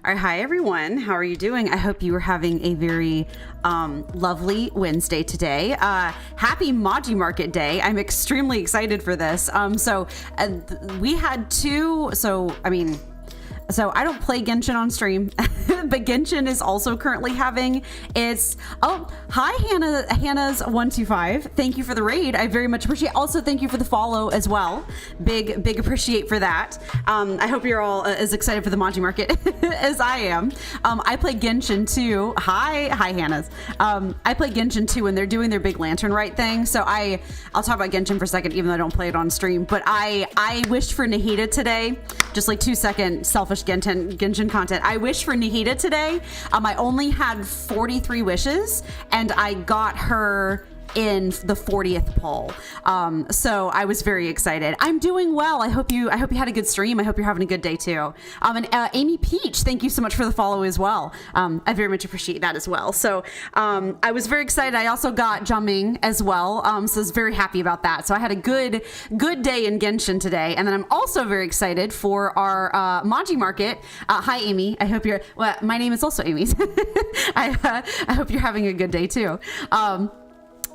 All right, hi everyone. How are you doing? I hope you are having a very lovely Wednesday today. Happy Maji Market Day. I'm extremely excited for this. We had two. So I don't play Genshin on stream, but Genshin is also currently having its, hi Hannah's 125. Thank you for the raid. I very much appreciate. Also, thank you for the follow as well. Big appreciate for that. I hope you're all as excited for the Maji Market as I am. I play Genshin too. Hi Hannah's. I play Genshin too when they're doing their big lantern rite thing. So I'll talk about Genshin for a second, even though I don't play it on stream, but I wished for Nahida today, just like 2-second selfish Genshin content. I wish for Nahida today. I only had 43 wishes and I got her in the 40th poll. So I was very excited. I'm doing well. I hope you had a good stream. I hope you're having a good day too. And Amy Peach, thank you so much for the follow as well. I very much appreciate that as well. So I was very excited. I also got Jumming as well. So I was very happy about that. So I had a good day in Genshin today. And then I'm also very excited for our Maji Market. Hi, Amy. I hope you're, well, my name is also Amy. I hope you're having a good day too.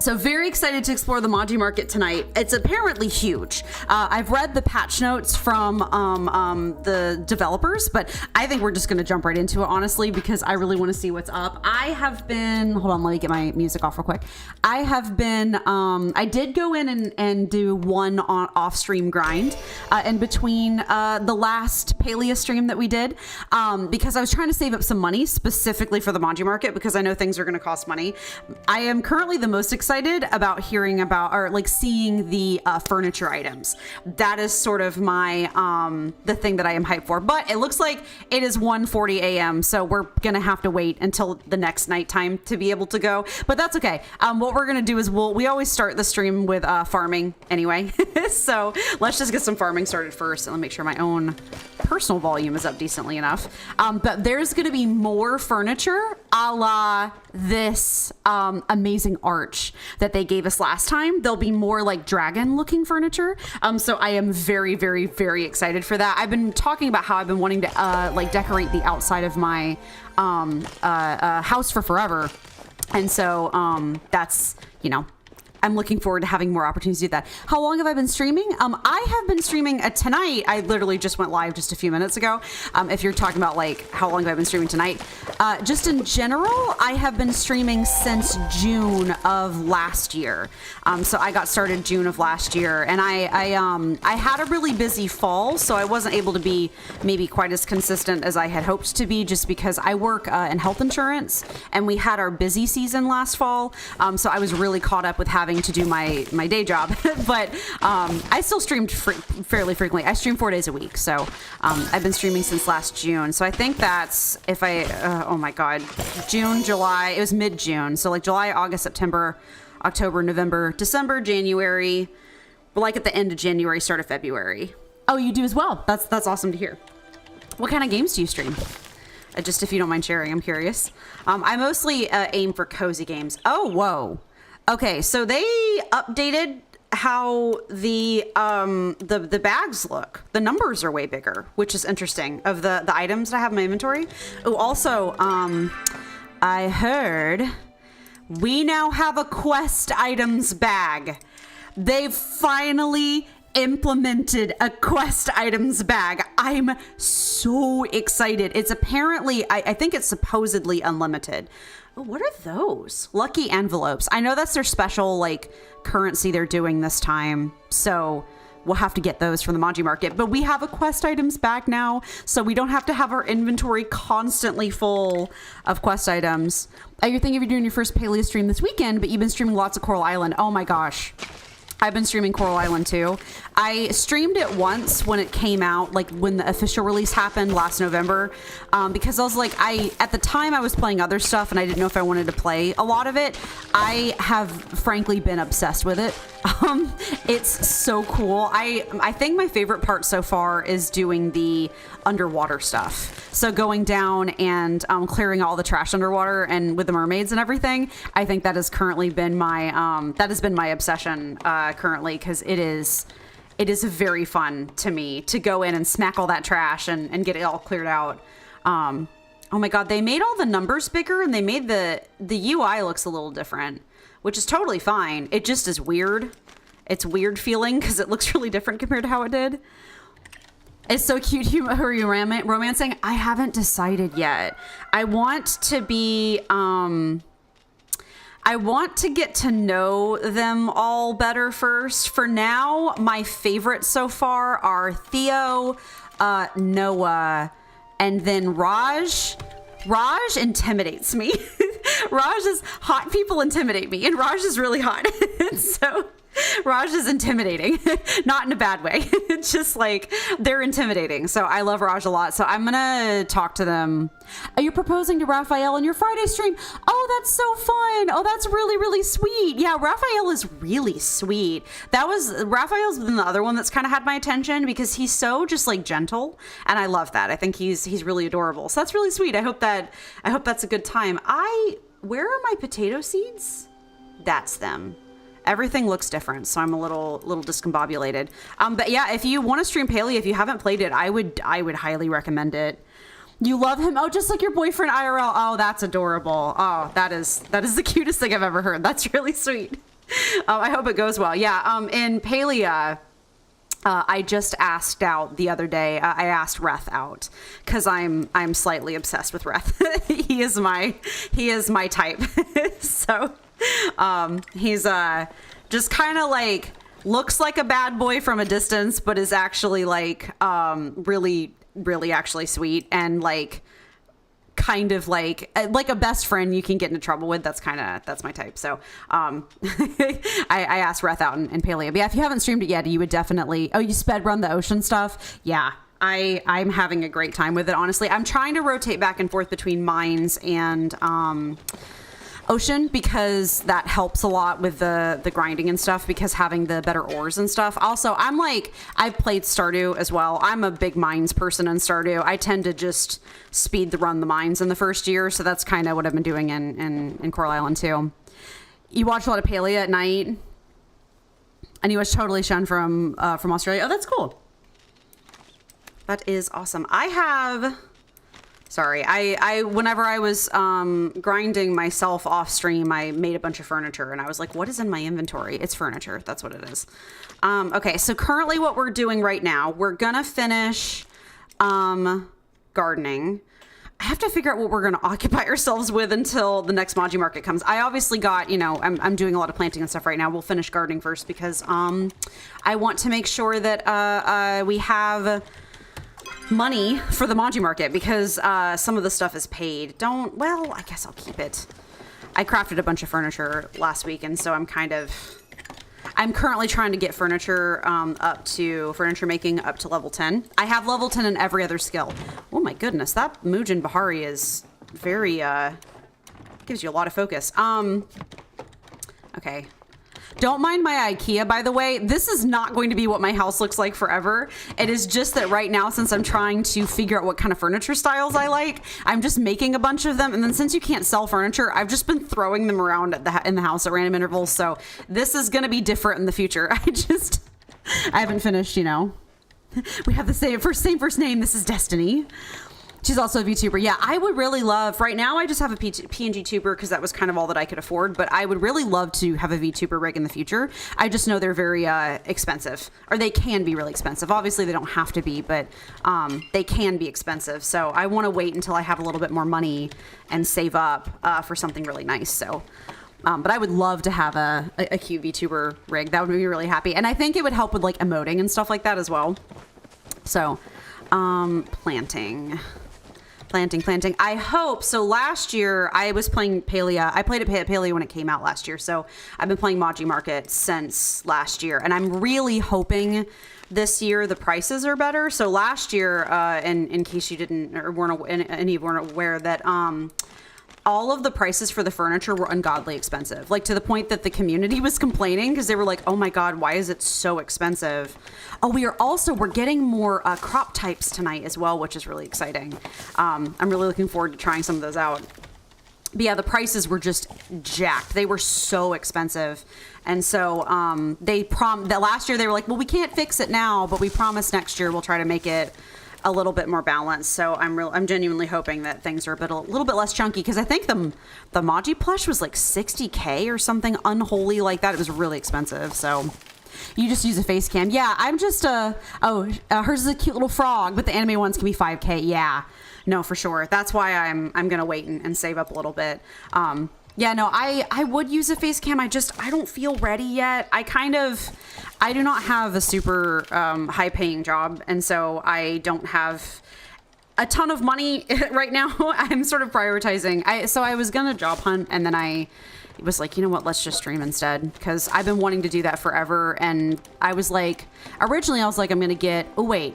So very excited to explore the Maji Market tonight. It's apparently huge. I've read the patch notes from the developers, but I think we're just going to jump right into it, honestly, because I really want to see what's up. I have been, hold on, let me get my music off real quick. I have been, I did go in and do one off-stream grind in between the last Palea stream that we did, because I was trying to save up some money specifically for the Maji Market, because I know things are going to cost money. I am currently the most excited about hearing about, or like seeing the furniture items. That is sort of my the thing that I am hyped for, but it looks like it is 1:40 a.m. so we're gonna have to wait until the next nighttime to be able to go, but that's okay. What we're gonna do is we always start the stream with farming anyway. So let's just get some farming started first, and let me make sure my own personal volume is up decently enough. But there's gonna be more furniture a la this amazing arch that they gave us last time. There'll be more like dragon looking furniture. So I am very, very, very excited for that. I've been talking about how I've been wanting to like decorate the outside of my house for forever. And so that's, you know, I'm looking forward to having more opportunities to do that. How long have I been streaming? I have been streaming tonight. I literally just went live just a few minutes ago. If you're talking about like how long have I been streaming tonight, just in general, I have been streaming since June of last year. So I got started June of last year, and I had a really busy fall, so I wasn't able to be maybe quite as consistent as I had hoped to be, just because I work in health insurance, and we had our busy season last fall. So I was really caught up with having to do my day job, but I still streamed fairly frequently. I stream 4 days a week, so I've been streaming since last June. So I think that's, if I oh my god, June, July, it was mid-June, so like July, August, September, October, November, December, January, but like at the end of January, start of February. Oh, you do as well. That's awesome to hear. What kind of games do you stream? Just if you don't mind sharing, I'm curious. I mostly aim for cozy games. Oh, whoa. Okay, so they updated how the bags look. The numbers are way bigger, which is interesting, of the items that I have in my inventory. Oh, also, I heard we now have a quest items bag. They've finally implemented a quest items bag. I'm so excited. It's apparently, I think it's supposedly unlimited. Oh, what are those? Lucky envelopes. I know that's their special like currency they're doing this time, so we'll have to get those from the Maji Market. But we have a quest items bag now, so we don't have to have our inventory constantly full of quest items. You're thinking of you doing your first Paleo stream this weekend, but you've been streaming lots of Coral Island. Oh my gosh. I've been streaming Coral Island too. I streamed it once when it came out, like when the official release happened last November, because I was like, at the time I was playing other stuff and I didn't know if I wanted to play a lot of it. I have frankly been obsessed with it. It's so cool. I think my favorite part so far is doing the underwater stuff. So going down and clearing all the trash underwater and with the mermaids and everything. I think that has currently been my obsession currently, because it is very fun to me to go in and smack all that trash and get it all cleared out. Oh my God, they made all the numbers bigger and they made the UI looks a little different, which is totally fine. It just is weird. It's weird feeling because it looks really different compared to how it did. It's so cute. Who are you romancing? I haven't decided yet. I want to be, I want to get to know them all better first. For now, my favorites so far are Theo, Noah, and then Raj. Raj intimidates me. Hot people intimidate me, and Raj is really hot. So Raj is intimidating, not in a bad way. It's just like they're intimidating. So I love Raj a lot. So I'm gonna talk to them. Are you proposing to Raphael in your Friday stream? Oh, that's so fun. Oh, that's really, really sweet. Yeah, Raphael is really sweet. Raphael's been the other one that's kind of had my attention because he's so just like gentle, and I love that. I think he's really adorable. So that's really sweet. I hope that's a good time. Where are my potato seeds? That's them. Everything looks different, so I'm a little discombobulated. But yeah, if you want to stream Paley, if you haven't played it, I would highly recommend it. You love him? Oh, just like your boyfriend IRL. Oh, that's adorable. Oh, that is the cutest thing I've ever heard. That's really sweet. I hope it goes well. Yeah. In Paley, I just asked out the other day. I asked Reth out because I'm slightly obsessed with Reth. he is my type. So. He's just kind of like looks like a bad boy from a distance, but is actually like really actually sweet and like kind of like a best friend you can get into trouble with. That's my type. So I asked Reth out in Paleo. But yeah, if you haven't streamed it yet, you would definitely. Oh, you sped run the ocean stuff. Yeah. I'm having a great time with it. Honestly, I'm trying to rotate back and forth between mines and ocean because that helps a lot with the grinding and stuff, because having the better ores and stuff. Also, I've played Stardew as well. I'm a big mines person in Stardew. I tend to just speed run the mines in the first year, so that's kind of what I've been doing in Coral Island too. You watch a lot of Palea at night, and you watch Totally Shun from Australia. Oh, that's cool. That is awesome. Sorry, whenever I was grinding myself off stream, I made a bunch of furniture, and I was like, what is in my inventory? It's furniture. That's what it is. Okay, so currently what we're doing right now, we're gonna finish gardening. I have to figure out what we're gonna occupy ourselves with until the next Maji Market comes. I obviously got, I'm doing a lot of planting and stuff right now. We'll finish gardening first because I want to make sure that we have money for the Maji Market, because some of the stuff is paid. I guess I'll keep it. I crafted a bunch of furniture last week, and so I'm currently trying to get furniture making up to level 10. I have level 10 in every other skill. Oh my goodness, that Mujin Bahari is very gives you a lot of focus. Okay. Don't mind my IKEA, by the way. This is not going to be what my house looks like forever. It is just that right now, since I'm trying to figure out what kind of furniture styles I like, I'm just making a bunch of them. And then since you can't sell furniture, I've just been throwing them around in the house at random intervals. So this is going to be different in the future. I haven't finished, We have the same first name. This is Destiny. She's also a VTuber. Yeah, I would really love, right now I just have a PNG tuber because that was kind of all that I could afford, but I would really love to have a VTuber rig in the future. I just know they're very expensive, or they can be really expensive. Obviously they don't have to be, but they can be expensive. So I want to wait until I have a little bit more money and save up for something really nice. So, but I would love to have a cute VTuber rig. That would make me really happy. And I think it would help with like emoting and stuff like that as well. So, planting. I hope. So last year I was playing Palea. I played at Palea when it came out last year. So I've been playing Maji Market since last year, and I'm really hoping this year the prices are better. So last year, in case you didn't or weren't aware that all of the prices for the furniture were ungodly expensive, like to the point that the community was complaining because they were like, oh my God, why is it so expensive? Oh, we're getting more crop types tonight as well, which is really exciting. I'm really looking forward to trying some of those out. But yeah, the prices were just jacked. They were so expensive. And so that last year they were like, well, we can't fix it now, but we promise next year we'll try to make it a little bit more balanced. So I'm genuinely hoping that things are a little bit less chunky, because I think the Maji plush was like $60K or something unholy like that. It was really expensive. So you just use a face cam. Yeah, I'm just hers is a cute little frog, but the anime ones can be 5K. Yeah, no, for sure. That's why I'm gonna wait and save up a little bit. Yeah, no, I would use a face cam. I don't feel ready yet. I do not have a super high paying job, and so I don't have a ton of money right now. I'm sort of prioritizing. So I was gonna job hunt, and then I was like, you know what, let's just stream instead, because I've been wanting to do that forever. And I was like, originally I was like, I'm gonna get, oh wait,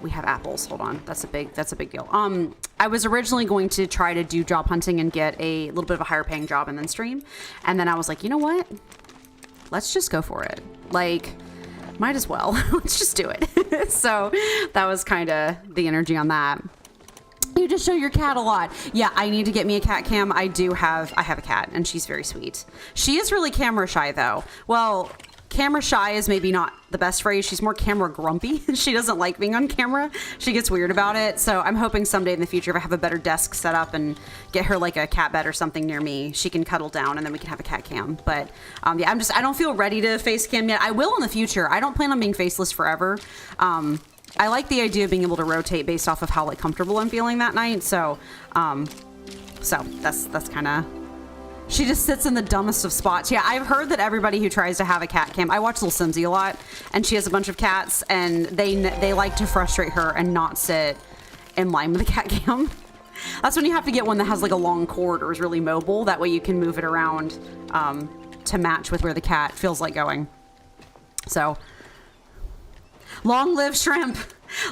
we have apples, hold on, that's a big deal. I was originally going to try to do job hunting and get a little bit of a higher paying job and then stream, and then I was like, you know what, let's just go for it, like, might as well. Let's just do it. So that was kind of the energy on that. You just show your cat a lot. Yeah, I need to get me a cat cam. I have a cat, and she's very sweet. She is really camera shy though. Well, camera shy is maybe not the best phrase. She's more camera grumpy. She doesn't like being on camera. She gets weird about it. So I'm hoping someday in the future, if I have a better desk set up and get her like a cat bed or something near me, she can cuddle down and then we can have a cat cam. But yeah, I don't feel ready to face cam yet. I will in the future. I don't plan on being faceless forever. I like the idea of being able to rotate based off of how like comfortable I'm feeling that night. So that's kind of. She just sits in the dumbest of spots. Yeah, I've heard that everybody who tries to have a cat cam, I watch Little Simsy a lot, and she has a bunch of cats, and they like to frustrate her and not sit in line with the cat cam. That's when you have to get one that has like a long cord or is really mobile. That way you can move it around to match with where the cat feels like going. So, long live shrimp.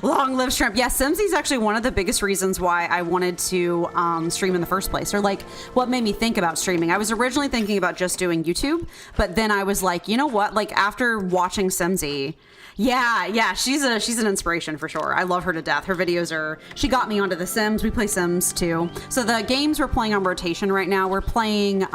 Long live shrimp. Yeah, Simsy is actually one of the biggest reasons why I wanted to stream in the first place, or like what made me think about streaming. I was originally thinking about just doing YouTube, but then I was like, you know what? Like after watching Simsy, yeah, she's an inspiration for sure. I love her to death. Her videos she got me onto The Sims. We play Sims too. So the games we're playing on rotation right now, we're playing,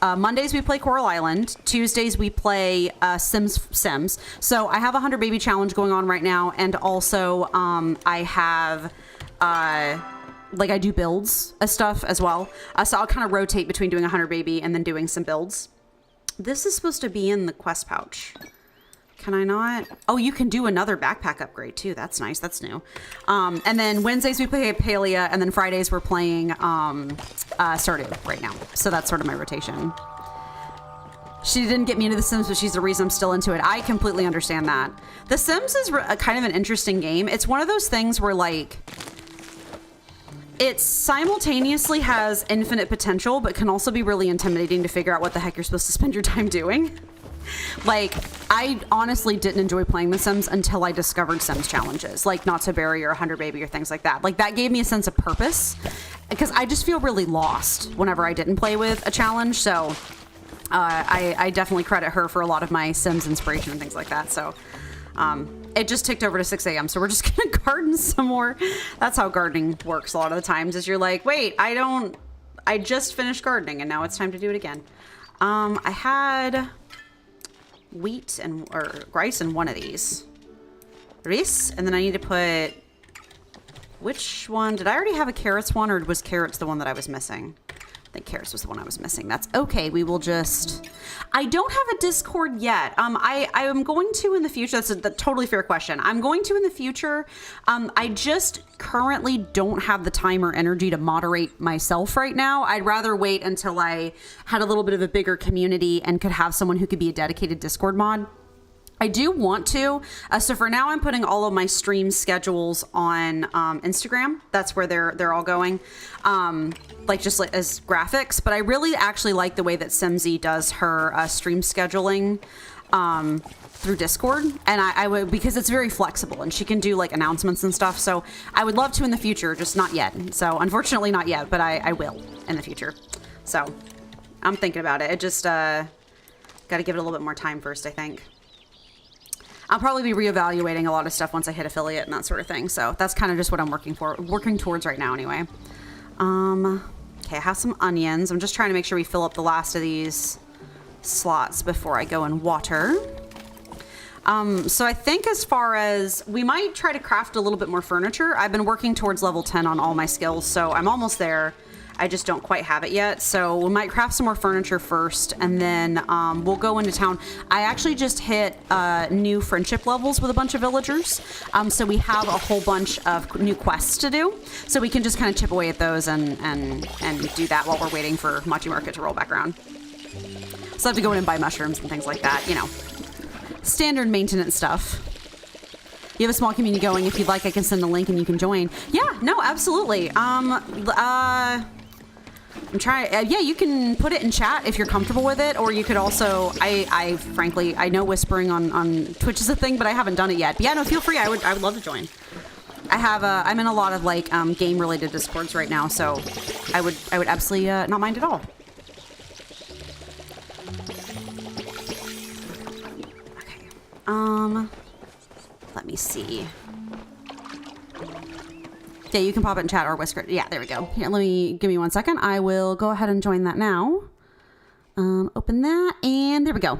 Mondays we play Coral Island. Tuesdays we play Sims. So I have a 100 baby challenge going on right now, and also I have I do builds of stuff as well. So I'll kind of rotate between doing 100 baby and then doing some builds. This is supposed to be in the quest pouch. Can I not? Oh, you can do another backpack upgrade too. That's nice. That's new. And then Wednesdays we play Palia, and then Fridays we're playing Stardew right now. So that's sort of my rotation. She didn't get me into The Sims, but she's the reason I'm still into it. I completely understand that. The Sims is kind of an interesting game. It's one of those things where like it simultaneously has infinite potential, but can also be really intimidating to figure out what the heck you're supposed to spend your time doing. Like, I honestly didn't enjoy playing The Sims until I discovered Sims challenges, like Not to Bury or 100 Baby or things like that. Like, that gave me a sense of purpose, because I just feel really lost whenever I didn't play with a challenge. So I definitely credit her for a lot of my Sims inspiration and things like that. So it just ticked over to 6 a.m. So we're just gonna garden some more. That's how gardening works a lot of the times, is you're like, wait, I just finished gardening and now it's time to do it again. I had wheat or rice in one of these. Rice, and then I need to put, which one? Did I already have a carrots one, or was carrots the one that I was missing? I think carrots was the one I was missing. That's okay. We will just, I don't have a Discord yet. I am going to in the future. That's a totally fair question. I'm going to in the future. I just currently don't have the time or energy to moderate myself right now. I'd rather wait until I had a little bit of a bigger community and could have someone who could be a dedicated Discord mod. I do want to. So for now, I'm putting all of my stream schedules on Instagram. That's where they're all going, like just like as graphics. But I really actually like the way that Simsy does her stream scheduling through Discord, and I would, because it's very flexible and she can do like announcements and stuff. So I would love to in the future, just not yet. So unfortunately, not yet, but I will in the future. So I'm thinking about it. It just got to give it a little bit more time first, I think. I'll probably be reevaluating a lot of stuff once I hit affiliate and that sort of thing. So that's kind of just what I'm working towards right now anyway. Okay, I have some onions. I'm just trying to make sure we fill up the last of these slots before I go and water. So I think as far as we might try to craft a little bit more furniture. I've been working towards level 10 on all my skills, so I'm almost there. I just don't quite have it yet. So we might craft some more furniture first, and then we'll go into town. I actually just hit new friendship levels with a bunch of villagers. So we have a whole bunch of new quests to do. So we can just kind of chip away at those and do that while we're waiting for Maji Market to roll back around. So I have to go in and buy mushrooms and things like that, you know. Standard maintenance stuff. You have a small community going. If you'd like, I can send a link and you can join. Yeah, no, absolutely. I'm trying. Yeah, you can put it in chat if you're comfortable with it, or you could also. I frankly, I know whispering on Twitch is a thing, but I haven't done it yet. But yeah, no, feel free. I would love to join. I'm in a lot of like game related discords right now, so I would absolutely not mind at all. Okay. Let me see. Yeah, you can pop it in chat or whisper. Yeah, there we go. Here, give me 1 second. I will go ahead and join that now. Open that, and there we go.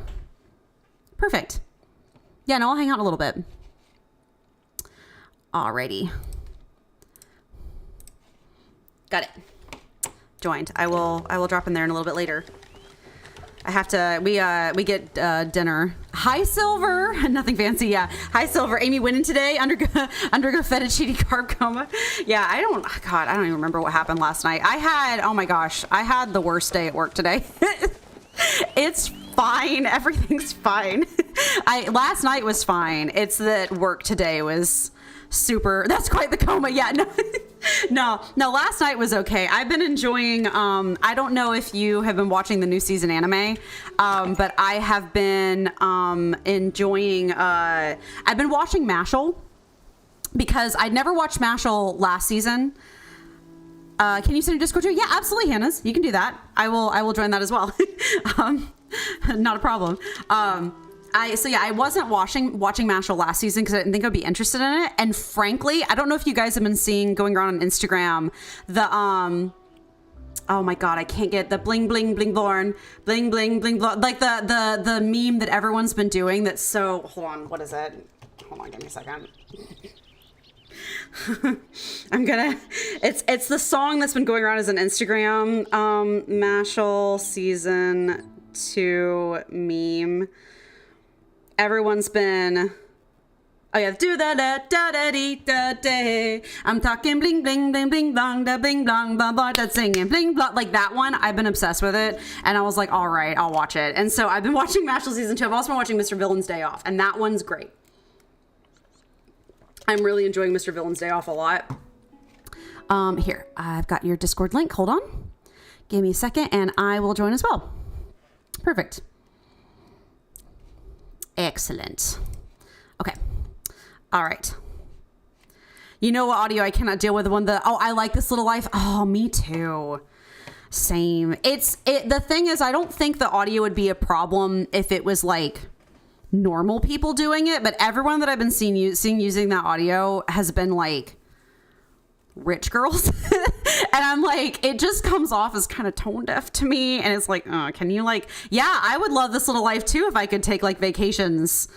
Perfect. Yeah, no, I'll hang out a little bit. Alrighty. Got it. Joined. I will drop in there in a little bit later. I have to, we get dinner. Hi, Silver. Nothing fancy, yeah. Hi, Silver. Amy winning today. Undergo fettuccine carb coma. Yeah, I don't even remember what happened last night. Oh my gosh, I had the worst day at work today. It's fine. Everything's fine. Last night was fine. It's that work today was super. That's quite the coma. Yeah, no. No, last night was okay. I've been enjoying, I don't know if you have been watching the new season anime, but I have been enjoying, I've been watching Mashal because I'd never watched Mashal last season. Can you send your Discord too? Yeah, absolutely, Hannah's. You can do that. I will join that as well. Not a problem. I wasn't watching Mashal last season because I didn't think I'd be interested in it. And frankly, I don't know if you guys have been seeing going around on Instagram the oh my god, I can't get the bling bling bling born bling bling bling like the meme that everyone's been doing. That's so. Hold on, what is it? Hold on, give me a second. It's the song that's been going around as an Instagram Mashal season 2 meme. Everyone's been, oh yeah, do da da da da dee da day. I'm talking bling bling bling bling blang da bling blang blah blah. That's singing bling blah, like that one. I've been obsessed with it, and I was like, all right, I'll watch it. And so I've been watching Mashal season 2. I've also been watching Mr. Villain's Day Off, and that one's great. I'm really enjoying Mr. Villain's Day Off a lot. Here, I've got your Discord link. Hold on, give me a second, and I will join as well. Perfect. Excellent. Okay. All right. You know what audio I cannot deal with? I like This Little Life. Oh, me too. Same. The thing is, I don't think the audio would be a problem if it was like normal people doing it, but everyone that I've been seeing using that audio has been like rich girls. And I'm like, it just comes off as kind of tone deaf to me. And it's like, can you like, yeah, I would love This Little Life too if I could take like vacations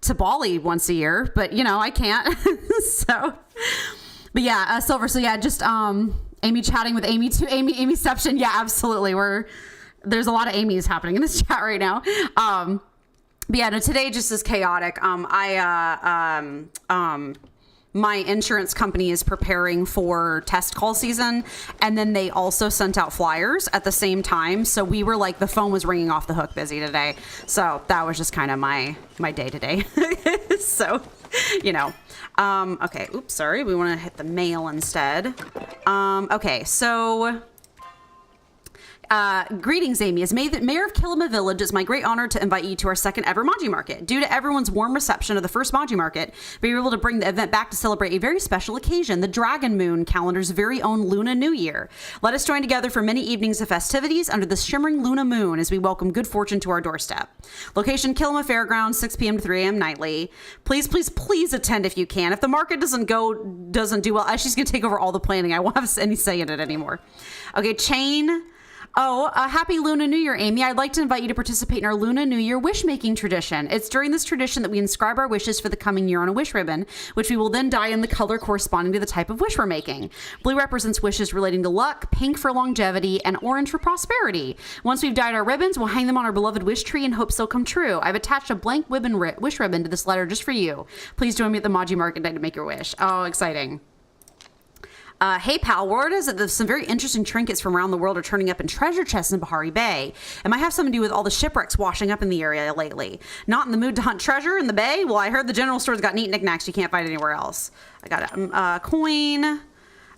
to Bali once a year, but you know, I can't. So, but yeah, Silver. So yeah, just Amy chatting with Amy too. Amyception. Yeah, absolutely. There's a lot of Amy's happening in this chat right now. But yeah, no, today just is chaotic. My insurance company is preparing for test call season, and then they also sent out flyers at the same time. So we were like, the phone was ringing off the hook busy today. So that was just kind of my day to day. So, you know, okay. Oops, sorry. We want to hit the mail instead. Okay, so greetings, Amy. As Mayor of Kilima Village, it's my great honor to invite you to our second ever Maji Market. Due to everyone's warm reception of the first Maji Market, we were able to bring the event back to celebrate a very special occasion, the Dragon Moon calendar's very own Luna New Year. Let us join together for many evenings of festivities under the shimmering Luna Moon as we welcome good fortune to our doorstep. Location, Kilima Fairgrounds, 6 p.m. to 3 a.m. nightly. Please, please, please attend if you can. If the market doesn't do well, she's going to take over all the planning. I won't have any say in it anymore. Okay, Chain. Oh, happy Lunar New Year, Amy. I'd like to invite you to participate in our Lunar New Year wish-making tradition. It's during this tradition that we inscribe our wishes for the coming year on a wish ribbon, which we will then dye in the color corresponding to the type of wish we're making. Blue represents wishes relating to luck, pink for longevity, and orange for prosperity. Once we've dyed our ribbons, we'll hang them on our beloved wish tree in hopes they'll come true. I've attached a blank wish ribbon to this letter just for you. Please join me at the Maji Market day to make your wish. Oh, exciting. Hey pal, word is that some very interesting trinkets from around the world are turning up in treasure chests in Bahari Bay. It might have something to do with all the shipwrecks washing up in the area lately. Not in the mood to hunt treasure in the bay? Well, I heard the general store's got neat knickknacks you can't find anywhere else. I got a coin.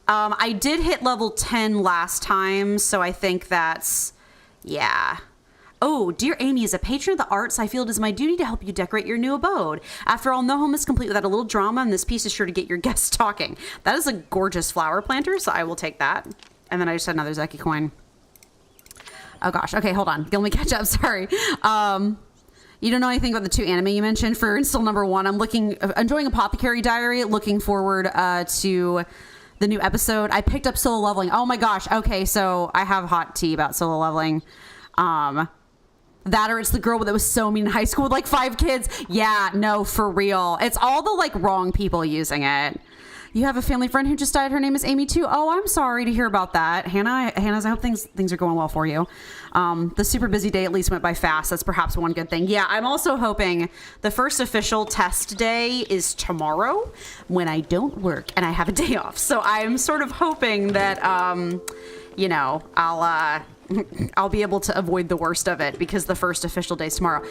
I did hit level 10 last time, so I think that's, yeah. Oh, dear Amy, as a patron of the arts, I feel it is my duty to help you decorate your new abode. After all, no home is complete without a little drama, and this piece is sure to get your guests talking. That is a gorgeous flower planter, so I will take that. And then I just had another Zeki coin. Oh gosh, okay, hold on. Let me catch up, sorry. You don't know anything about the 2 anime you mentioned for install number 1. I'm enjoying Apothecary Diary, looking forward to the new episode. I picked up solo leveling. Oh my gosh, okay, so I have hot tea about solo leveling. That or it's the girl that was so mean in high school with like 5 kids. Yeah, no, for real. It's all the like wrong people using it. You have a family friend who just died. Her name is Amy too. Oh, I'm sorry to hear about that. Hannah's, I hope things are going well for you. The super busy day at least went by fast. That's perhaps one good thing. Yeah, I'm also hoping the first official test day is tomorrow when I don't work and I have a day off. So I'm sort of hoping that, you know, I'll be able to avoid the worst of it because the first official day's tomorrow.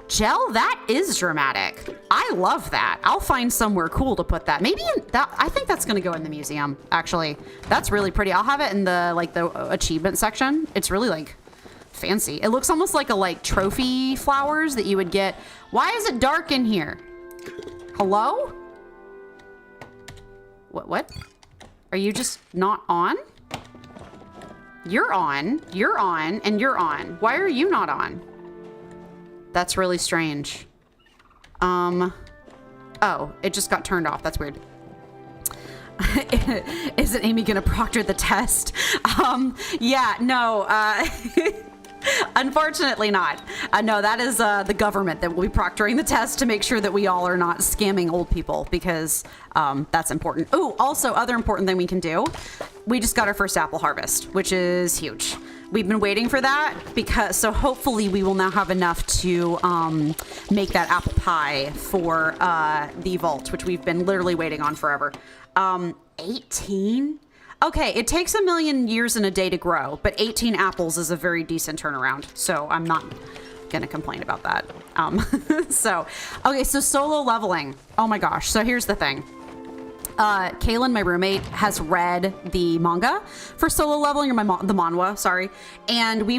Gel, that is dramatic. I love that. I'll find somewhere cool to put that. Maybe in that. I think that's going to go in the museum, actually. That's really pretty. I'll have it in the achievement section. It's really like fancy. It looks almost like trophy flowers that you would get. Why is it dark in here? Hello? What? Are you just not on? You're on, and you're on. Why are you not on? That's really strange. Oh, it just got turned off. That's weird. Isn't Amy gonna proctor the test? Yeah, no, unfortunately not. No, that is the government that will be proctoring the test to make sure that we all are not scamming old people because that's important. Oh, also other important thing we can do. We just got our first apple harvest, which is huge. We've been waiting for that so hopefully we will now have enough to make that apple pie for the vault, which we've been literally waiting on forever. 18? Okay, it takes 1 million years and a day to grow, but 18 apples is a very decent turnaround. So I'm not gonna complain about that. Okay, so solo leveling. Oh my gosh. So here's the thing. Kaylin, my roommate, has read the manga for solo leveling, or the manhwa, sorry. And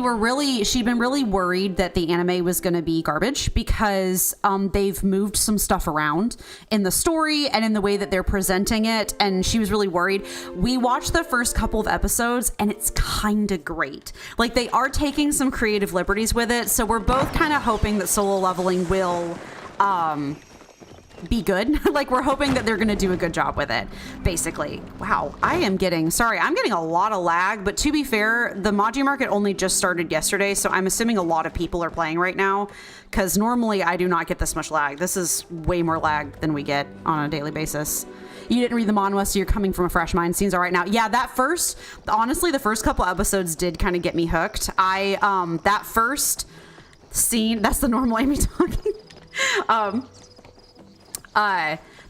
she'd been really worried that the anime was going to be garbage because they've moved some stuff around in the story and in the way that they're presenting it. And she was really worried. We watched the first couple of episodes and it's kind of great. Like they are taking some creative liberties with it. So we're both kind of hoping that solo leveling will, be good. Like we're hoping that they're going to do a good job with it, basically. Wow, I'm getting a lot of lag, but to be fair, the Maji Market only just started yesterday, so I'm assuming a lot of people are playing right now, because normally I do not get this much lag. This is way more lag than we get on a daily basis. You didn't read the manhwa, so you're coming from a fresh mind. Scenes all right now. Yeah, honestly, the first couple episodes did kind of get me hooked. That first scene, that's the normal Amy talking.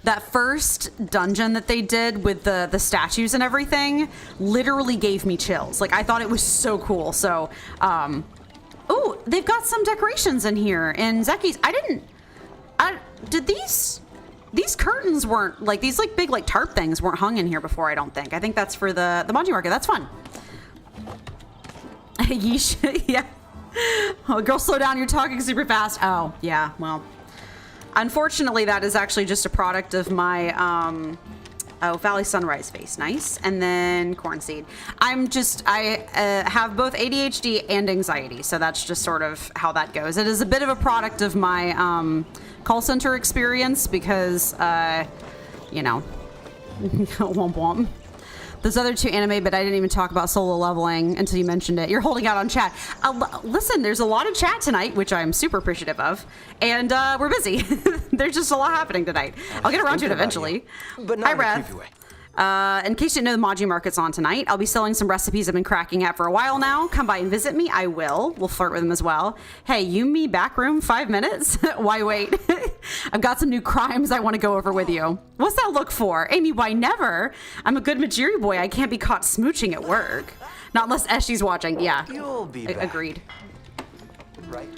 That first dungeon that they did with the statues and everything literally gave me chills. Like I thought it was so cool. So, oh, they've got some decorations in here in Zeki's. Did these curtains weren't like these like big like tarp things weren't hung in here before. I don't think. I think that's for the Maji Market. That's fun. Yeesh. Yeah. Oh, girl, slow down. You're talking super fast. Oh, yeah. Well. Unfortunately, that is actually just a product of my, Valley Sunrise face. Nice. And then corn seed. I have both ADHD and anxiety. So that's just sort of how that goes. It is a bit of a product of my, call center experience because, you know, womp womp. those other 2 anime, but I didn't even talk about Solo Leveling until you mentioned it. You're holding out on chat. Listen, there's a lot of chat tonight, which I'm super appreciative of, and we're busy. There's just a lot happening tonight. I'll get around to it eventually. But not Hi, Brad. In case you didn't know, the Maji Market's on tonight. I'll be selling some recipes I've been cracking at for a while now. Come by and visit me. I will. We'll flirt with them as well. Hey, you, me, back room, 5 minutes? Why wait? I've got some new crimes I want to go over with you. What's that look for? Amy, why never? I'm a good Majiri boy. I can't be caught smooching at work. Not unless Eshi's watching. Yeah. You'll be back. Agreed. Right.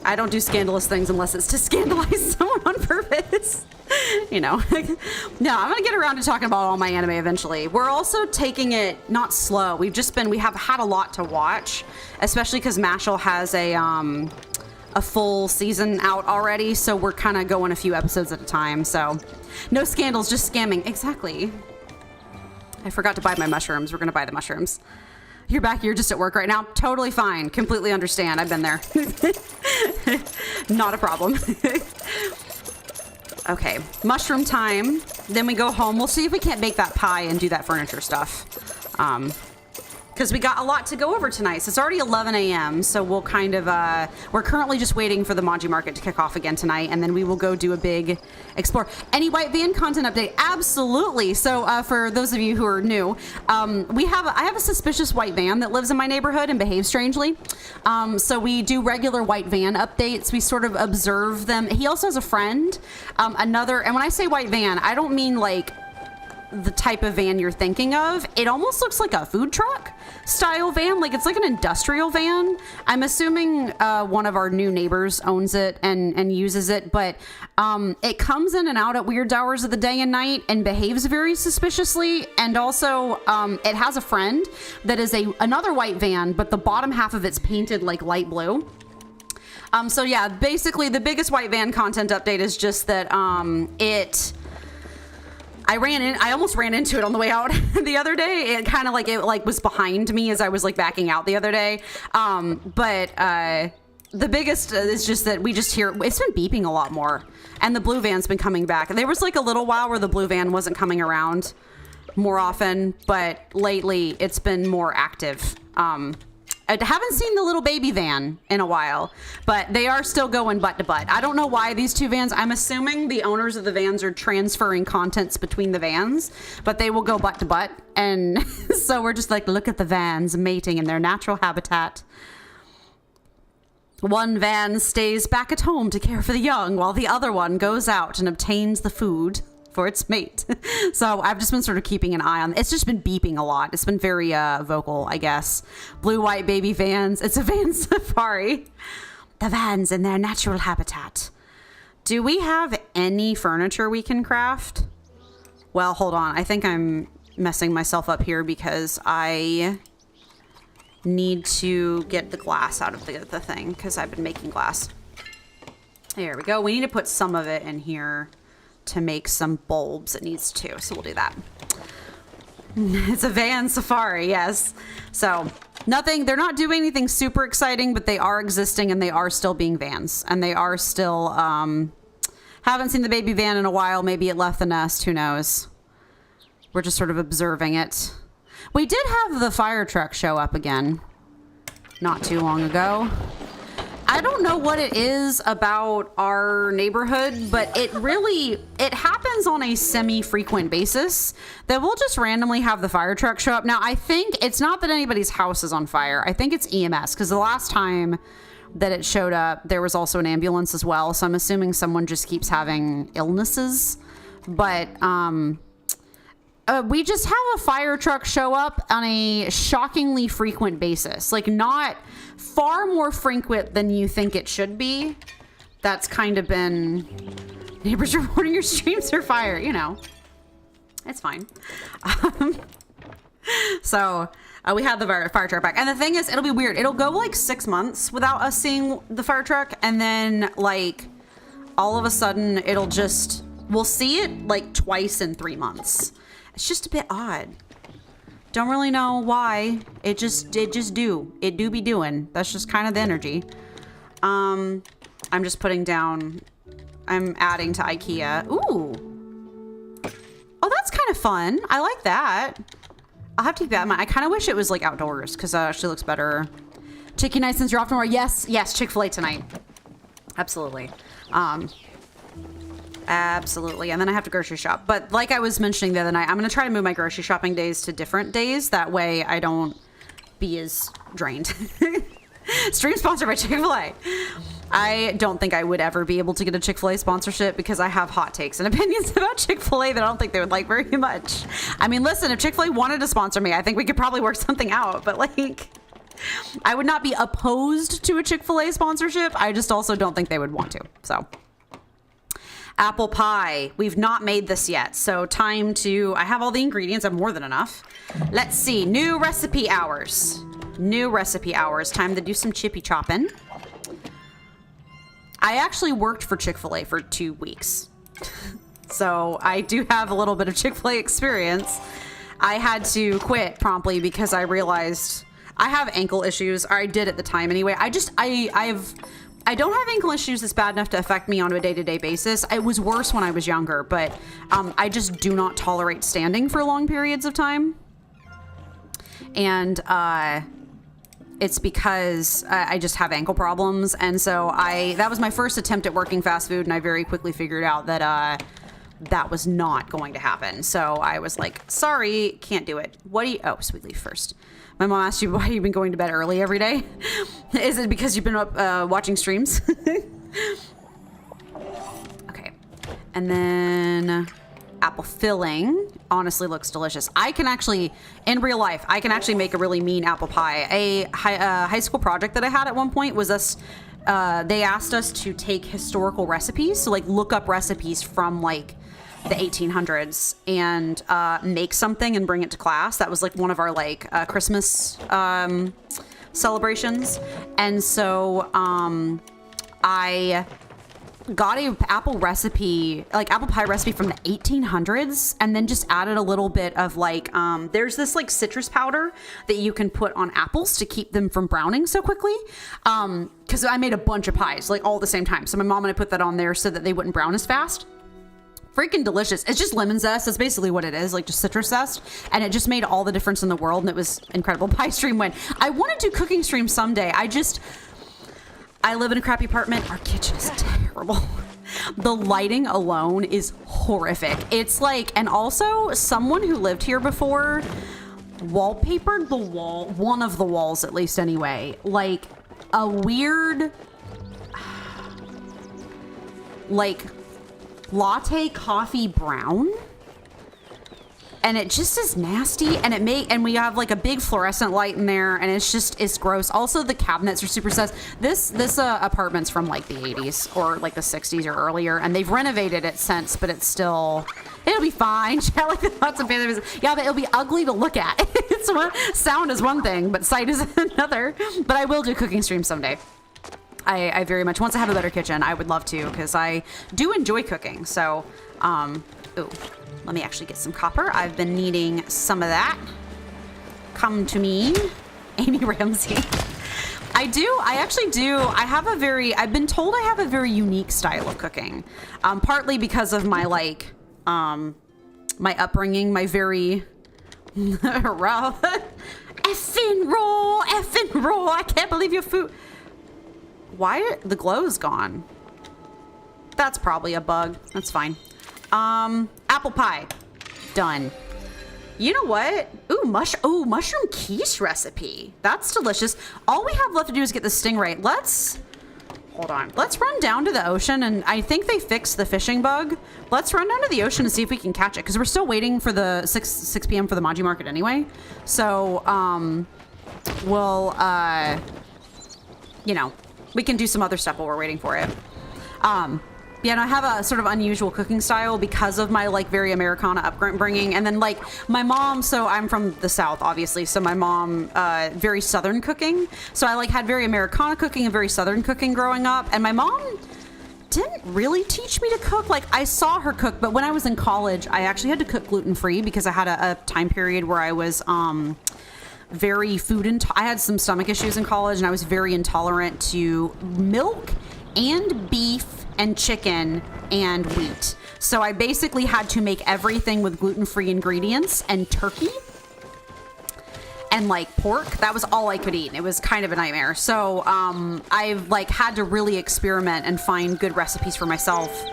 I don't do scandalous things unless it's to scandalize someone on purpose. You know. No, I'm gonna get around to talking about all my anime eventually. We're also taking it not slow. We have had a lot to watch, especially because Mashal has a full season out already, so we're kind of going a few episodes at a time. So no scandals, just scamming. Exactly. I forgot to buy my mushrooms. We're gonna buy the mushrooms. You're back here just at work right now. Totally fine. Completely understand. I've been there. Not a problem. Okay, mushroom time. Then we go home. We'll see if we can't bake that pie and do that furniture stuff. Because we got a lot to go over tonight. So it's already 11 a.m. So we'll kind of, we're currently just waiting for the Maji Market to kick off again tonight. And then we will go do a big explore. Any white van content update? Absolutely. So for those of you who are new, I have a suspicious white van that lives in my neighborhood and behaves strangely. So we do regular white van updates. We sort of observe them. He also has a friend, and when I say white van, I don't mean like the type of van you're thinking of. It almost looks like a food truck style van. Like it's like an industrial van. I'm assuming one of our new neighbors owns it and uses it, but it comes in and out at weird hours of the day and night and behaves very suspiciously. And also it has a friend that is another white van, but the bottom half of it's painted like light blue. So yeah, basically the biggest white van content update is just that I almost ran into it on the way out the other day. It kind of was behind me as I was like backing out the other day. But the biggest is just that we just hear, it's been beeping a lot more and the blue van's been coming back. There was like a little while where the blue van wasn't coming around more often, but lately it's been more active. I haven't seen the little baby van in a while, but they are still going butt to butt. I don't know why these 2 vans. I'm assuming the owners of the vans are transferring contents between the vans, but they will go butt to butt. And so we're just like, look at the vans mating in their natural habitat. One van stays back at home to care for the young, while the other one goes out and obtains the food for its mate. So I've just been sort of keeping an eye on. It's just been beeping a lot. It's been very vocal, I guess. Blue, white, baby vans. It's a van safari. The vans in their natural habitat. Do we have any furniture we can craft? Well, hold on. I think I'm messing myself up here because I need to get the glass out of the thing because I've been making glass. There we go. We need to put some of it in here to make some bulbs. It needs to, so we'll do that. It's a van safari, yes. So nothing, they're not doing anything super exciting, but they are existing and they are still being vans, and they are still haven't seen the baby van in a while. Maybe it left the nest, who knows. We're just sort of observing it. We did have the fire truck show up again not too long ago. I don't know what it is about our neighborhood, but it happens on a semi-frequent basis that we'll just randomly have the fire truck show up. Now, I think it's not that anybody's house is on fire. I think it's EMS, because the last time that it showed up, there was also an ambulance as well. So I'm assuming someone just keeps having illnesses. But we just have a fire truck show up on a shockingly frequent basis. Like, not far more frequent than you think it should be. That's kind of been neighbors reporting your streams are fire, you know. It's fine. So we had the fire truck back. And the thing is, it'll be weird. It'll go like 6 months without us seeing the fire truck. And then like all of a sudden we'll see it like twice in 3 months. It's just a bit odd. Don't really know why. It do be doing. That's just kind of the energy. I'm just putting down, I'm adding to IKEA. Ooh. Oh, that's kind of fun. I like that. I'll have to keep that in mind. I kind of wish it was like outdoors because she looks better. Chicken night since you're off tomorrow. Yes, Chick-fil-A tonight. Absolutely. Absolutely. And then I have to grocery shop. But like I was mentioning the other night, I'm going to try to move my grocery shopping days to different days. That way I don't be as drained. Stream sponsored by Chick-fil-A. I don't think I would ever be able to get a Chick-fil-A sponsorship because I have hot takes and opinions about Chick-fil-A that I don't think they would like very much. I mean, listen, if Chick-fil-A wanted to sponsor me, I think we could probably work something out. But like, I would not be opposed to a Chick-fil-A sponsorship. I just also don't think they would want to. So. Apple pie. We've not made this yet, so time to... I have all the ingredients. I have more than enough. Let's see. New recipe hours. New recipe hours. Time to do some chippy chopping. I actually worked for Chick-fil-A for 2 weeks. So I do have a little bit of Chick-fil-A experience. I had to quit promptly because I realized I have ankle issues. Or I did at the time anyway. I don't have ankle issues that's bad enough to affect me on a day-to-day basis. It was worse when I was younger, but I just do not tolerate standing for long periods of time. And it's because I just have ankle problems. And so that was my first attempt at working fast food, and I very quickly figured out that that was not going to happen. So I was like, sorry, can't do it. Oh, Sweet Leaf first. My mom asked you why you've been going to bed early every day. Is it because you've been up watching streams? Okay. And then apple filling honestly looks delicious. I can actually, in real life, I can actually make a really mean apple pie. A high school project that I had at one point was us, they asked us to take historical recipes. So like look up recipes from like the 1800s and make something and bring it to class. That was like one of our like Christmas celebrations. And so I got a apple pie recipe from the 1800s and then just added a little bit of like there's this like citrus powder that you can put on apples to keep them from browning so quickly, because I made a bunch of pies like all at the same time. So my mom and I put that on there so that they wouldn't brown as fast. Freaking delicious. It's just lemon zest. That's basically what it is, like just citrus zest. And it just made all the difference in the world, and it was incredible. Pie stream win. I want to do cooking stream someday. I live in a crappy apartment. Our kitchen is terrible. The lighting alone is horrific. It's like, and also someone who lived here before wallpapered the wall, one of the walls at least anyway, like a weird, like latte coffee brown, and it just is nasty, and we have like a big fluorescent light in there, and it's gross. Also the cabinets are super sus. This apartment's from like the 80s or like the 60s or earlier, and they've renovated it since, but it'll be fine. Like lots of fancy. Yeah, but it'll be ugly to look at. Sound is one thing, but sight is another. But I will do cooking streams someday. I very much, once I have a better kitchen, I would love to, because I do enjoy cooking. So, ooh, let me actually get some copper. I've been needing some of that. Come to me, Amy Ramsey. I actually do. I've been told I have a very unique style of cooking. Partly because of my like, my upbringing, my very raw, effing raw. I can't believe your food. Why the glow's gone? That's probably a bug. That's fine. Apple pie. Done. You know what? Ooh, mushroom quiche recipe. That's delicious. All we have left to do is get the stingray. Hold on. Let's run down to the ocean, and I think they fixed the fishing bug. Let's run down to the ocean and see if we can catch it, because we're still waiting for the 6 p.m. for the Maji Market anyway. So, we'll, we can do some other stuff while we're waiting for it. Yeah, and I have a sort of unusual cooking style because of my like very Americana upbringing, and then like my mom. So I'm from the South, obviously. So my mom, very Southern cooking. So I like had very Americana cooking and very Southern cooking growing up. And my mom didn't really teach me to cook. Like I saw her cook, but when I was in college, I actually had to cook gluten-free because I had a time period where I was very I had some stomach issues in college, and I was very intolerant to milk and beef and chicken and wheat. So I basically had to make everything with gluten-free ingredients and turkey and like pork. That was all I could eat. It was kind of a nightmare. So I've like had to really experiment and find good recipes for myself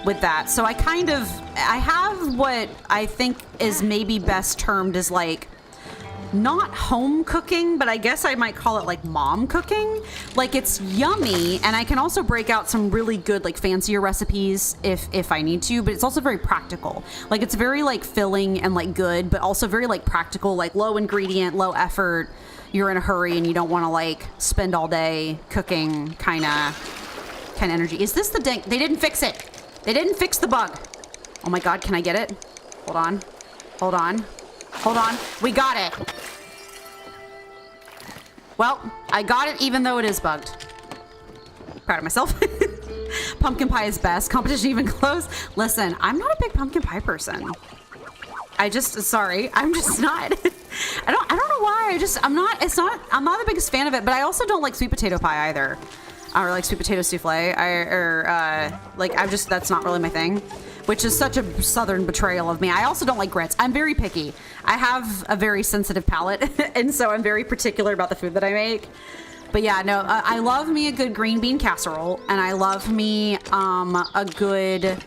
with that. So I have what I think is maybe best termed as like not home cooking, but I guess I might call it like mom cooking. Like it's yummy, and I can also break out some really good like fancier recipes if I need to, but it's also very practical. Like it's very like filling and like good, but also very like practical, like low ingredient, low effort. You're in a hurry and you don't want to like spend all day cooking kind of energy. Is this the dink? They didn't fix it. They didn't fix the bug. Oh my God, can I get it? Hold on. Hold on. Hold on. We got it. Well, I got it even though it is bugged. Proud of myself. Pumpkin pie is best. Competition even close. Listen, I'm not a big pumpkin pie person. Sorry. I'm just not. I don't know why. I'm not the biggest fan of it, but I also don't like sweet potato pie either. Or like sweet potato souffle. That's not really my thing. Which is such a southern betrayal of me. I also don't like grits. I'm very picky. I have a very sensitive palate, and so I'm very particular about the food that I make. But yeah, no, I love me a good green bean casserole, and I love me a good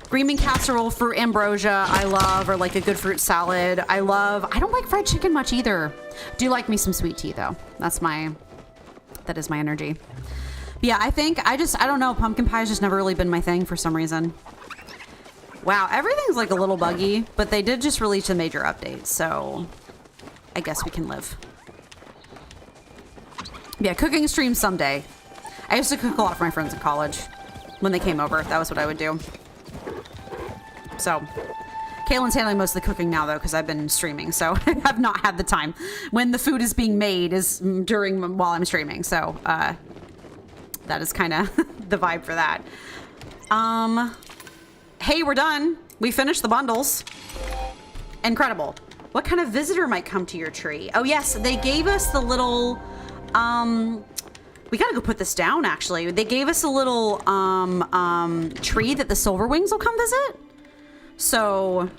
green bean casserole, fruit ambrosia. I love, or like a good fruit salad. I don't like fried chicken much either. Do like me some sweet tea though. That is my energy. But yeah, I don't know. Pumpkin pie has just never really been my thing for some reason. Wow, everything's like a little buggy, but they did just release a major update, so I guess we can live. Yeah, cooking stream someday. I used to cook a lot for my friends in college. When they came over, that was what I would do. So, Kaylin's handling most of the cooking now, though, because I've been streaming, so I've not had the time. When the food is being made is while I'm streaming, so that is kind of the vibe for that. Hey, we're done. We finished the bundles. Incredible. What kind of visitor might come to your tree? Oh, yes, they gave us the little, we gotta go put this down, actually. They gave us a little, tree that the Silverwings will come visit. So,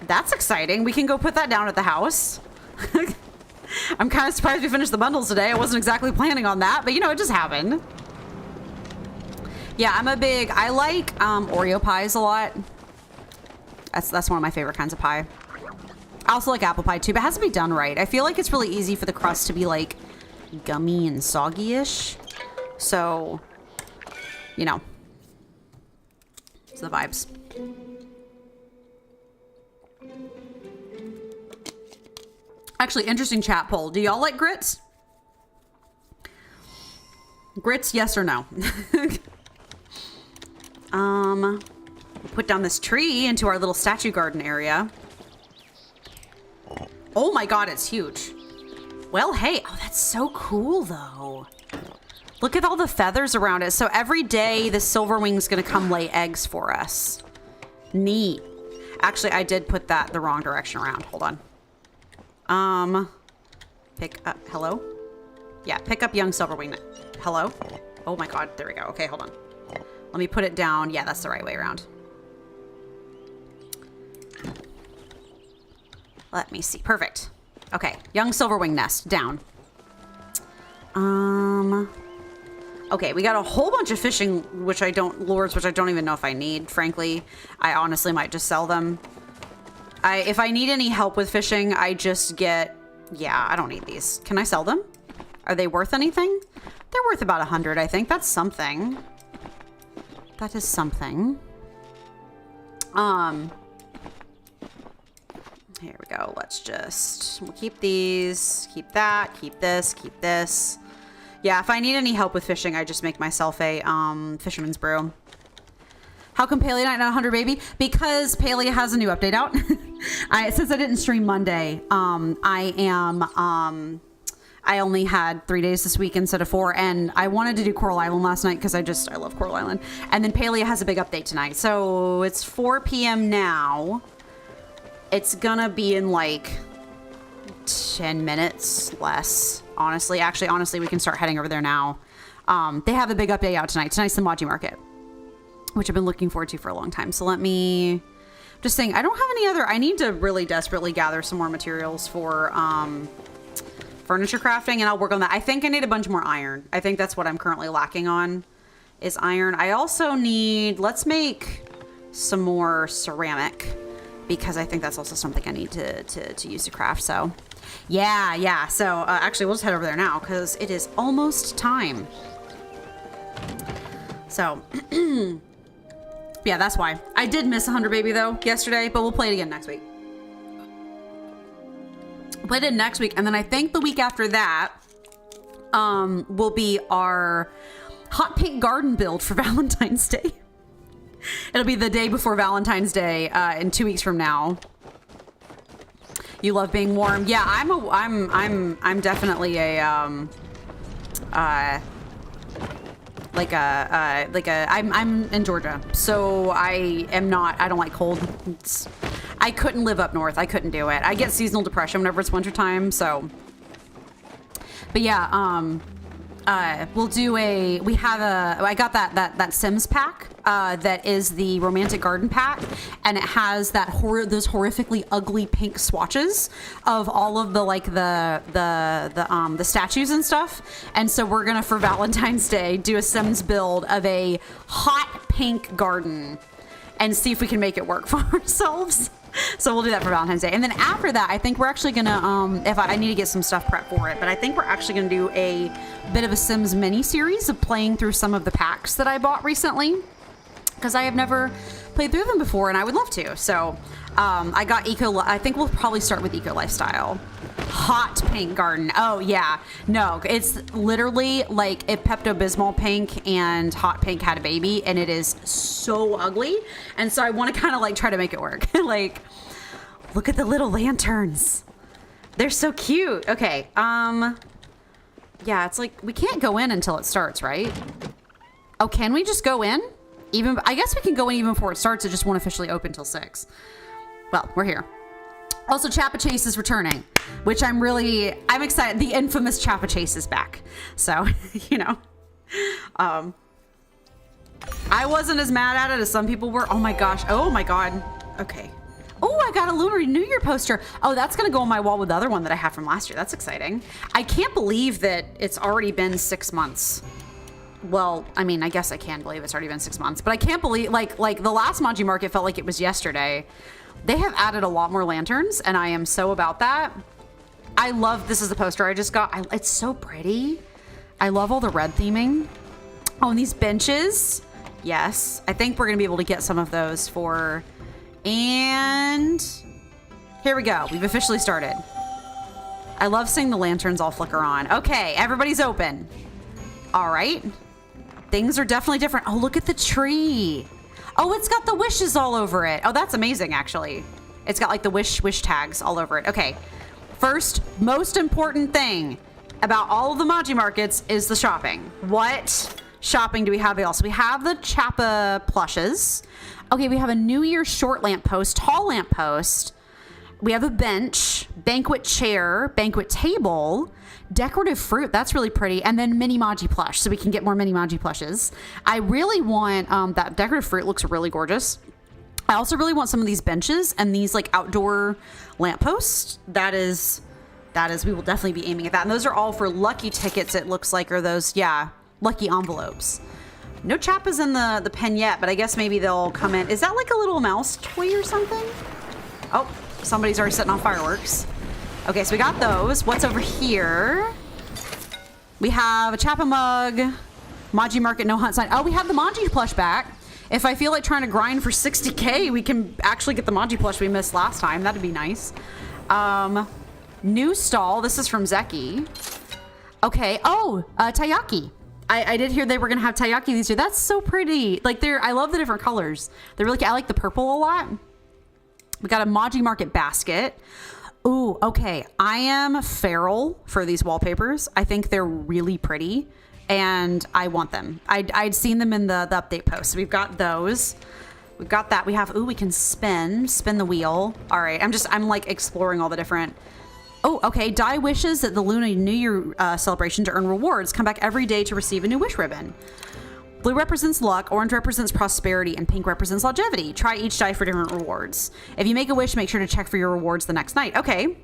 that's exciting. We can go put that down at the house. I'm kind of surprised we finished the bundles today. I wasn't exactly planning on that, but you know, it just happened. Yeah, I like Oreo pies a lot. That's one of my favorite kinds of pie. I also like apple pie too, but it has to be done right. I feel like it's really easy for the crust to be like gummy and soggy-ish. So, you know, it's the vibes. Actually, interesting chat poll. Do y'all like grits? Grits, yes or no? Put down this tree into our little statue garden area. Oh my God, it's huge. Well, hey, oh, that's so cool though. Look at all the feathers around it. So every day the Silverwing's gonna come lay eggs for us. Neat. Actually, I did put that the wrong direction around. Hold on. Pick up, hello? Yeah, pick up young Silverwing. Hello? Oh my God, there we go. Okay, hold on. Let me put it down. Yeah, that's the right way around. Let me see. Perfect. Okay, young Silverwing nest down. Okay, we got a whole bunch of fishing, lures, which I don't even know if I need, frankly. I honestly might just sell them. If I need any help with fishing, I just get, yeah, I don't need these. Can I sell them? Are they worth anything? They're worth about 100, I think. That's something. That is something. Here we go. We'll keep these, keep that, keep this, keep this. Yeah, if I need any help with fishing, I just make myself a fisherman's brew. How come Paleo not 100, baby? Because Paleo has a new update out. Since I didn't stream Monday, I only had 3 days this week instead of 4, and I wanted to do Coral Island last night because I love Coral Island. And then Paleo has a big update tonight. So it's 4 p.m. now. It's gonna be in like 10 minutes less, honestly. Honestly, we can start heading over there now. They have a big update out tonight. Tonight's the Maji Market. which I've been looking forward to for a long time. So let me just saying, I don't have any other, I need to really desperately gather some more materials for furniture crafting, and I'll work on that. I think I need a bunch more iron. I think that's what I'm currently lacking on is iron. I also need, let's make some more ceramic because I think that's also something I need to use to craft. So yeah. So actually we'll just head over there now because it is almost time. So yeah, that's why. I did miss 100 Baby though yesterday, but we'll play it again next week. Played it next week, and then I think the week after that will be our hot pink garden build for Valentine's Day. It'll be the day before Valentine's Day in 2 weeks from now. You love being warm. Yeah, I'm definitely a I'm in Georgia, so I don't like cold. I couldn't live up north. I couldn't do it. I get seasonal depression whenever it's wintertime, so. But yeah, I got that Sims pack, that is the romantic garden pack, and it has those horrifically ugly pink swatches of all of the statues and stuff. And so we're gonna, for Valentine's Day, do a Sims build of a hot pink garden and see if we can make it work for ourselves. So we'll do that for Valentine's Day. And then after that, I think we're actually gonna, if I need to get some stuff prepped for it, but I think we're actually gonna do a bit of a Sims mini series of playing through some of the packs that I bought recently, because I have never played through them before and I would love to. So I got I think we'll probably start with Eco Lifestyle. Hot pink garden. Oh yeah, no, it's literally like if Pepto-Bismol pink and hot pink had a baby, and it is so ugly. And so I want to kind of like try to make it work. Like, look at the little lanterns. They're so cute. Okay. Yeah, it's like we can't go in until it starts, right? Oh, can we just go in? I guess we can go in even before it starts. It just won't officially open till 6. Well, we're here. Also, Chappa Chase is returning, which I'm excited. The infamous Chappa Chase is back. So, you know, I wasn't as mad at it as some people were. Oh my gosh. Oh my God. Okay. Oh, I got a Lunar New Year poster. Oh, that's going to go on my wall with the other one that I have from last year. That's exciting. I can't believe that it's already been 6 months. Well, I mean, I guess I can believe it's already been 6 months, but I can't believe like the last Maji Market felt like it was yesterday. They have added a lot more lanterns, and I am so about that. I love, this is the poster I just got. It's so pretty. I love all the red theming. Oh, and these benches. Yes, I think we're going to be able to get some of those for, and here we go. We've officially started. I love seeing the lanterns all flicker on. Okay, everybody's open. All right. Things are definitely different. Oh, look at the tree. Oh, it's got the wishes all over it. Oh, that's amazing, actually. It's got like the wish tags all over it. Okay. First, most important thing about all of the Maji Markets is the shopping. What shopping do we have else? We have the Chappa plushes. Okay, we have a New Year's short lamppost, tall lamppost. We have a bench, banquet chair, banquet table, decorative fruit. That's really pretty. And then mini Maji plush, so we can get more mini Maji plushes. I really want that decorative fruit. Looks really gorgeous. I also really want some of these benches and these like outdoor lampposts. That is, we will definitely be aiming at that. And those are all for lucky tickets, it looks like, or those, yeah, lucky envelopes. No Chappas in the pen yet, but I guess maybe they'll come in. Is that like a little mouse toy or something? Oh, somebody's already setting off fireworks. Okay, so we got those. What's over here? We have a Chappa mug, Maji Market no hunt sign. Oh, we have the Maji plush back. If I feel like trying to grind for 60K, we can actually get the Maji plush we missed last time. That'd be nice. New stall. This is from Zeki. Okay. Oh, Taiyaki. I did hear they were gonna have Taiyaki these year. That's so pretty. Like I love the different colors. They're really, I like the purple a lot. We got a Maji Market basket. Ooh, okay. I am feral for these wallpapers. I think they're really pretty and I want them. I'd seen them in the update post. So we've got those. We've got that. We have, ooh, we can spin the wheel. All right. I'm like exploring all the different. Oh, okay. Die wishes at the Lunar New Year celebration to earn rewards. Come back every day to receive a new wish ribbon. Blue represents luck, orange represents prosperity, and pink represents longevity. Try each die for different rewards. If you make a wish, make sure to check for your rewards the next night. Okay.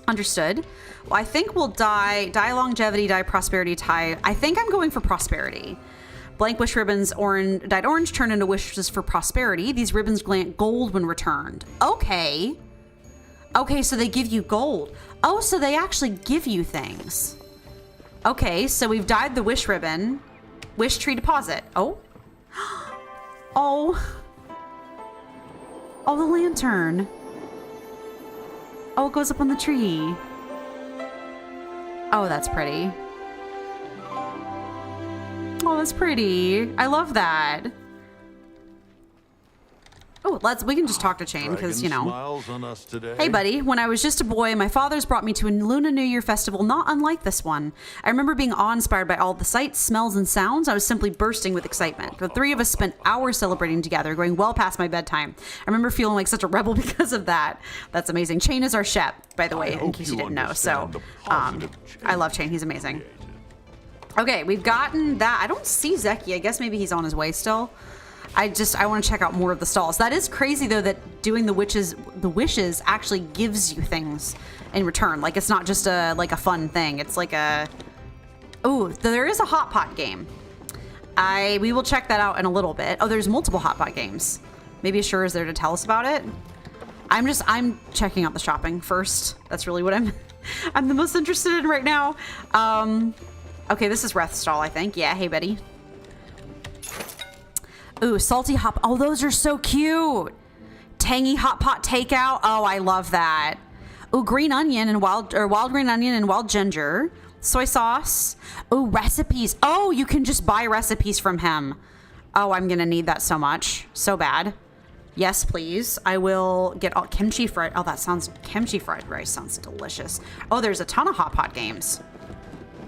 Understood. Well, I think we'll die longevity, die prosperity, tie. I think I'm going for prosperity. Blank wish ribbons dyed orange turn into wishes for prosperity. These ribbons grant gold when returned. Okay. Okay, so they give you gold. Oh, so they actually give you things. Okay, so we've dyed the wish ribbon. Wish tree deposit. Oh. Oh. Oh, the lantern. Oh, it goes up on the tree. Oh, that's pretty. Oh, that's pretty. I love that. Oh, we can just talk to Chain because, you know. Smiles on us today. Hey, buddy. When I was just a boy, my father's brought me to a Lunar New Year festival not unlike this one. I remember being awe-inspired by all the sights, smells, and sounds. I was simply bursting with excitement. The three of us spent hours celebrating together, going well past my bedtime. I remember feeling like such a rebel because of that. That's amazing. Chain is our chef, by the way, in case you didn't know. So, I love Chain. He's amazing. Okay, we've gotten that. I don't see Zeki. I guess maybe he's on his way still. I want to check out more of the stalls. That is crazy though, that doing the wishes actually gives you things in return. Like it's not just a fun thing. It's like there is a hot pot game. We will check that out in a little bit. Oh, there's multiple hot pot games. Maybe Ashura is there to tell us about it. I'm checking out the shopping first. That's really what I'm the most interested in right now. Okay, this is Reth's stall, I think. Yeah, hey Betty. Ooh, salty hot. Oh, those are so cute. Tangy hot pot takeout. Oh, I love that. Ooh, green onion and wild green onion and wild ginger. Soy sauce. Ooh, recipes. Oh, you can just buy recipes from him. Oh, I'm gonna need that so much. So bad. Yes, please. I will get all kimchi fried. Oh, kimchi fried rice sounds delicious. Oh, there's a ton of hot pot games.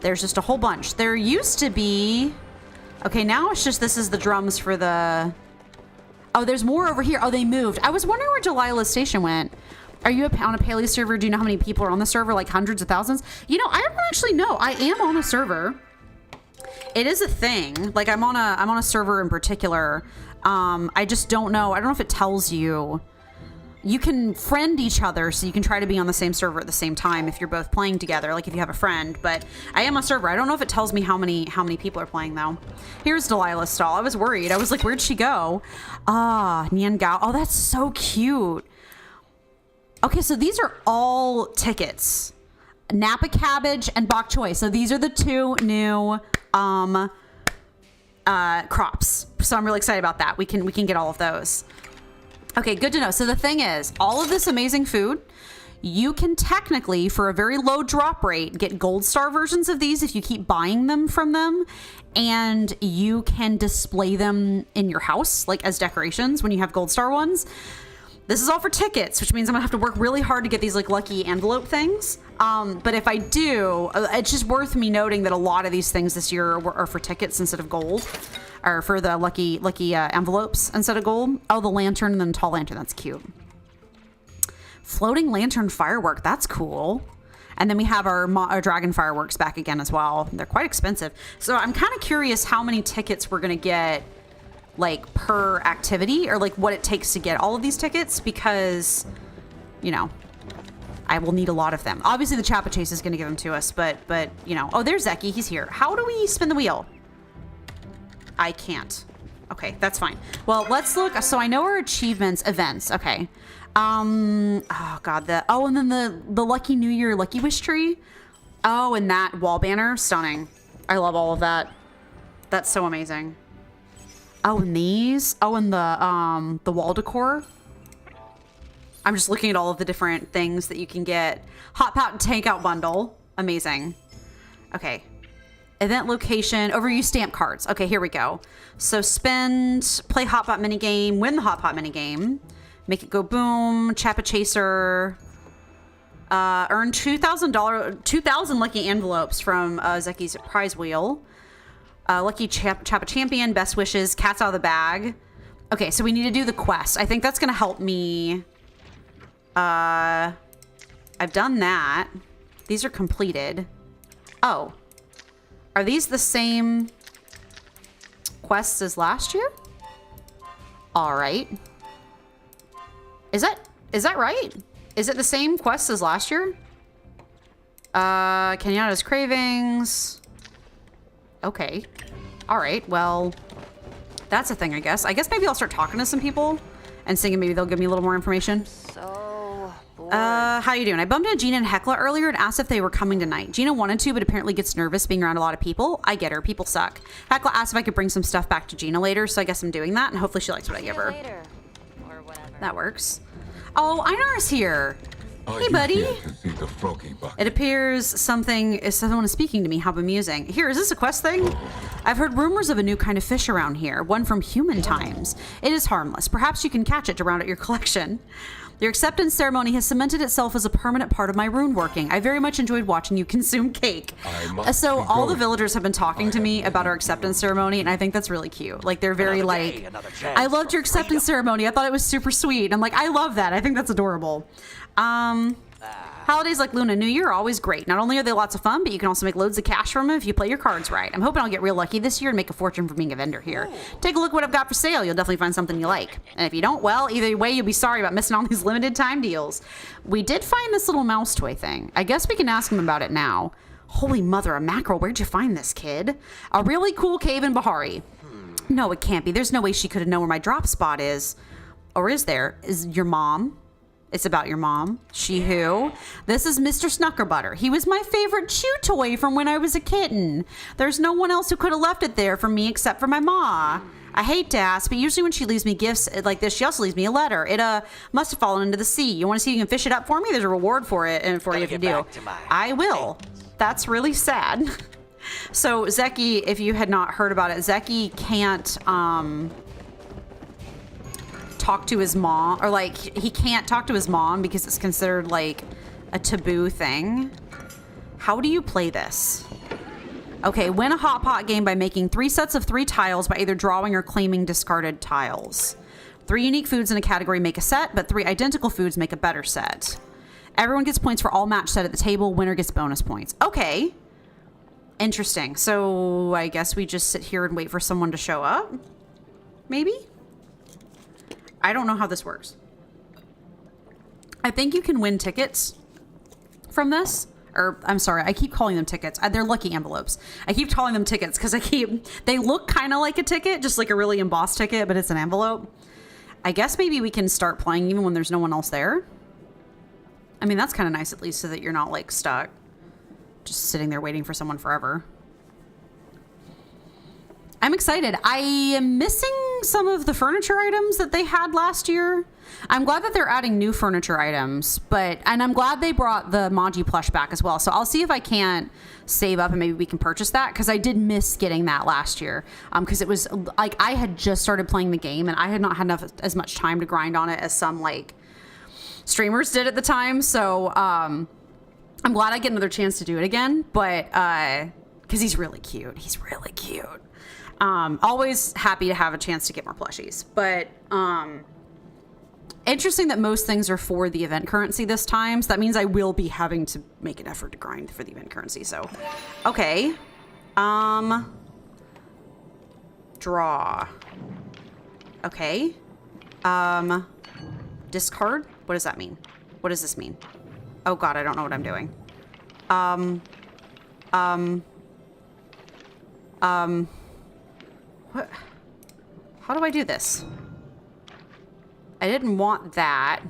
There's just a whole bunch. There used to be. Okay, now it's just this is the drums for the... Oh, there's more over here. Oh, they moved. I was wondering where Delilah's station went. Are you on a Paleo server? Do you know how many people are on the server? Like hundreds of thousands? You know, I don't actually know. I am on a server. It is a thing. Like I'm on a server in particular. I just don't know. I don't know if it tells you. You can friend each other, so you can try to be on the same server at the same time if you're both playing together, like if you have a friend. But I am a server. I don't know if it tells me how many people are playing though. Here's Delilah's stall. I was worried. I was like, where'd she go? Ah, Nian Gao. Oh, that's so cute. Okay, so these are all tickets. Napa cabbage and bok choy. So these are the two new crops. So I'm really excited about that. We can get all of those. Okay, good to know. So the thing is, all of this amazing food, you can technically, for a very low drop rate, get gold star versions of these if you keep buying them from them. And you can display them in your house, like as decorations when you have gold star ones. This is all for tickets, which means I'm gonna have to work really hard to get these like lucky envelope things. But if I do, it's just worth me noting that a lot of these things this year are for tickets instead of gold. Or for the lucky envelopes instead of gold. Oh, the lantern and then tall lantern. That's cute. Floating lantern firework. That's cool. And then we have our dragon fireworks back again as well. They're quite expensive. So I'm kind of curious how many tickets we're going to get like per activity or like what it takes to get all of these tickets because, you know, I will need a lot of them. Obviously the Chapa Chase is going to give them to us, but you know, oh, there's Zeki. He's here. How do we spin the wheel? I can't. Okay, that's fine. Well, let's look. So I know our achievements, events. Okay. Oh God. And then the Lucky New Year Lucky Wish tree. Oh, and that wall banner, stunning. I love all of that. That's so amazing. Oh, and these. Oh, and the wall decor. I'm just looking at all of the different things that you can get. Hot pot takeout bundle. Amazing. Okay. Event location, overuse stamp cards. Okay, here we go. So spend, play Hot Pot minigame, win the Hot Pot minigame, make it go boom, Chapa Chaser, earn $2,000 lucky envelopes from Zeki's prize wheel, lucky Chapa champion, best wishes, cats out of the bag. Okay, so we need to do the quest. I think that's gonna help me. I've done that. These are completed. Oh. Are these the same quests as last year? All right. Is that right? Is it the same quests as last year? Kenyatta's Cravings. Okay. All right, well, that's a thing, I guess. I guess maybe I'll start talking to some people and seeing maybe they'll give me a little more information. So bored. How you doing? I bumped into Gina and Hecla earlier and asked if they were coming tonight. Gina wanted to, but apparently gets nervous being around a lot of people. I get her. People suck. Hecla asked if I could bring some stuff back to Gina later, so I guess I'm doing that, and hopefully she likes what I give her. Later, or whatever. That works. Oh, Einar's here. Are Hey, you buddy. here to see the froggy bucket? It appears someone is speaking to me. How amusing. Here, is this a quest thing? I've heard rumors of a new kind of fish around here, one from human times. It is harmless. Perhaps you can catch it to round out your collection. Your acceptance ceremony has cemented itself as a permanent part of my rune working. I very much enjoyed watching you consume cake. So all the villagers have been talking to me about our acceptance ceremony, and I think that's really cute. Like, they're very Another day, like, another chance I loved your for acceptance freedom." ceremony. I thought it was super sweet. I'm like, I love that. I think that's adorable. Holidays like Lunar New Year are always great. Not only are they lots of fun, but you can also make loads of cash from them if you play your cards right. I'm hoping I'll get real lucky this year and make a fortune from being a vendor here. Take a look at what I've got for sale. You'll definitely find something you like. And if you don't, well, either way, you'll be sorry about missing all these limited time deals. We did find this little mouse toy thing. I guess we can ask him about it now. Holy mother of mackerel, where'd you find this, kid? A really cool cave in Bahari. No, it can't be. There's no way she could have known where my drop spot is. Or is there? Is your mom? It's about your mom. She who? This is Mr. Snuckerbutter. He was my favorite chew toy from when I was a kitten. There's no one else who could have left it there for me except for my ma. I hate to ask, but usually when she leaves me gifts like this, she also leaves me a letter. It must have fallen into the sea. You want to see if you can fish it up for me? There's a reward for it and for you if you Gotta do. get back to my I will. That's really sad. So Zeki, if you had not heard about it, Zeki can't talk to his mom, or like he can't talk to his mom because it's considered like a taboo thing. How do you play this? Okay, win a hot pot game by making 3 sets of 3 tiles by either drawing or claiming discarded tiles. 3 unique foods in a category make a set, but 3 identical foods make a better set. Everyone gets points for all match set at the table. Winner gets bonus points. Okay. Interesting. So I guess we just sit here and wait for someone to show up? Maybe? I don't know how this works. I think you can win tickets from this. Or, I'm sorry, I keep calling them tickets. They're lucky envelopes. I keep calling them tickets because they look kind of like a ticket, just like a really embossed ticket, but it's an envelope. I guess maybe we can start playing even when there's no one else there. I mean, that's kind of nice at least so that you're not like stuck. Just sitting there waiting for someone forever. I'm excited. I am missing some of the furniture items that they had last year. I'm glad that they're adding new furniture items, and I'm glad they brought the Maji plush back as well. So I'll see if I can't save up and maybe we can purchase that, because I did miss getting that last year. Because it was like I had just started playing the game and I had not had as much time to grind on it as some like streamers did at the time. So I'm glad I get another chance to do it again. But because he's really cute. He's really cute. Always happy to have a chance to get more plushies. But interesting that most things are for the event currency this time. So that means I will be having to make an effort to grind for the event currency. So, okay. Draw. Okay. Discard? What does that mean? What does this mean? Oh god, I don't know what I'm doing. What? How do I do this? I didn't want that.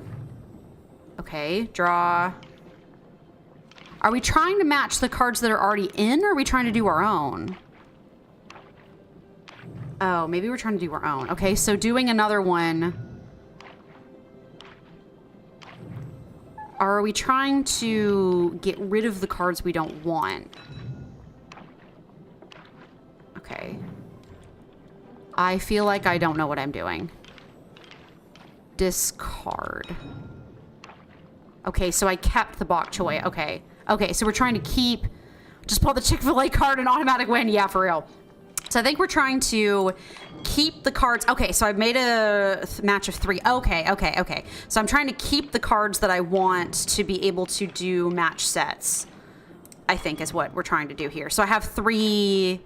Okay, draw. Are we trying to match the cards that are already in, or are we trying to do our own? Oh, maybe we're trying to do our own. Okay, so doing another one. Are we trying to get rid of the cards we don't want? Okay. I feel like I don't know what I'm doing. Discard. Okay, so I kept the bok choy. Okay. Okay, so we're trying to keep... Just pull the Chick-fil-A card and automatic win. Yeah, for real. So I think we're trying to keep the cards. Okay, so I've made a match of 3. Okay. So I'm trying to keep the cards that I want to be able to do match sets, I think is what we're trying to do here. So I have 3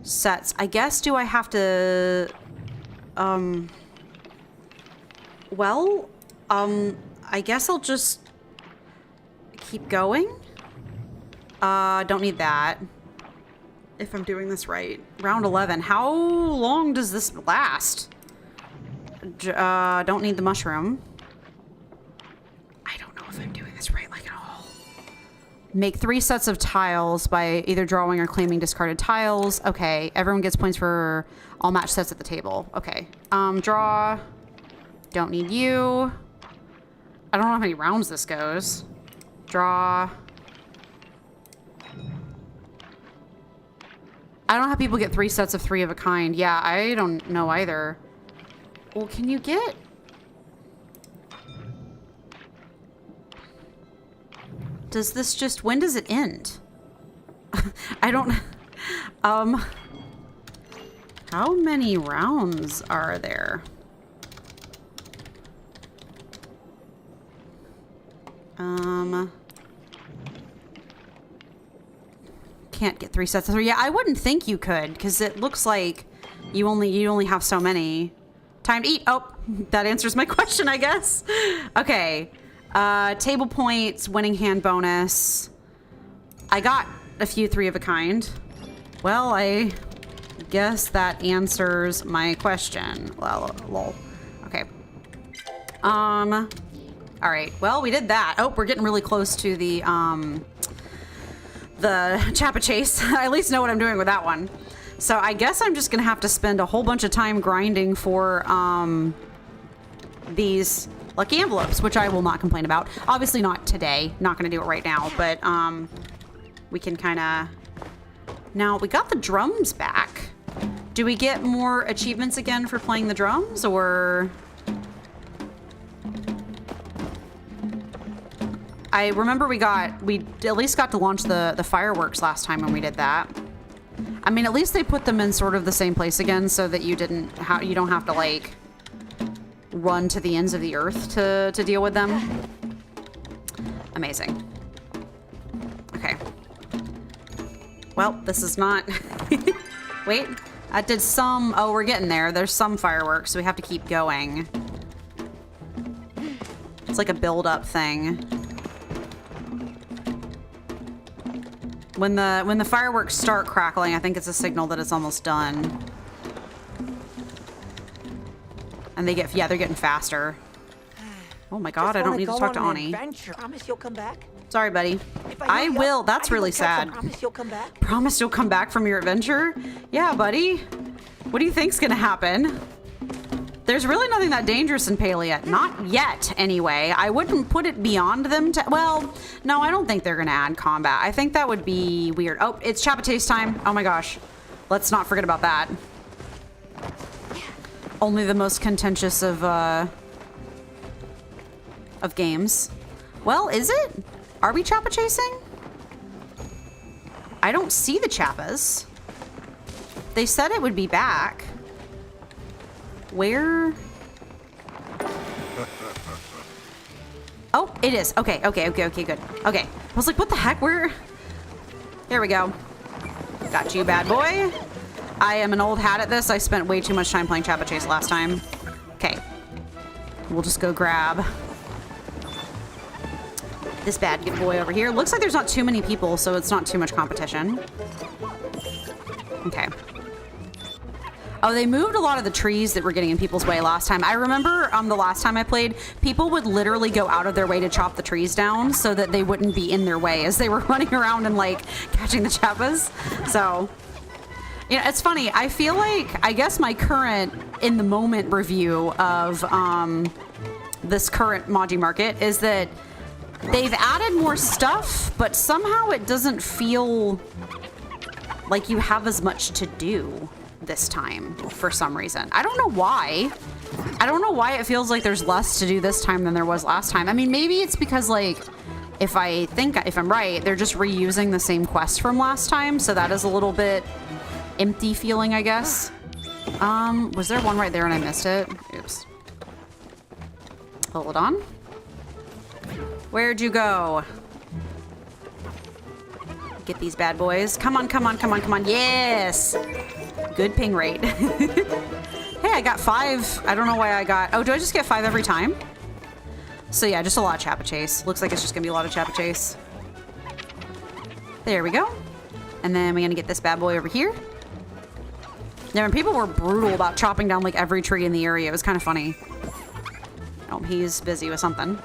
sets. I guess, do I have to... Well, I guess I'll just keep going. Don't need that. If I'm doing this right. Round 11. How long does this last? Don't need the mushroom. I don't know if I'm doing this right, like, at all. Make 3 sets of tiles by either drawing or claiming discarded tiles. Okay, everyone gets points for all match sets at the table. Okay. Draw. Don't need you. I don't know how many rounds this goes. Draw. I don't know how people get 3 sets of 3 of a kind. Yeah, I don't know either. Well, can you get... Does this just... When does it end? I don't... How many rounds are there? Can't get 3 sets of 3. Yeah, I wouldn't think you could, because it looks like you only have so many. Time to eat. Oh, that answers my question, I guess. Okay. Table points, winning hand bonus. I got a few 3 of a kind. Well, I guess that answers my question. Well, lol. Okay. All right. Well, we did that. Oh, we're getting really close to the Chappa Chase. I at least know what I'm doing with that one. So I guess I'm just gonna have to spend a whole bunch of time grinding for these lucky envelopes, which I will not complain about. Obviously not today. Not gonna do it right now, but we can kind of... Now, we got the drums back. Do we get more achievements again for playing the drums, or... I remember we at least got to launch the fireworks last time when we did that. I mean, at least they put them in sort of the same place again so that you don't have to, like, run to the ends of the earth to deal with them. Amazing. Okay. Well, this is not... Wait, I did some... Oh, we're getting there. There's some fireworks, so we have to keep going. It's like a build-up thing. When the fireworks start crackling, I think it's a signal that it's almost done. And they're getting faster. Oh my god, I don't need to talk to Ani. Promise you'll come back? Sorry, buddy. I will. That's really sad. Promise you'll come back? Promise you'll come back from your adventure? Yeah, buddy. What do you think's gonna happen? There's really nothing that dangerous in Palia. Not yet, anyway. I wouldn't put it beyond them to... Well, no, I don't think they're going to add combat. I think that would be weird. Oh, it's Chappa Chase time. Oh my gosh. Let's not forget about that. Only the most contentious of games. Well, is it? Are we Chappa chasing? I don't see the Chappas. They said it would be back. Where? Oh, it is. Okay, good. Okay. I was like, what the heck? Where? There we go. Got you, bad boy. I am an old hat at this. I spent way too much time playing Chappa Chase last time. Okay. We'll just go grab this bad boy over here. Looks like there's not too many people, so it's not too much competition. Okay. Oh, they moved a lot of the trees that were getting in people's way last time. I remember the last time I played, people would literally go out of their way to chop the trees down so that they wouldn't be in their way as they were running around and, like, catching the Chappas. So, you know, it's funny. I feel like, I guess my current in-the-moment review of this current Maji Market is that they've added more stuff, but somehow it doesn't feel like you have as much to do this time for some reason. I don't know why. I don't know why it feels like there's less to do this time than there was last time. I mean, maybe it's because, like, if I'm right, they're just reusing the same quest from last time, so that is a little bit empty feeling, I guess. Was there one right there and I missed it? Oops. Hold on. Where'd you go? Get these bad boys. Come on. Yes! Good ping rate. Hey, I got 5. I don't know why I got... Oh, do I just get 5 every time? So yeah, just a lot of Chappa Chase. Looks like it's just gonna be a lot of Chappa Chase. There we go. And then we're gonna get this bad boy over here. Now, when people were brutal about chopping down like every tree in the area, it was kind of funny. Oh, he's busy with something.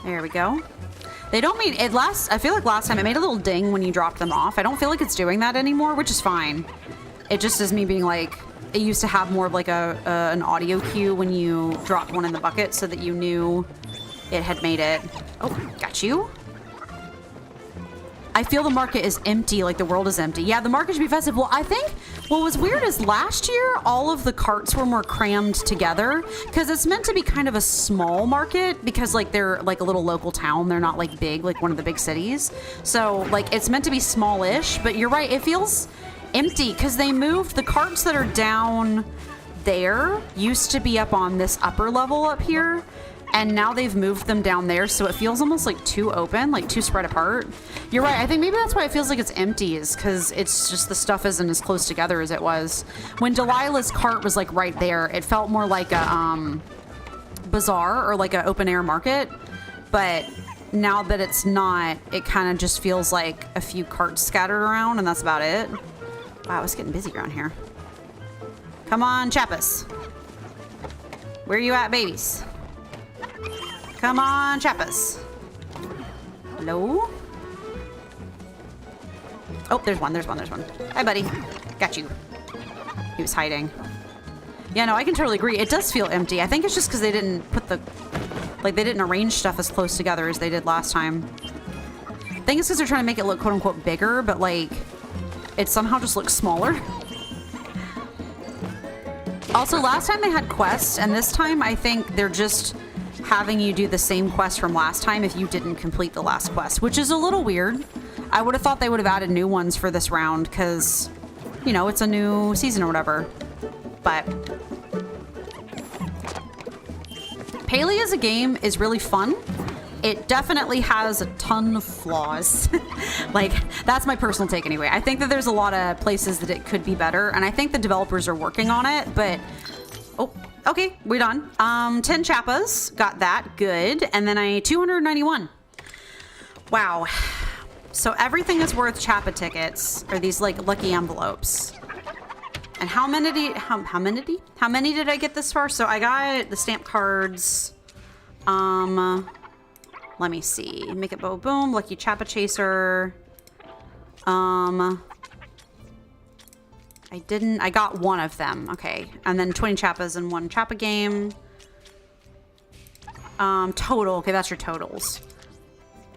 There we go. They don't mean it last. I feel like last time it made a little ding when you dropped them off. I don't feel like it's doing that anymore, which is fine. It just is me being like, it used to have more of like an audio cue when you dropped one in the bucket so that you knew it had made it. Oh, got you. I feel the market is empty, like the world is empty. Yeah, the market should be festive. Well, I think what was weird is last year, all of the carts were more crammed together because it's meant to be kind of a small market because like they're like a little local town. They're not like big, like one of the big cities. So like it's meant to be smallish, but you're right. It feels empty because they moved the carts that are down there used to be up on this upper level up here. And now they've moved them down there, so it feels almost like too open, like too spread apart. You're right. I think maybe that's why it feels like it's empty, is because it's just the stuff isn't as close together as it was. When Delilah's cart was like right there, it felt more like a bazaar or like an open air market. But now that it's not, it kind of just feels like a few carts scattered around, and that's about it. Wow, it's getting busy around here. Come on, Chappas. Where you at, babies? Come on, Chappas. Hello? Oh, there's one. Hi, buddy. Got you. He was hiding. Yeah, no, I can totally agree. It does feel empty. I think it's just because they didn't put the... Like, they didn't arrange stuff as close together as they did last time. I think it's because they're trying to make it look quote-unquote bigger, but, like, it somehow just looks smaller. Also, last time they had quests, and this time I think they're just... having you do the same quest from last time if you didn't complete the last quest, which is a little weird. I would have thought they would have added new ones for this round because, you know, it's a new season or whatever. But Paley as a game is really fun. It definitely has a ton of flaws. Like, that's my personal take anyway. I think that there's a lot of places that it could be better, and I think the developers are working on it, but... Oh, okay, we're done. 10 Chappas, got that, good. And then 291. Wow. So everything is worth Chappa tickets, or these like lucky envelopes. And how many did I get this far? So I got the stamp cards. Let me see. Make it boom boom, lucky Chappa chaser. I got one of them. Okay. And then 20 Chappas and 1 Chappa game. Total. Okay, that's your totals.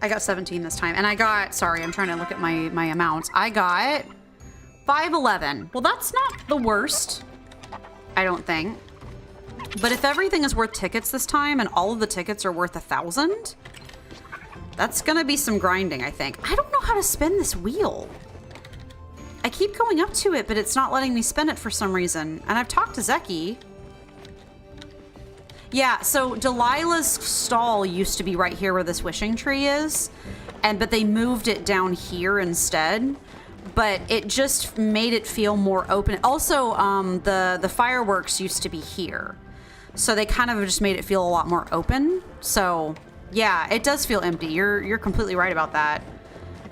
I got 17 this time. And I got, sorry, I'm trying to look at my amounts. I got 511. Well, that's not the worst, I don't think. But if everything is worth tickets this time and all of the tickets are worth 1,000, that's gonna be some grinding, I think. I don't know how to spin this wheel. I keep going up to it, but it's not letting me spin it for some reason. And I've talked to Zeki. Yeah, so Delilah's stall used to be right here where this wishing tree is. But they moved it down here instead. But it just made it feel more open. Also, the fireworks used to be here. So they kind of just made it feel a lot more open. So, yeah, it does feel empty. You're completely right about that.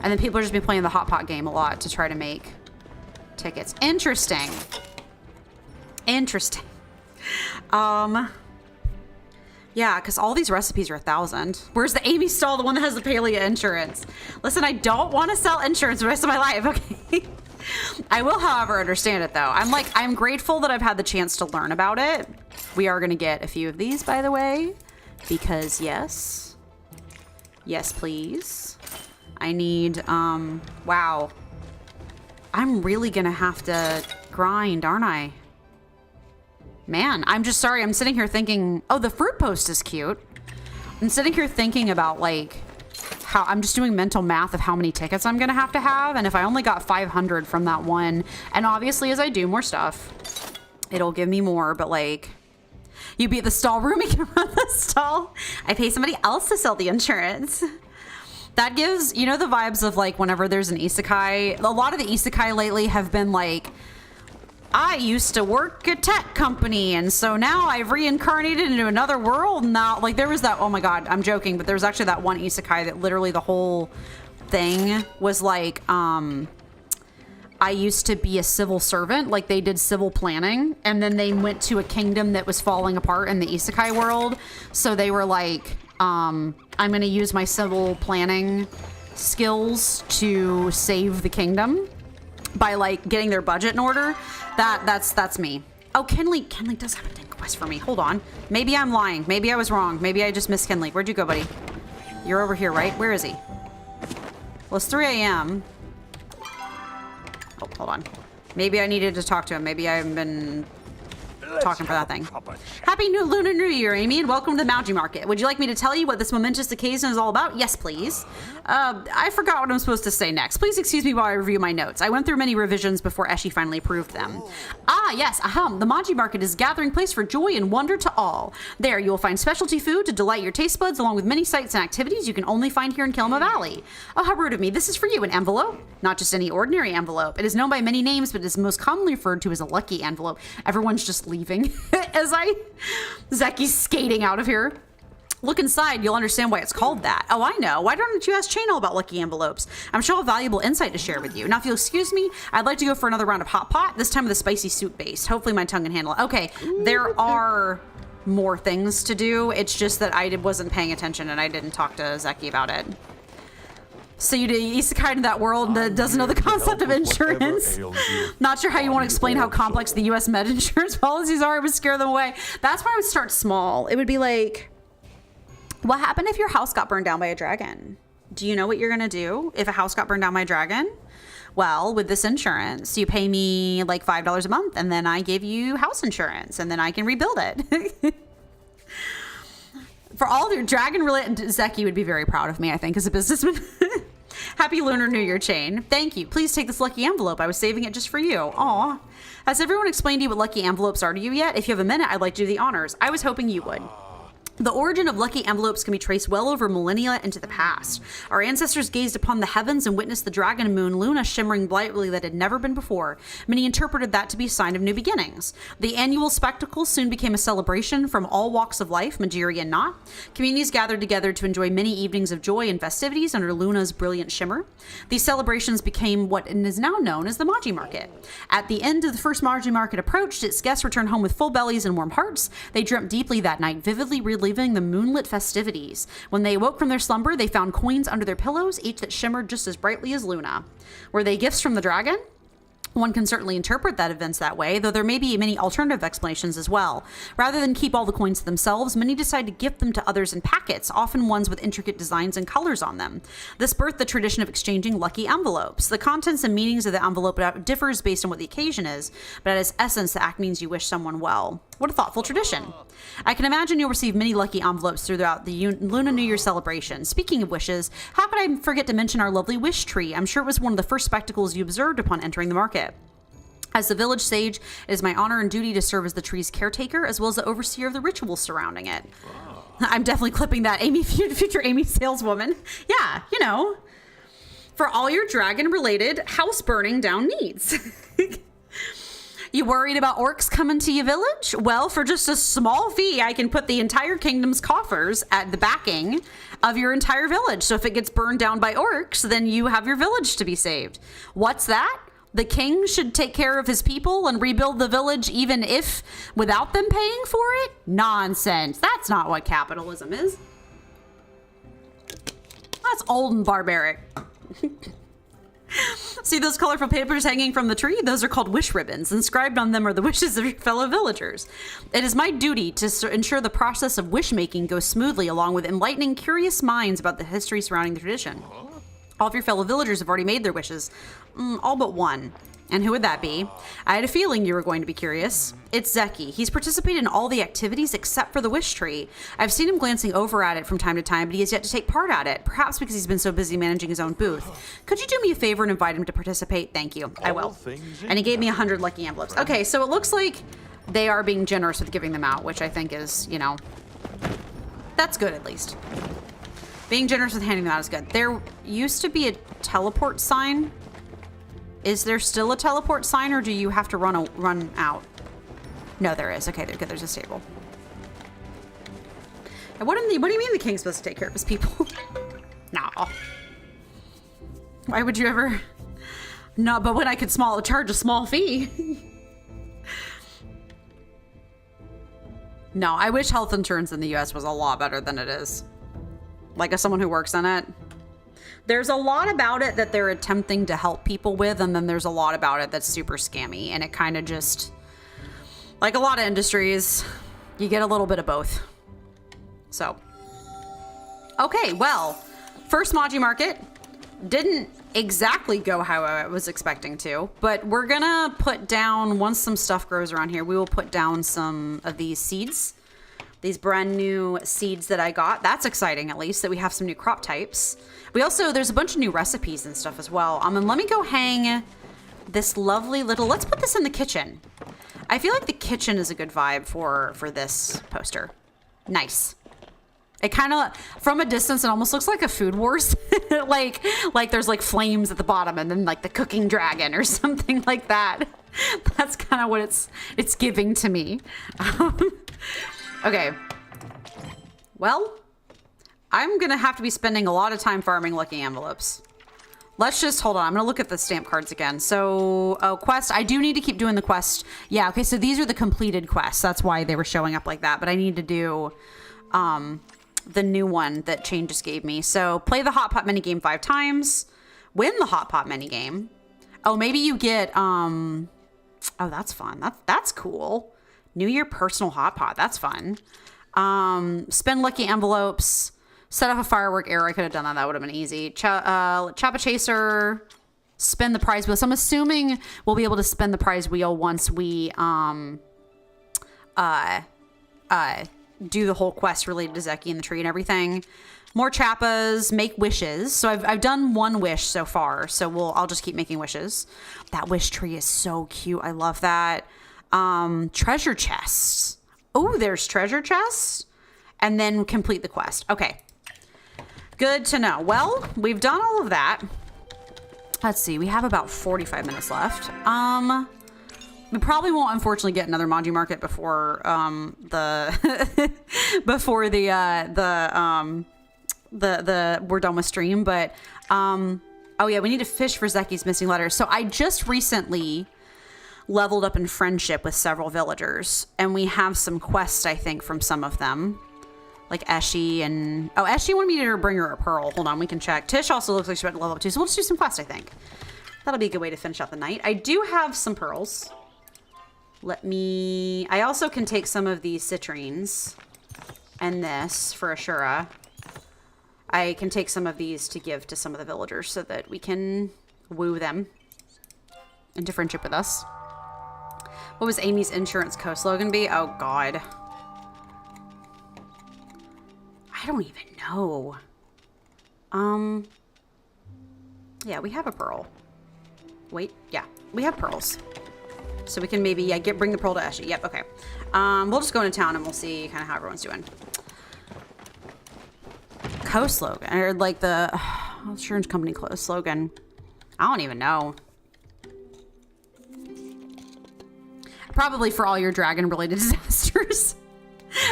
And then people have just been playing the hot pot game a lot to try to make tickets. Interesting. Yeah, because all these recipes are 1,000. Where's the Amy stall, the one that has the paleo insurance? Listen, I don't want to sell insurance the rest of my life, okay? I will, however, understand it though. I'm grateful that I've had the chance to learn about it. We are gonna get a few of these, by the way, because yes, please. I need, wow. I'm really gonna have to grind, aren't I? Man, I'm just sorry. I'm sitting here thinking, oh, the fruit post is cute. I'm sitting here thinking about like how I'm just doing mental math of how many tickets I'm gonna have to have. And if I only got 500 from that one, and obviously as I do more stuff, it'll give me more, but like, you be at the stall room, you can run the stall. I pay somebody else to sell the insurance. That gives, you know, the vibes of like whenever there's an isekai. A lot of the isekai lately have been like, I used to work at a tech company, and so now I've reincarnated into another world. Now, like there was that, oh my god, I'm joking, but there was actually that one isekai that literally the whole thing was like, I used to be a civil servant, like they did civil planning, and then they went to a kingdom that was falling apart in the isekai world. So they were like, I'm going to use my civil planning skills to save the kingdom by like getting their budget in order. That's me. Oh, Kenley does have a ding quest for me. Hold on. Maybe I'm lying. Maybe I was wrong. Maybe I just missed Kenley. Where'd you go, buddy? You're over here, right? Where is he? Well, it's 3 a.m. Oh, hold on. Maybe I needed to talk to him. Maybe I've been talking for that thing. Happy Lunar New Year, Amy, and welcome to the Maji Market. Would you like me to tell you what this momentous occasion is all about? Yes, please. I forgot what I'm supposed to say next. Please excuse me while I review my notes. I went through many revisions before Eshi finally approved them. Ah, yes, the Maji Market is a gathering place for joy and wonder to all. There, you will find specialty food to delight your taste buds, along with many sights and activities you can only find here in Kilima Valley. Oh, how rude of me. This is for you, an envelope. Not just any ordinary envelope. It is known by many names, but it is most commonly referred to as a lucky envelope. Everyone's just leaving as Zeki's skating out of here. Look inside, you'll understand why it's called that. Oh, I know. Why don't you ask Chain all about lucky envelopes? I'm sure I'll have valuable insight to share with you. Now, if you'll excuse me, I'd like to go for another round of hot pot, this time with a spicy soup base. Hopefully my tongue can handle it. Okay, there are more things to do. It's just that I wasn't paying attention and I didn't talk to Zeki about it. So you isekai in that world that doesn't know the concept of insurance. Not sure how you want to explain how complex the U.S. med insurance policies are. It would scare them away. That's why I would start small. It would be like, what happened if your house got burned down by a dragon? Do you know what you're going to do if a house got burned down by a dragon? Well, with this insurance, you pay me like $5 a month, and then I give you house insurance, and then I can rebuild it. For all of your dragon-related, Zeki would be very proud of me, I think, as a businessman. Happy Lunar New Year, Chain. Thank you. Please take this lucky envelope. I was saving it just for you. Aw. Has everyone explained to you what lucky envelopes are to you yet? If you have a minute, I'd like to do the honors. I was hoping you would. The origin of lucky envelopes can be traced well over millennia into the past. Our ancestors gazed upon the heavens and witnessed the dragon moon Luna shimmering brightly that had never been before. Many interpreted that to be a sign of new beginnings. The annual spectacle soon became a celebration from all walks of life, Majiri and not. Communities gathered together to enjoy many evenings of joy and festivities under Luna's brilliant shimmer. These celebrations became what is now known as the Maji Market. At the end of the first Maji Market approached, its guests returned home with full bellies and warm hearts. They dreamt deeply that night, vividly reliving the moonlit festivities. When they awoke from their slumber, they found coins under their pillows, each that shimmered just as brightly as Luna. Were they gifts from the dragon? One can certainly interpret that events that way, though there may be many alternative explanations as well. Rather than keep all the coins to themselves, many decide to gift them to others in packets, often ones with intricate designs and colors on them. This birthed the tradition of exchanging lucky envelopes. The contents and meanings of the envelope differs based on what the occasion is, but at its essence, the act means you wish someone well. What a thoughtful tradition. I can imagine you'll receive many lucky envelopes throughout the Lunar New Year celebration. Speaking of wishes, how could I forget to mention our lovely wish tree? I'm sure it was one of the first spectacles you observed upon entering the market. As the village sage, it is my honor and duty to serve as the tree's caretaker, as well as the overseer of the rituals surrounding it. Wow. I'm definitely clipping that, Amy, future Amy saleswoman. Yeah, you know, for all your dragon-related house burning down needs. You worried about orcs coming to your village? Well, for just a small fee, I can put the entire kingdom's coffers at the backing of your entire village. So if it gets burned down by orcs, then you have your village to be saved. What's that? The king should take care of his people and rebuild the village even if without them paying for it? Nonsense. That's not what capitalism is. That's old and barbaric. See those colorful papers hanging from the tree? Those are called wish ribbons. Inscribed on them are the wishes of your fellow villagers. It is my duty to ensure the process of wish making goes smoothly, along with enlightening curious minds about the history surrounding the tradition. All of your fellow villagers have already made their wishes. All but one. And who would that be? I had a feeling you were going to be curious. It's Zeki. He's participated in all the activities except for the wish tree. I've seen him glancing over at it from time to time, but he has yet to take part at it, perhaps because he's been so busy managing his own booth. Could you do me a favor and invite him to participate? Thank you. I will. And he gave me 100 lucky envelopes. Okay, so it looks like they are being generous with giving them out, which I think is, you know, that's good at least. Being generous with handing them out is good. There used to be a teleport sign. Is there still a teleport sign, or do you have to run out? No, there is. Okay, they're good. There's a stable. And what do you mean the king's supposed to take care of his people? No. Why would you ever? No, but when I could charge a small fee. No, I wish health insurance in the US was a lot better than it is. Like, as someone who works in it, there's a lot about it that they're attempting to help people with, and then there's a lot about it that's super scammy, and it kind of just, like a lot of industries, you get a little bit of both. So, okay, well, first Maji Market didn't exactly go how I was expecting to, but we're gonna put down, once some stuff grows around here, we will put down some of these seeds, these brand new seeds that I got. That's exciting, at least, that we have some new crop types. We also, there's a bunch of new recipes and stuff as well. And let me go hang this lovely little, let's put this in the kitchen. I feel like the kitchen is a good vibe for this poster. Nice. It kind of, from a distance, it almost looks like a Food Wars. like there's like flames at the bottom and then like the cooking dragon or something like that. That's kind of what it's giving to me. Okay. Well, I'm going to have to be spending a lot of time farming lucky envelopes. Let's just, hold on. I'm going to look at the stamp cards again. So, quest. I do need to keep doing the quest. Yeah, okay, so these are the completed quests. That's why they were showing up like that. But I need to do the new one that Chain just gave me. So, play the Hot Pot minigame 5 times. Win the Hot Pot minigame. Oh, maybe you get, oh, that's fun. That's cool. New Year personal Hot Pot. That's fun. Spend lucky envelopes. Set off a firework arrow. I could have done that. That would have been easy. Chop a chaser. Spin the prize wheel. So I'm assuming we'll be able to spin the prize wheel once we do the whole quest related to Zeki and the tree and everything. More chappas. Make wishes. So I've done one wish so far. So I'll just keep making wishes. That wish tree is so cute. I love that. Treasure chests. Oh, there's treasure chests. And then complete the quest. Okay. Good to know. Well, we've done all of that. Let's see. We have about 45 minutes left. We probably won't, unfortunately, get another Maji Market before we're done with stream. But oh yeah, we need to fish for Zeki's missing letters. So I just recently leveled up in friendship with several villagers, and we have some quests, I think, from some of them. Like Eshi and... Oh, Eshi wanted me to bring her a pearl. Hold on, we can check. Tish also looks like she's about to level up too, so we'll just do some quests, I think. That'll be a good way to finish out the night. I do have some pearls. I also can take some of these citrines and this for Ashura. I can take some of these to give to some of the villagers so that we can woo them into friendship with us. What was Amy's insurance co-slogan be? Oh, God. I don't even know. Yeah, we have a pearl. Wait, yeah, we have pearls. So we can maybe bring the pearl to Eshi. Yep, okay. We'll just go into town and we'll see kind of how everyone's doing. Co-slogan, or like the insurance company slogan. I don't even know. Probably for all your dragon-related disasters.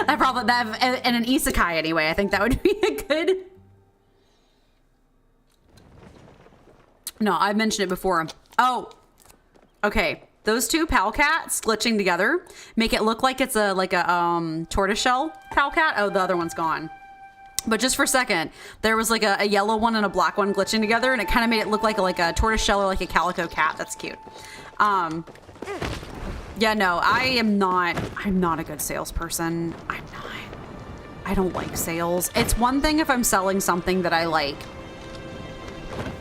And an isekai anyway. I think that would be a good. No, I've mentioned it before. Oh, okay. Those two pal cats glitching together make it look like it's a tortoiseshell pal cat. Oh, the other one's gone. But just for a second, there was like a yellow one and a black one glitching together, and it kind of made it look like a tortoiseshell or like a calico cat. That's cute. Yeah, no, I'm not a good salesperson. I don't like sales. It's one thing if I'm selling something that I like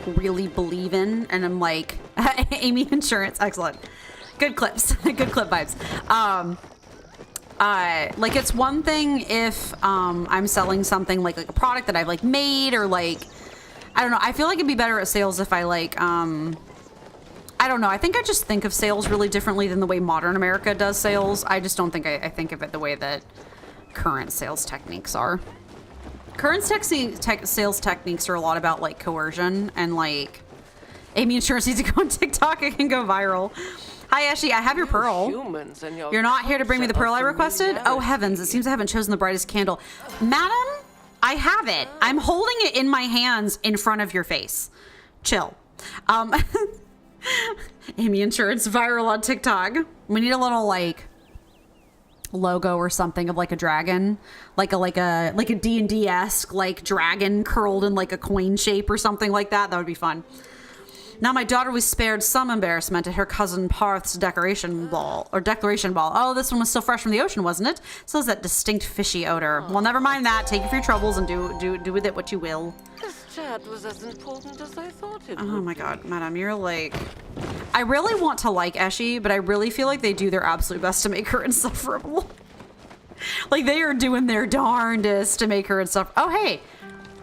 really believe in, and I'm like, Amy Insurance, excellent. Good clips, good clip vibes. Like it's one thing if I'm selling something like a product that I've like made, or like, I don't know. I feel like it'd be better at sales if I like, I don't know. I think I just think of sales really differently than the way modern America does sales. I just don't think I think of it the way that current sales techniques are. Current sales techniques are a lot about like coercion and like Amy Insurance needs to go on TikTok. It can go viral. Hi, Ashley. I have your pearl. You're not here to bring me the pearl I requested? Oh, heavens. It seems I haven't chosen the brightest candle. Madam, I have it. I'm holding it in my hands in front of your face. Chill. Amy Insurance viral on TikTok. We need a little like logo or something of like a dragon, like a D&D-esque like dragon curled in like a coin shape or something like that. That would be fun. Now my daughter was spared some embarrassment at her cousin Parth's declaration ball. Oh, this one was still fresh from the ocean, wasn't it? So is that distinct fishy odor. Well, never mind that. Take it for your troubles and do with it what you will. This chat was as important as I thought it would. Oh my god, madam, you're like... I really want to like Eshy, but I really feel like they do their absolute best to make her insufferable. Like, they are doing their darndest to make her insufferable. Oh, hey!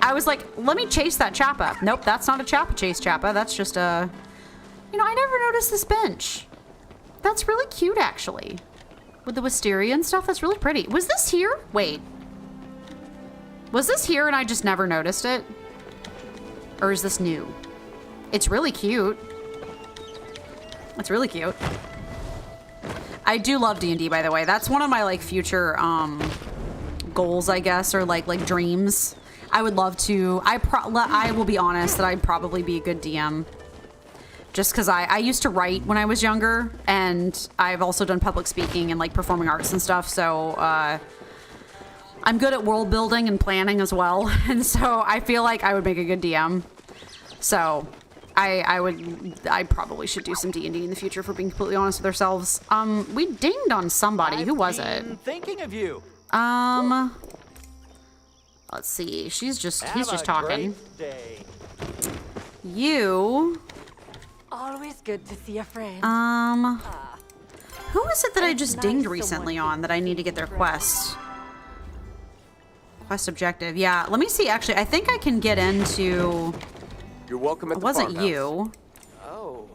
I was like, let me chase that Chappa. Nope, that's not a Chappa chase Chappa. That's just a... You know, I never noticed this bench. That's really cute, actually. With the wisteria and stuff, that's really pretty. Was this here? Wait. Was this here and I just never noticed it? Or is this new? It's really cute. It's really cute. I do love D&D, by the way. That's one of my, like, future, goals, I guess, or, like dreams. I would love to. I will be honest that I'd probably be a good DM. Just because I used to write when I was younger, and I've also done public speaking and like performing arts and stuff. So I'm good at world building and planning as well, and so I feel like I would make a good DM. So I probably should do some D&D in the future, for being completely honest with ourselves. We dinged on somebody. Who was it? Thinking of you. Let's see. He's just talking. Great day. You. Always good to see a friend. Who is it that I just dinged recently on that I need to get their quest? Quest objective. Yeah, let me see. Actually, I think I can get into... You're welcome at It the wasn't farmhouse. you. Oh.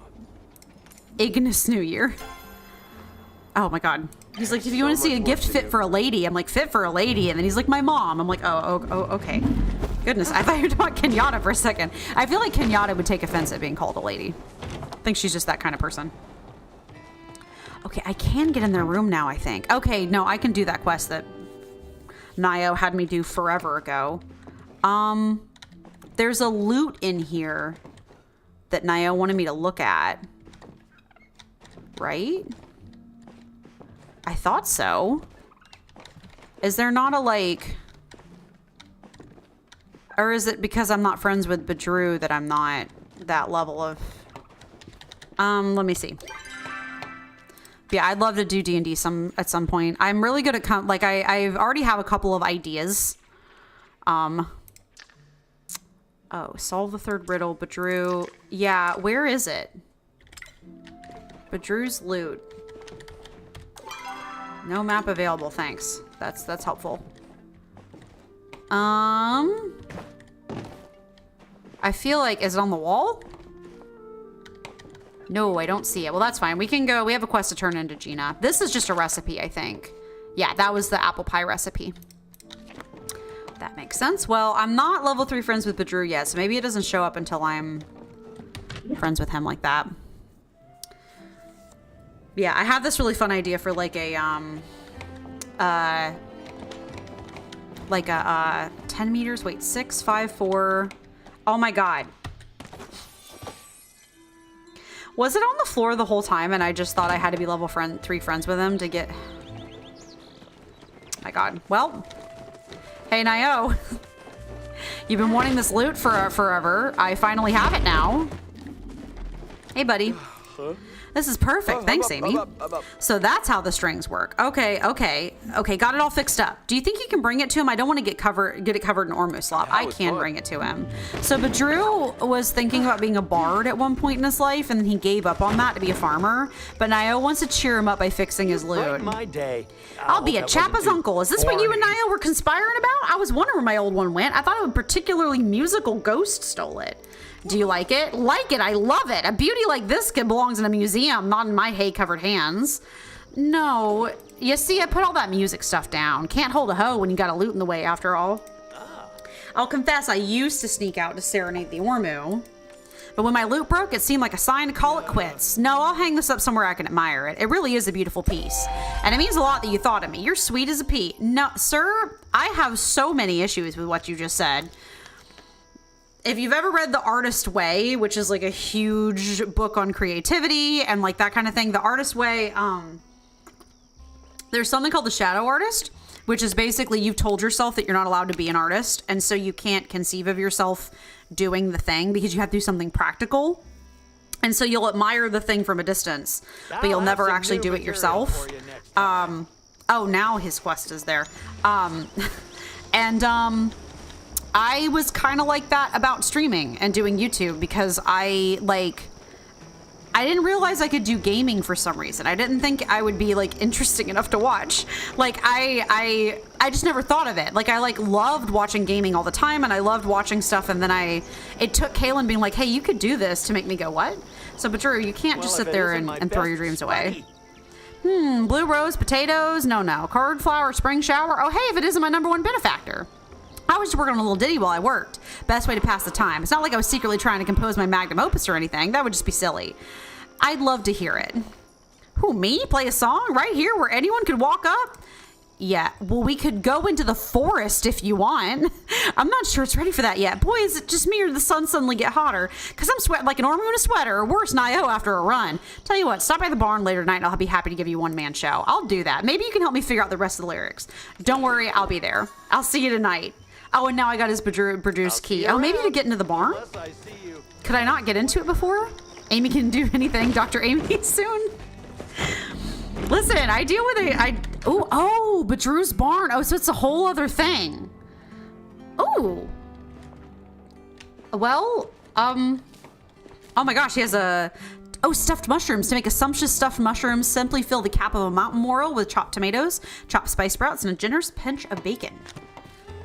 Ignis New Year. Oh my god. He's like, if you want to see a gift fit for a lady, I'm like, fit for a lady, and then he's like, my mom. I'm like, oh, okay. Goodness, I thought you were talking about Kenyatta for a second. I feel like Kenyatta would take offense at being called a lady. I think she's just that kind of person. Okay, I can get in their room now, I think. Okay, no, I can do that quest that Nio had me do forever ago. There's a loot in here that Nio wanted me to look at. Right? I thought so. Is there not a, like... Or is it because I'm not friends with Badru that I'm not that level of... let me see. Yeah, I'd love to do D&D at some point. I'm really good at... I've already have a couple of ideas. Oh, solve the third riddle. Badru... Yeah, where is it? Badru's loot. No map available, thanks. That's helpful. I feel like, is it on the wall? No, I don't see it. Well, that's fine. We can go. We have a quest to turn into Gina. This is just a recipe, I think. Yeah, that was the apple pie recipe. That makes sense. Well, I'm not level 3 friends with Badru yet, so maybe it doesn't show up until I'm friends with him like that. Yeah, I have this really fun idea for like a 10 meters. Wait, 6, 5, 4. Oh my god. Was it on the floor the whole time and I just thought I had to be level 3 friends with him to get... My god. Well, hey Nio. You've been wanting this loot for forever. I finally have it now. Hey buddy. Huh? This is perfect. Thanks, Amy. So that's how the strings work. Okay. Got it all fixed up. Do you think you can bring it to him? I don't want to get it covered in Ormuslop. I can bring it to him. So Badru was thinking about being a bard at one point in his life, and then he gave up on that to be a farmer. But Nio wants to cheer him up by fixing his loot. My day. I'll be a Chappa's uncle. Is this what you and Nio were conspiring about? I was wondering where my old one went. I thought a particularly musical ghost stole it. Do you like it? Like it. I love it. A beauty like this belongs in a museum, not in my hay-covered hands. No. You see, I put all that music stuff down. Can't hold a hoe when you got a loot in the way, after all. I'll confess, I used to sneak out to serenade the Ormu. But when my loot broke, it seemed like a sign to call it quits. No, I'll hang this up somewhere I can admire it. It really is a beautiful piece. And it means a lot that you thought of me. You're sweet as a pea. No, sir, I have so many issues with what you just said. If you've ever read The Artist Way, which is like a huge book on creativity and like that kind of thing, The Artist Way, there's something called the shadow artist, which is basically you've told yourself that you're not allowed to be an artist. And so you can't conceive of yourself doing the thing because you have to do something practical. And so you'll admire the thing from a distance, but you'll never actually do it yourself. Oh, now his quest is there. I was kind of like that about streaming and doing YouTube because I didn't realize I could do gaming for some reason. I didn't think I would be like interesting enough to watch. Like I just never thought of it. Like I loved watching gaming all the time and I loved watching stuff. And then it took Kaylin being like, hey, you could do this to make me go, what? So, but Drew, you can't just sit there and throw your dreams away. Blue rose, potatoes. No. Card flower, spring shower. Oh, hey, if it isn't my #1 benefactor. I was just working on a little ditty while I worked. Best way to pass the time. It's not like I was secretly trying to compose my magnum opus or anything. That would just be silly. I'd love to hear it. Who, me? Play a song right here where anyone could walk up? Yeah, well, we could go into the forest if you want. I'm not sure it's ready for that yet. Boy, is it just me or did the sun suddenly get hotter? Because I'm sweating like an Ormu in a sweater, or worse, an IO after a run. Tell you what, stop by the barn later tonight and I'll be happy to give you one-man show. I'll do that. Maybe you can help me figure out the rest of the lyrics. Don't worry, I'll be there. I'll see you tonight. Oh, and now I got his Bedrew's key. Oh, maybe to get into the barn? Could I not get into it before? Amy can do anything, Dr. Amy, soon. Listen, I deal with Bedrew's barn. Oh, so it's a whole other thing. Oh. Well, oh my gosh, he has stuffed mushrooms. To make a sumptuous stuffed mushrooms, simply fill the cap of a mountain laurel with chopped tomatoes, chopped spice sprouts, and a generous pinch of bacon.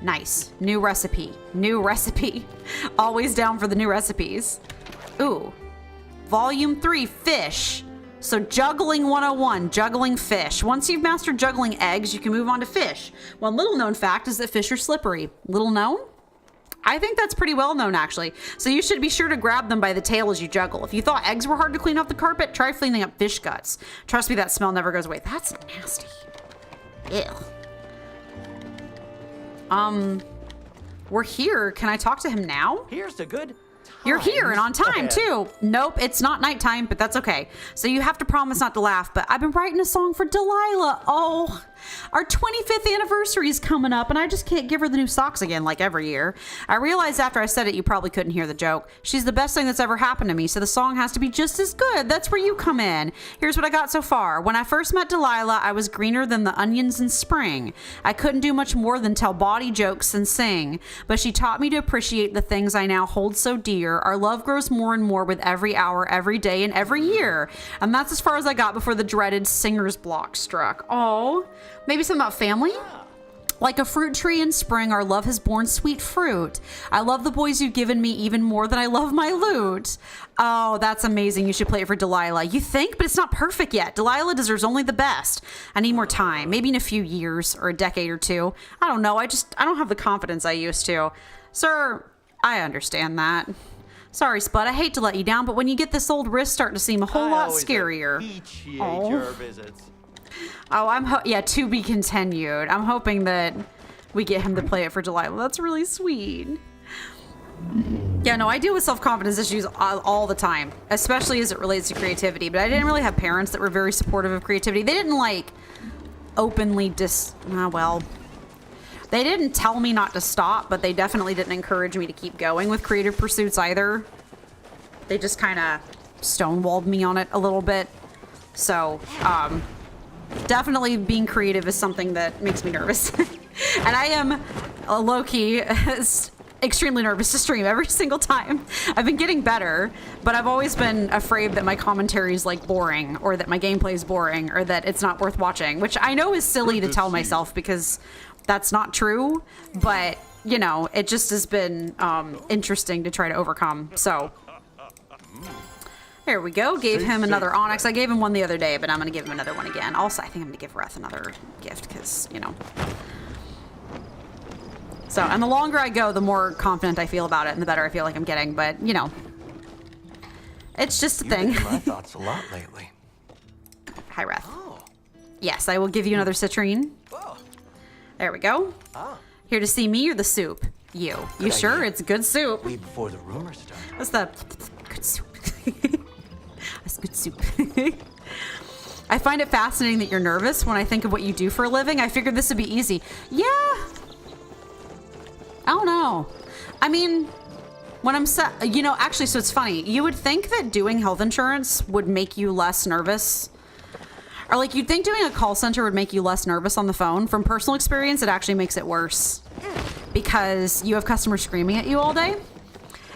Nice. New recipe. Always down for the new recipes. Ooh. Volume 3, fish. So juggling 101, juggling fish. Once you've mastered juggling eggs, you can move on to fish. One little known fact is that fish are slippery. Little known? I think that's pretty well known, actually. So you should be sure to grab them by the tail as you juggle. If you thought eggs were hard to clean off the carpet, try cleaning up fish guts. Trust me, that smell never goes away. That's nasty. Ew. We're here. Can I talk to him now? Here's the good. You're here and on time too. Nope, it's not nighttime, but that's okay. So you have to promise not to laugh, but I've been writing a song for Delilah. Oh, our 25th anniversary is coming up and I just can't give her the new socks again like every year. I realized after I said it, you probably couldn't hear the joke. She's the best thing that's ever happened to me, so the song has to be just as good. That's where you come in. Here's what I got so far. When I first met Delilah, I was greener than the onions in spring. I couldn't do much more than tell bawdy jokes and sing, but she taught me to appreciate the things I now hold so dear. Our love grows more and more with every hour, every day, and every year. And that's as far as I got before the dreaded singer's block struck. Oh, maybe something about family? Like a fruit tree in spring, our love has borne sweet fruit. I love the boys you've given me even more than I love my loot. Oh, that's amazing. You should play it for Delilah. You think, but it's not perfect yet. Delilah deserves only the best. I need more time, maybe in a few years or a decade or two. I don't know. I don't have the confidence I used to. Sir, I understand that. Sorry, Spud, I hate to let you down, but when you get this old wrist starting to seem a whole lot scarier. Appreciate your visits. Oh, to be continued. I'm hoping that we get him to play it for Delilah. That's really sweet. Yeah, no, I deal with self-confidence issues all the time, especially as it relates to creativity, but I didn't really have parents that were very supportive of creativity. They didn't, openly they didn't tell me not to stop, but they definitely didn't encourage me to keep going with creative pursuits either. They just kind of stonewalled me on it a little bit. So, definitely being creative is something that makes me nervous. And I am low-key extremely nervous to stream every single time. I've been getting better, but I've always been afraid that my commentary is boring, or that my gameplay is boring, or that it's not worth watching, which I know is silly to tell myself because that's not true, but it just has been interesting to try to overcome. So there we go. Gave him another onyx. I gave him one the other day, but I'm gonna give him another one again. Also, I think I'm gonna give Reth another gift because So So, and the longer I go, the more confident I feel about it and the better I feel like I'm getting. But, you know, it's just a You've been thing. in my thoughts a lot lately. Hi, Ref. Oh. Yes, I will give you another citrine. Oh. There we go. Ah. Here to see me or the soup? You. You Good sure? idea. It's good soup. Way before the rumors start. What's that? Good soup. That's good soup. I find it fascinating that you're nervous when I think of what you do for a living. I figured this would be easy. Yeah. I don't know. I mean, when I'm you know, actually, so it's funny. You would think that doing health insurance would make you less nervous. Or like you'd think doing a call center would make you less nervous on the phone. From personal experience, it actually makes it worse because you have customers screaming at you all day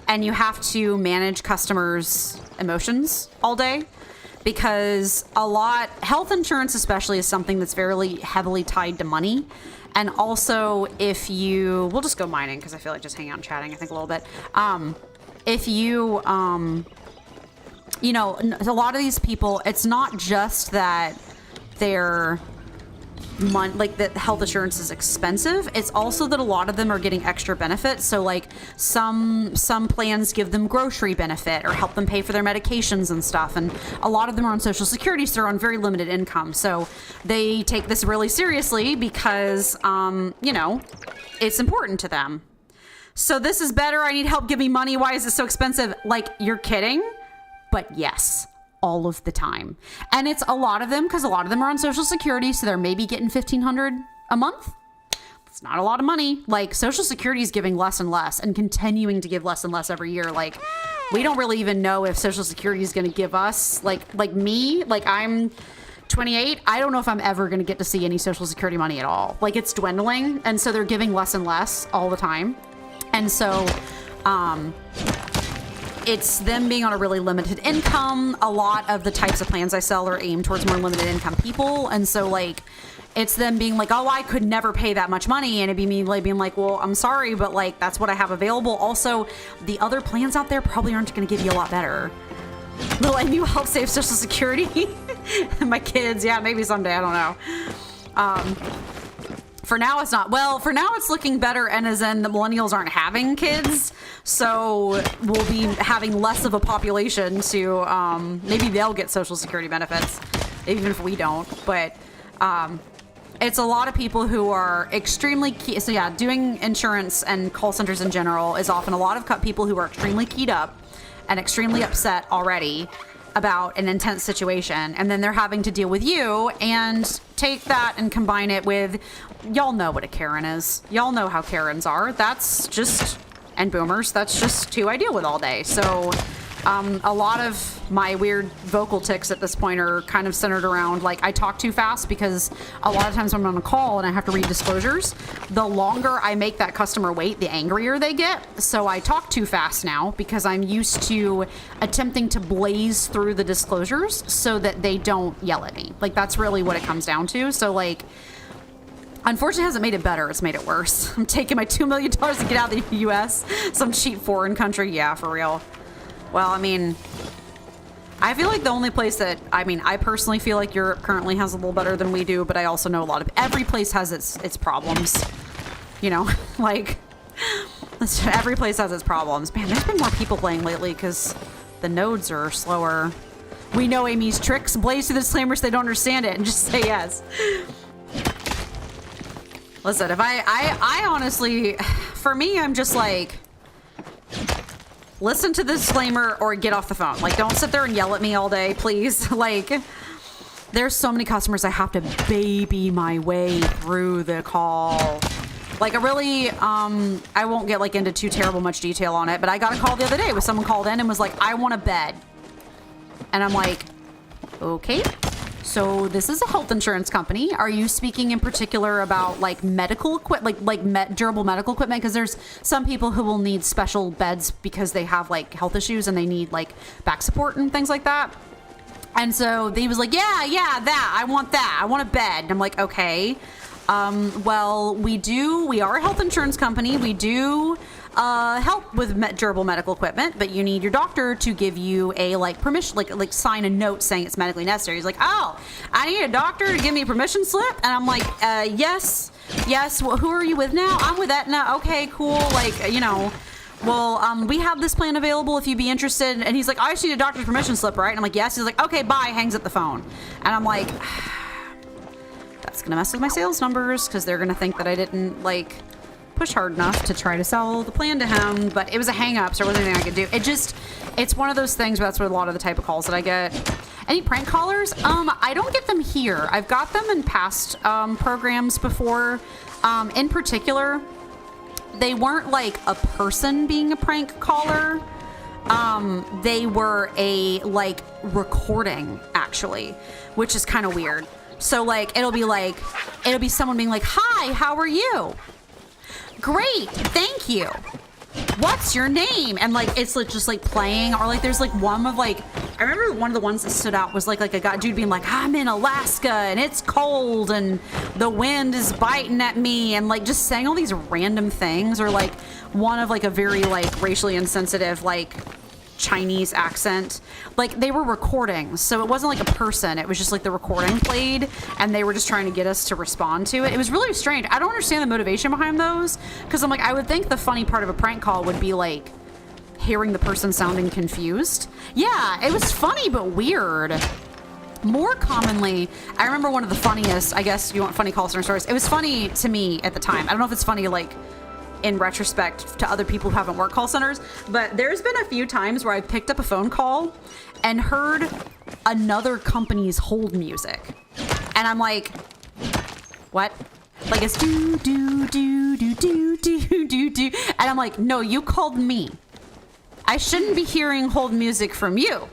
and you have to manage customers' emotions all day because health insurance especially is something that's very heavily tied to money. And also we'll just go mining because I feel like just hanging out and chatting, I think a little bit. If you, you know, a lot of these people, it's not just that they're like that health insurance is expensive. It's also that a lot of them are getting extra benefits. So like some plans give them grocery benefit or help them pay for their medications and stuff. And a lot of them are on Social Security, so they're on very limited income. So they take this really seriously because, you know, it's important to them. So this is better. I need help. Give me money. Why is it so expensive? Like, you're kidding? But yes, all of the time. And it's a lot of them because a lot of them are on Social Security, so they're maybe getting $1,500 a month. It's not a lot of money. Like, Social Security is giving less and less and continuing to give less and less every year. Like, we don't really even know if Social Security is going to give us, like me, like I'm 28. I don't know if I'm ever going to get to see any Social Security money at all. Like, it's dwindling, and so they're giving less and less all the time. And so, it's them being on a really limited income. A lot of the types of plans I sell are aimed towards more limited income people. And so like, it's them being like, oh, I could never pay that much money. And it'd be me like being like, well, I'm sorry, but like, that's what I have available. Also, the other plans out there probably aren't going to give you a lot better. Will any help save Social Security? My kids. Yeah, maybe someday. I don't know. For now, it's not. Well, for now, it's looking better, and as in the millennials aren't having kids, so we'll be having less of a population to, maybe they'll get Social Security benefits, even if we don't, but it's a lot of people who are extremely key. So yeah, doing insurance and call centers in general is often a lot of people who are extremely keyed up and extremely upset already about an intense situation, and then they're having to deal with you and take that and combine it with, y'all know what a Karen is. Y'all know how Karens are. That's just, and boomers, that's just who I deal with all day. So a lot of my weird vocal tics at this point are kind of centered around, like, I talk too fast because a lot of times when I'm on a call and I have to read disclosures, the longer I make that customer wait, the angrier they get. So I talk too fast now because I'm used to attempting to blaze through the disclosures so that they don't yell at me. Like, that's really what it comes down to. So like, unfortunately, it hasn't made it better. It's made it worse. I'm taking my $2 million to get out of the U.S. Some cheap foreign country. Yeah, for real. Well, I mean, I feel like the only place that, I personally feel like Europe currently has a little better than we do, but I also know a lot of, every place has its problems, you know, like, every place has its problems. Man, there's been more people playing lately because the nodes are slower. We know Amy's tricks. Blaze through the disclaimers so they don't understand it and just say yes. Listen, if I honestly, for me, I'm just like, listen to the disclaimer or get off the phone. Like, don't sit there and yell at me all day, please. Like, there's so many customers I have to baby my way through the call. Like, I really, I won't get like into too terrible much detail on it, but I got a call the other day where someone called in and was like, I want a bed. And I'm like, okay. So this is a health insurance company. Are you speaking in particular about like medical equipment, durable medical equipment? Because there's some people who will need special beds because they have like health issues and they need like back support and things like that. And so he was like, yeah, that. I want that. I want a bed. And I'm like, okay. Well, we are a health insurance company. We do help with durable medical equipment, but you need your doctor to give you a like permission, like sign a note saying it's medically necessary. He's like, oh, I need a doctor to give me a permission slip. And I'm like, yes. yes, well, who are you with now? I'm with Aetna. Okay, cool. Like, you know, well, we have this plan available if you'd be interested. And he's like, I just need a doctor's permission slip, right? And I'm like, yes. He's like, okay, bye. Hangs up the phone. And I'm like, that's going to mess with my sales numbers because they're going to think that I didn't, like, push hard enough to try to sell the plan to him. But it was a hang up, so there wasn't anything I could do. It's one of those things where that's what a lot of the type of calls that I get. Any prank callers? I don't get them here. I've got them in past programs before. In particular, they weren't like a person being a prank caller. They were a like recording actually, which is kind of weird. So like it'll be someone being like, "Hi, how are you?" "Great, thank you. What's your name?" And like it's like just like playing, or like there's like one of like I remember one of the ones that stood out was like a guy dude being like, "I'm in Alaska and it's cold and the wind is biting at me," and like just saying all these random things, or like one of like a very like racially insensitive like Chinese accent. Like they were recording, so it wasn't like a person, it was just like the recording played and they were just trying to get us to respond to it. It was really strange. I don't understand the motivation behind those, because I'm like, I would think the funny part of a prank call would be like hearing the person sounding confused. Yeah, it was funny but weird. More commonly, I remember one of the funniest, I guess you want funny call center stories. It was funny to me at the time. I don't know if it's funny like in retrospect to other people who haven't worked call centers, but there's been a few times where I picked up a phone call and heard another company's hold music. And I'm like, what? Like it's do, do, do, do, do, do, do, do. And I'm like, no, you called me. I shouldn't be hearing hold music from you.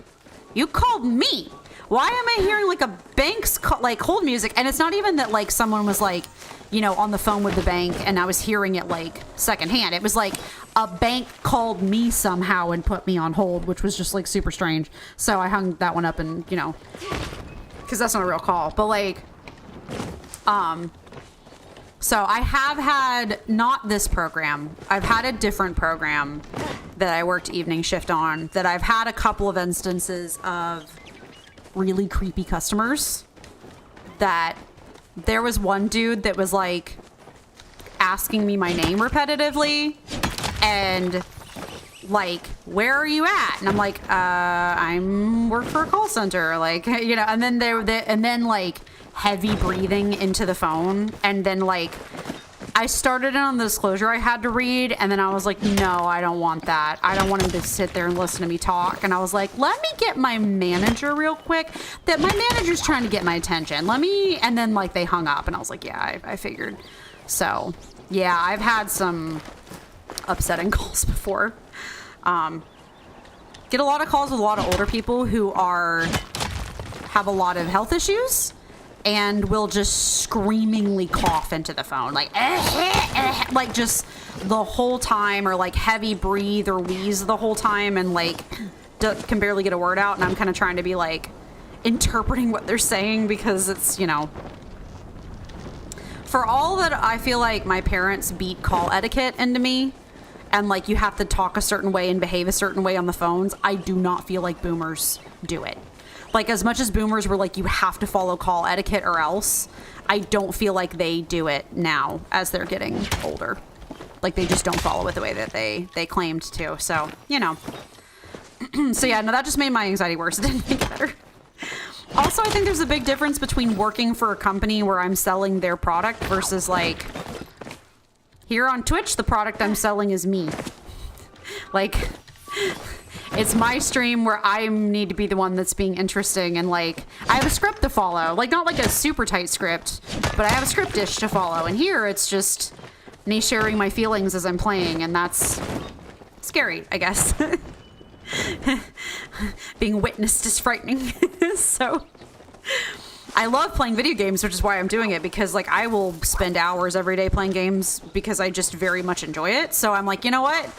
You called me. Why am I hearing like a bank's like hold music? And it's not even that like someone was like, you know, on the phone with the bank and I was hearing it like secondhand. It was like a bank called me somehow and put me on hold, which was just like super strange. So I hung that one up and, you know, because that's not a real call. But like, so I have had not this program. I've had a different program that I worked evening shift on that I've had a couple of instances of really creepy customers. That there was one dude that was like asking me my name repetitively and like, "Where are you at?" And I'm like, I'm work for a call center, like, you know. And then like heavy breathing into the phone, and then like I started on the disclosure I had to read, and then I was like, no, I don't want that. I don't want him to sit there and listen to me talk. And I was like, let me get my manager real quick. That my manager's trying to get my attention. And then like they hung up, and I was like, yeah, I figured. So yeah, I've had some upsetting calls before. Get a lot of calls with a lot of older people who have a lot of health issues and will just screamingly cough into the phone, like like just the whole time, or like heavy breathe or wheeze the whole time, and like can barely get a word out. And I'm kind of trying to be like interpreting what they're saying, because it's, you know, for all that I feel like my parents beat call etiquette into me, and like you have to talk a certain way and behave a certain way on the phones, I do not feel like boomers do it. Like, as much as boomers were like, you have to follow call etiquette or else, I don't feel like they do it now as they're getting older. Like, they just don't follow it the way that they claimed to. So, you know. So, yeah, no, that just made my anxiety worse. It didn't make it better. Also, I think there's a big difference between working for a company where I'm selling their product versus, like, here on Twitch, the product I'm selling is me. Like, it's my stream where I need to be the one that's being interesting, and like I have a script to follow, like not like a super tight script, but I have a script-ish to follow. And here it's just me sharing my feelings as I'm playing, and that's scary, I guess. Being witnessed is frightening. So I love playing video games, which is why I'm doing it, because like I will spend hours every day playing games because I just very much enjoy it. So I'm like, you know what?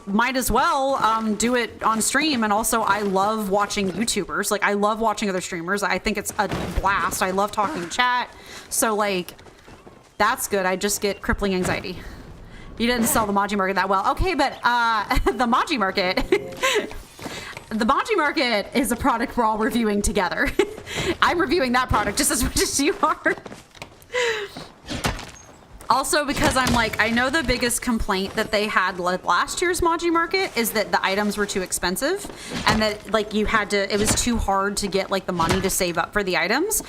Might as well do it on stream. And also I love watching YouTubers. Like I love watching other streamers. I think it's a blast. I love talking chat. So like that's good. I just get crippling anxiety. You didn't sell the Maji Market that well. Okay, but the Maji Market the Maji Market is a product we're all reviewing together. I'm reviewing that product just as much as you are. Also, because I'm like, I know the biggest complaint that they had last year's Maji Market is that the items were too expensive and that like you had to, it was too hard to get like the money to save up for the items.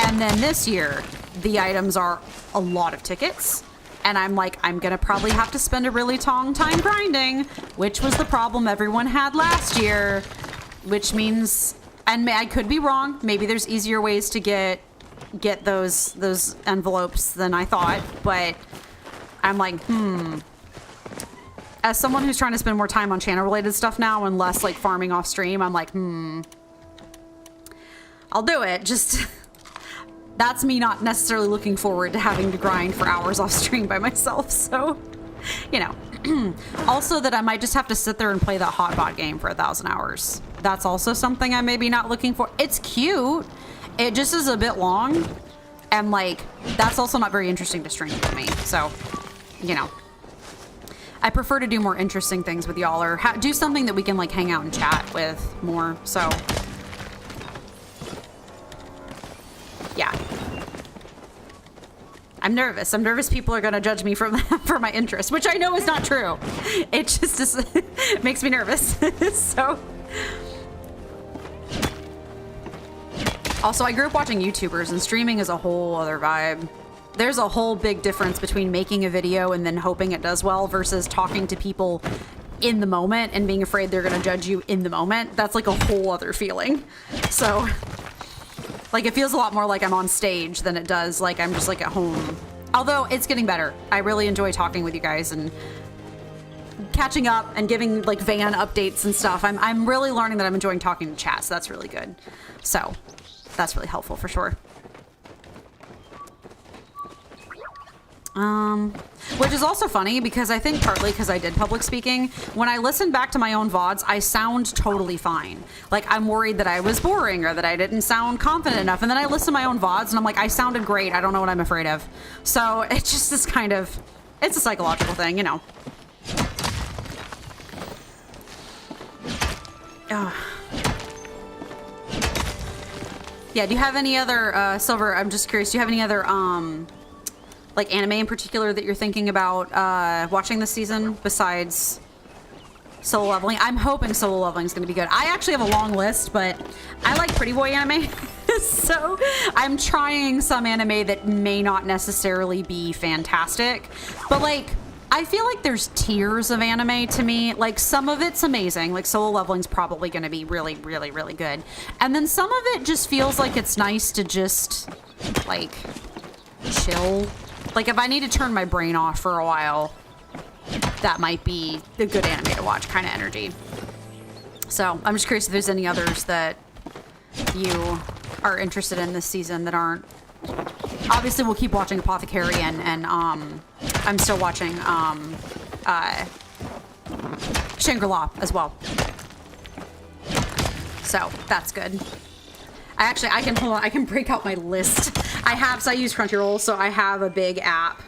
And then this year, the items are a lot of tickets. And I'm like, I'm gonna probably have to spend a really long time grinding, which was the problem everyone had last year, which means, and I could be wrong, maybe there's easier ways to get those envelopes than I thought, but I'm like, as someone who's trying to spend more time on channel related stuff now and less like farming off stream, I'm like, I'll do it. Just that's me not necessarily looking forward to having to grind for hours off stream by myself. So, you know, also that I might just have to sit there and play that hotbot game for 1,000 hours. That's also something I'm maybe not looking for. It's cute. It just is a bit long, and like that's also not very interesting to stream to me. So, you know, I prefer to do more interesting things with y'all, or do something that we can like hang out and chat with more. So, yeah, I'm nervous. I'm nervous people are gonna judge me for my interest, which I know is not true. It just is, makes me nervous. So. Also, I grew up watching YouTubers, and streaming is a whole other vibe. There's a whole big difference between making a video and then hoping it does well versus talking to people in the moment and being afraid they're going to judge you in the moment. That's like a whole other feeling. So, like, it feels a lot more like I'm on stage than it does like I'm just like at home. Although it's getting better. I really enjoy talking with you guys and catching up and giving like van updates and stuff. I'm really learning that I'm enjoying talking to chat, so that's really good. So that's really helpful for sure. Which is also funny because I think partly because I did public speaking, when I listen back to my own VODs, I sound totally fine. Like I'm worried that I was boring or that I didn't sound confident enough. And then I listen to my own VODs and I'm like, I sounded great. I don't know what I'm afraid of. So it's just this kind of, it's a psychological thing, you know. Yeah, do you have any other, Silver, I'm just curious, do you have any other, like anime in particular that you're thinking about watching this season besides Solo Leveling? I'm hoping Solo Leveling is going to be good. I actually have a long list, but I like Pretty Boy anime. So I'm trying some anime that may not necessarily be fantastic, but like, I feel like there's tiers of anime to me. Like some of it's amazing. Like Solo Leveling's probably going to be really, really, really good. And then some of it just feels like it's nice to just like chill. Like if I need to turn my brain off for a while, that might be a good anime to watch kind of energy. So I'm just curious if there's any others that you are interested in this season that aren't. Obviously, we'll keep watching Apothecary and I'm still watching Shangri-La as well. So that's good. I can hold on. I can break out my list. So I use Crunchyroll, so I have a big app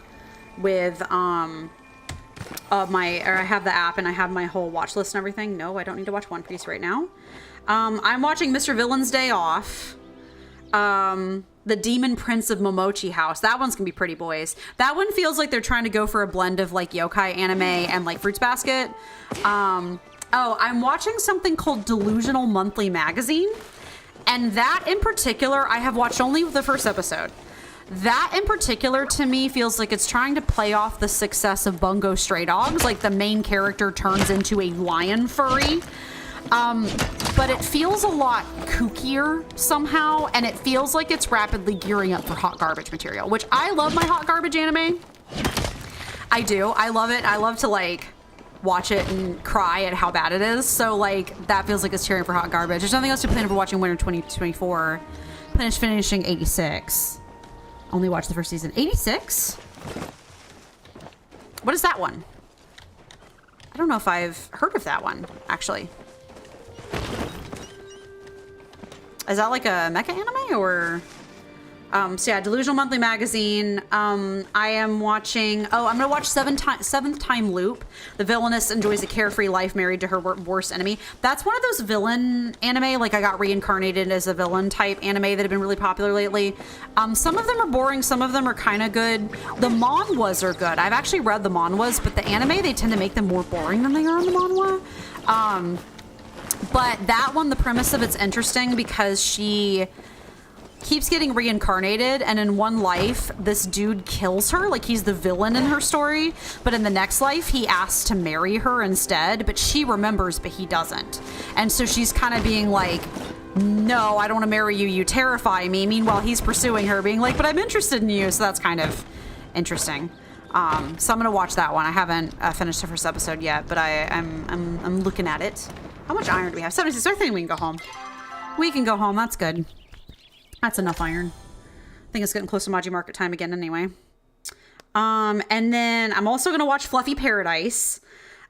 with I have the app and I have my whole watch list and everything. No, I don't need to watch One Piece right now. I'm watching Mr. Villain's Day Off. The Demon Prince of Momochi House. That one's gonna be pretty, boys. That one feels like they're trying to go for a blend of like yokai anime and like Fruits Basket. Oh, I'm watching something called Delusional Monthly Magazine. And that in particular, I have watched only the first episode. That in particular to me feels like it's trying to play off the success of Bungo Stray Dogs. Like the main character turns into a lion furry. But it feels a lot kookier somehow, and it feels like it's rapidly gearing up for hot garbage material, which I love my hot garbage anime. I do. I love it. I love to like watch it and cry at how bad it is. So like that feels like it's cheering for hot garbage. There's nothing else to plan for watching Winter 2024. Finishing 86. Only watched the first season. 86? What is that one? I don't know if I've heard of that one, actually. Is that like a mecha anime or So yeah, Delusional Monthly Magazine. I am watching. Oh, I'm gonna watch Seventh Time Loop. The villainess enjoys a carefree life married to her worst enemy. That's one of those villain anime. Like I got reincarnated as a villain type anime that have been really popular lately. Some of them are boring. Some of them are kind of good. The manhwas are good. I've actually read the manhwas, but the anime they tend to make them more boring than they are in the manhwa. But that one, the premise of it's interesting because she keeps getting reincarnated, and in one life this dude kills her, like he's the villain in her story, but in the next life he asks to marry her instead, but she remembers but he doesn't, and so she's kind of being like, no, I don't want to marry you, you terrify me. Meanwhile he's pursuing her being like, but I'm interested in you. So that's kind of interesting. So I'm gonna watch that one. I haven't finished the first episode yet, but I'm looking at it. How much iron do we have? 76. I think we can go home. We can go home. That's good. That's enough iron. I think it's getting close to Maji Market time again anyway. And then I'm also going to watch Fluffy Paradise.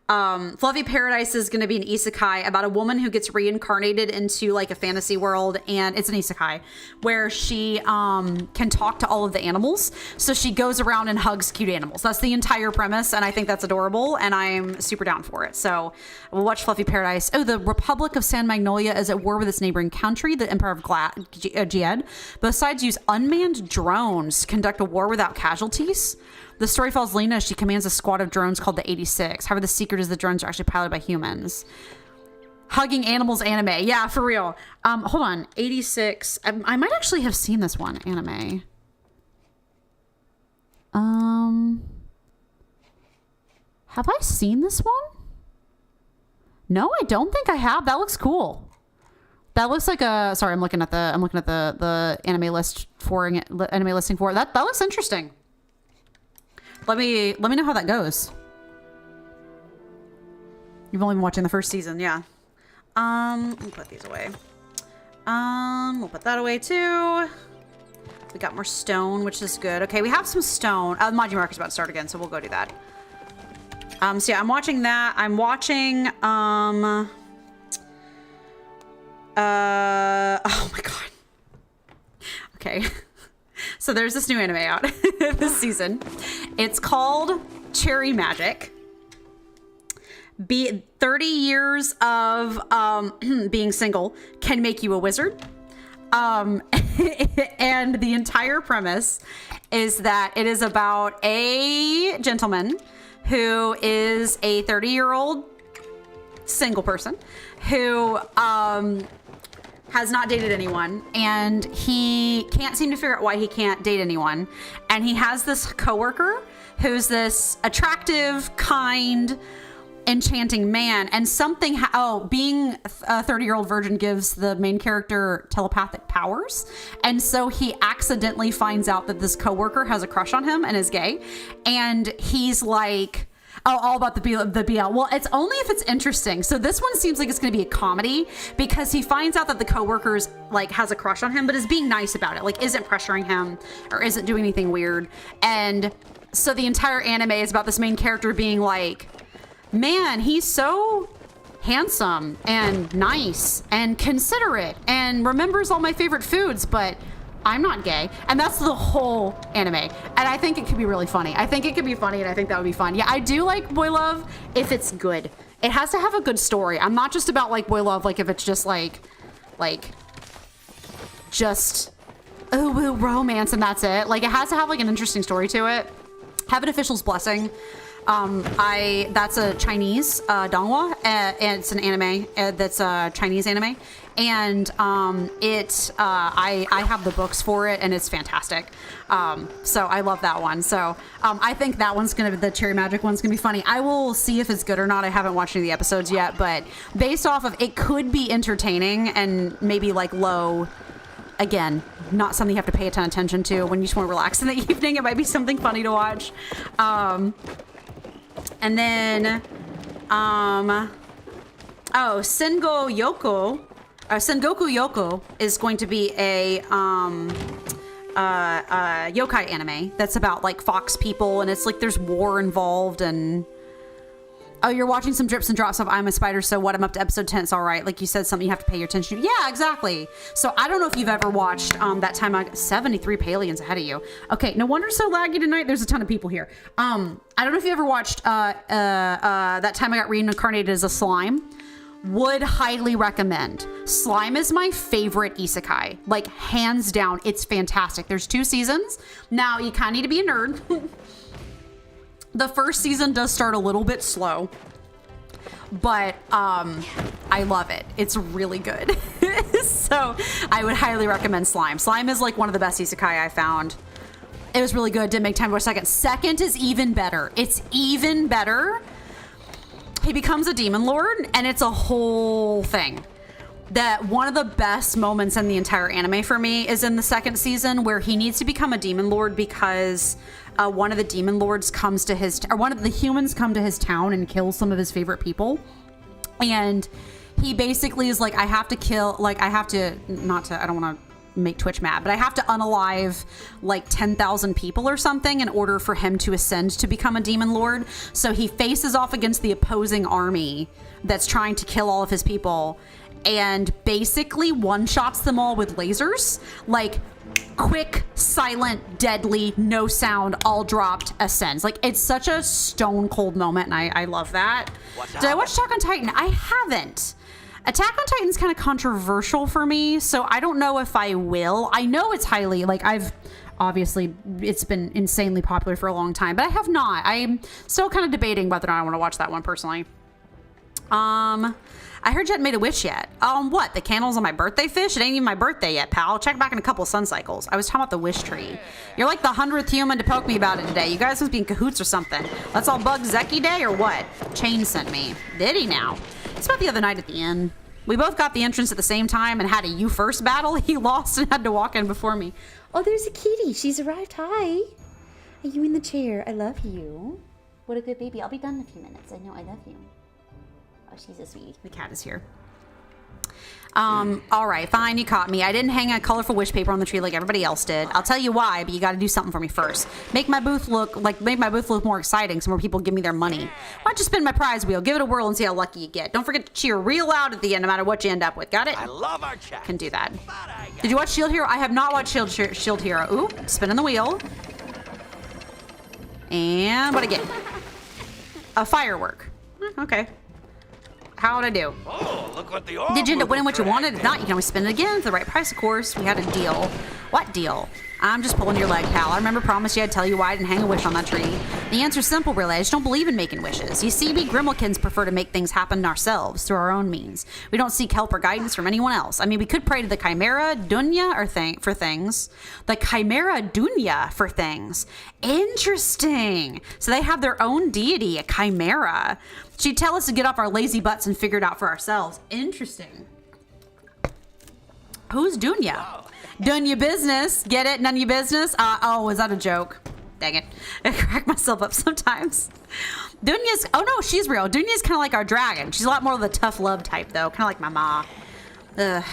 Fluffy Paradise is going to be an isekai about a woman who gets reincarnated into like a fantasy world, and it's an isekai where she can talk to all of the animals. So she goes around and hugs cute animals. That's the entire premise, and I think that's adorable, and I'm super down for it. So we'll watch Fluffy Paradise. Oh, the Republic of San Magnolia is at war with its neighboring country, the Empire of Jihad. Both sides use unmanned drones to conduct a war without casualties. The story follows Lena as she commands a squad of drones called the 86. However, the secret is the drones are actually piloted by humans. Hugging animals anime. Yeah, for real. Hold on. 86. I might actually have seen this one anime. Have I seen this one? No, I don't think I have. That looks cool. That looks like a, sorry, I'm looking at the anime list for anime listing for it. That looks interesting. Let me know how that goes. You've only been watching the first season, yeah. Let me put these away. We'll put that away too. We got more stone, which is good. Okay, we have some stone. Maji Market's about to start again, so we'll go do that. So yeah, I'm watching that. I'm watching, oh my God. Okay. So there's this new anime out this season. It's called Cherry Magic. 30 years of being single can make you a wizard. And the entire premise is that it is about a gentleman who is a 30-year-old single person who has not dated anyone, and he can't seem to figure out why he can't date anyone. And he has this coworker who's this attractive, kind, enchanting man, and something being a 30-year-old virgin gives the main character telepathic powers, and so he accidentally finds out that this coworker has a crush on him and is gay, and he's like, oh, all about the BL. Well, it's only if it's interesting. So this one seems like it's going to be a comedy because he finds out that the coworker's like has a crush on him, but is being nice about it, like isn't pressuring him or isn't doing anything weird. And so the entire anime is about this main character being like, man, he's so handsome and nice and considerate and remembers all my favorite foods, but I'm not gay. And that's the whole anime. And I think it could be really funny. I think it could be funny, and I think that would be fun. Yeah, I do like boy love if it's good. It has to have a good story. I'm not just about like boy love, like if it's just like just romance and that's it. Like it has to have like an interesting story to it. Have an official's blessing. That's a Chinese donghua, and it's an anime that's a Chinese anime, and I have the books for it, and it's fantastic. So I love that one. So I think that one's gonna be, the Cherry Magic one's gonna be funny. I will see if it's good or not. I haven't watched any of the episodes yet, but based off of it, could be entertaining and maybe like low. Again, not something you have to pay a ton of attention to when you just want to relax in the evening. It might be something funny to watch. And then, Sengoku Yoko is going to be a yokai anime that's about like fox people, and it's like there's war involved, and Oh, you're watching some drips and drops of I'm a Spider, so what? I'm up to episode 10. It's all right. Like you said, something you have to pay your attention to. Yeah, exactly. So I don't know if you've ever watched that time I got 73 Palians ahead of you. Okay, no wonder so laggy tonight. There's a ton of people here. I don't know if you ever watched that time I got reincarnated as a slime. Would highly recommend. Slime is my favorite isekai. Like, hands down, it's fantastic. There's 2 seasons. Now, you kind of need to be a nerd. The first season does start a little bit slow, but I love it. It's really good. So I would highly recommend Slime. Slime is like one of the best isekai I found. It was really good. Didn't make time to watch second. Second is even better. It's even better. He becomes a demon lord, and it's a whole thing. That one of the best moments in the entire anime for me is in the second season, where he needs to become a demon lord because one of the demon lords comes to his, or one of the humans come to his town and kill some of his favorite people. And he basically is like, I have to kill, like, I have to, not to, I don't want to make Twitch mad, but I have to unalive like 10,000 people or something in order for him to ascend to become a demon lord. So he faces off against the opposing army that's trying to kill all of his people and basically one-shots them all with lasers. Like, quick, silent, deadly, no sound, all dropped, ascends. Like, it's such a stone cold moment, and I love that. Did I watch Attack on Titan? I haven't. Attack on Titan's kind of controversial for me, so I don't know if I will. I know it's highly, like, obviously, it's been insanely popular for a long time, but I have not. I'm still kind of debating whether or not I want to watch that one personally. I heard you hadn't made a wish yet. What? The candles on my birthday fish? It ain't even my birthday yet, pal. Check back in a couple of sun cycles. I was talking about the wish tree. You're like the 100th human to poke me about it today. You guys must be in cahoots or something. Let's all bug Zeki Day or what? Chain sent me. Did he now? It's about the other night at the inn. We both got the entrance at the same time and had a you first battle. He lost and had to walk in before me. Oh, there's a kitty. She's arrived. Hi. Are you in the chair? I love you. What a good baby. I'll be done in a few minutes. I know I love you. Oh, she's a sweetie. The cat is here. All right, fine, you caught me. I didn't hang a colorful wish paper on the tree like everybody else did. I'll tell you why, but you got to do something for me first. Make my booth look more exciting so more people give me their money. Why don't you spin my prize wheel, give it a whirl, and see how lucky you get. Don't forget to cheer real loud at the end, no matter what you end up with. Got it? I love our chat. Can do that. Did you watch Shield Hero? I have not watched Shield Hero. Ooh, spinning the wheel. And what'd I get? A firework. Okay. How'd I do? Oh, look what the Did you end up winning what you wanted? If not, you can always spin it again for the right price, of course. We had a deal. What deal? I'm just pulling your leg, pal. I remember promised you I'd tell you why I didn't hang a wish on that tree. The answer's simple, really. I just don't believe in making wishes. You see, we Grimmelkins prefer to make things happen ourselves through our own means. We don't seek help or guidance from anyone else. I mean, we could pray to the Chimera Dunya for things. The Chimera Dunya for things. Interesting. So they have their own deity, a chimera. She'd tell us to get off our lazy butts and figure it out for ourselves. Interesting. Who's Dunya? Wow. Done your business. Get it? None of your business? Oh, is that a joke? Dang it. I crack myself up sometimes. Dunya's, oh no, she's real. Dunya's kind of like our dragon. She's a lot more of the tough love type though. Kind of like my ma. Ugh.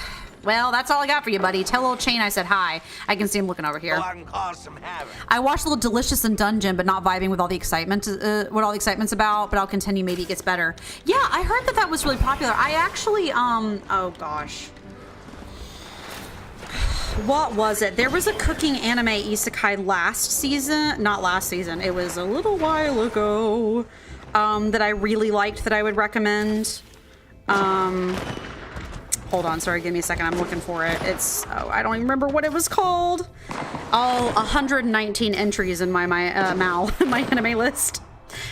Well, that's all I got for you, buddy. Tell old Chain I said hi. I can see him looking over here. Oh, I can cause some havoc. I watched a little Delicious in Dungeon, but not vibing with all the excitement, what all the excitement's about, but I'll continue. Maybe it gets better. Yeah, I heard that was really popular. I actually, oh gosh. What was it? There was a cooking anime isekai last season. Not last season. It was a little while ago. That I really liked that I would recommend. Hold on. Sorry. Give me a second. I'm looking for it. It's, oh, I don't even remember what it was called. Oh, 119 entries in my my anime list.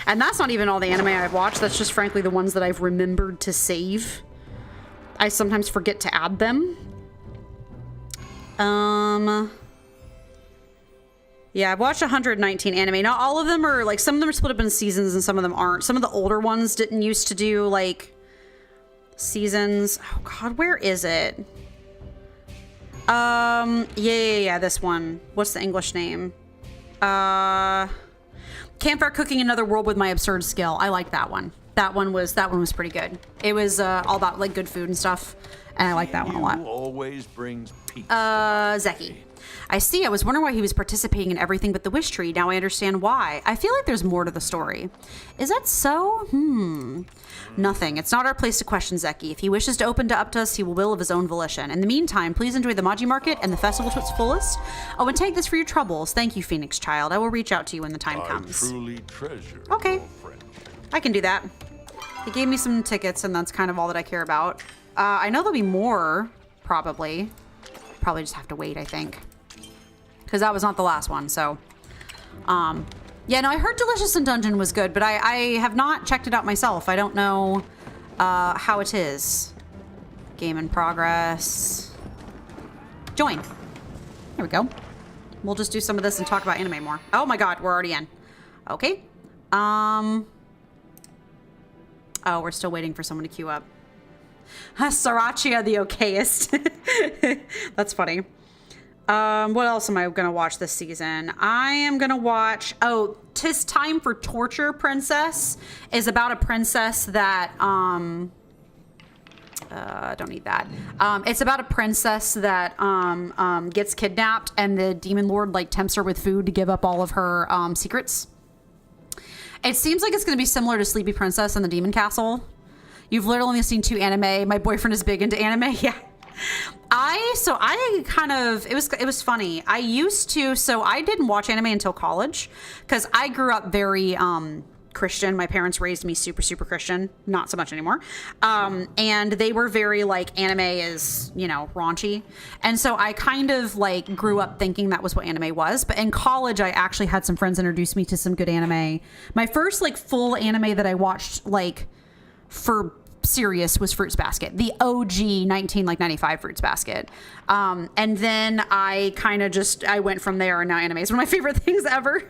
And that's not even all the anime I've watched. That's just frankly the ones that I've remembered to save. I sometimes forget to add them. Yeah, I've watched 119 anime. Not all of them are, like, some of them are split up in seasons and some of them aren't. Some of the older ones didn't used to do, like, seasons. Oh, God, where is it? Yeah, this one. What's the English name? Campfire Cooking Another World with My Absurd Skill. I like that one. That one was pretty good. It was, all about, like, good food and stuff. And I like that one a lot. Always brings peace. Zeki. I see. I was wondering why he was participating in everything but the wish tree. Now I understand why. I feel like there's more to the story. Is that so? Nothing. It's not our place to question Zeki. If he wishes to open up to us, he will of his own volition. In the meantime, please enjoy the Maji Market and the festival to its fullest. Oh, and take this for your troubles. Thank you, Phoenix Child. I will reach out to you when the time comes. Truly treasure Okay. your friendship. I can do that. He gave me some tickets, and that's kind of all that I care about. I know there'll be more, probably. Probably just have to wait, I think. Because that was not the last one, so. Yeah, no, I heard Delicious in Dungeon was good, but I have not checked it out myself. I don't know how it is. Game in progress. Join. There we go. We'll just do some of this and talk about anime more. Oh my god, we're already in. Okay. Oh, we're still waiting for someone to queue up. Sriracha the okayest. That's funny. What else am I gonna watch this season? I am gonna watch, oh, 'Tis Time for Torture Princess is about a princess that, don't need that. It's about a princess that, gets kidnapped and the demon lord, like, tempts her with food to give up all of her, secrets. It seems like it's gonna be similar to Sleepy Princess and the Demon Castle. You've literally only seen 2 anime. My boyfriend is big into anime. Yeah. It was funny. I didn't watch anime until college because I grew up very, Christian. My parents raised me super, super Christian. Not so much anymore. And they were very like, anime is, raunchy. And so I kind of like grew up thinking that was what anime was. But in college, I actually had some friends introduce me to some good anime. My first like full anime that I watched like for serious was Fruits Basket, the OG 1995 Fruits Basket. And then I kind of I went from there, and now anime is one of my favorite things ever.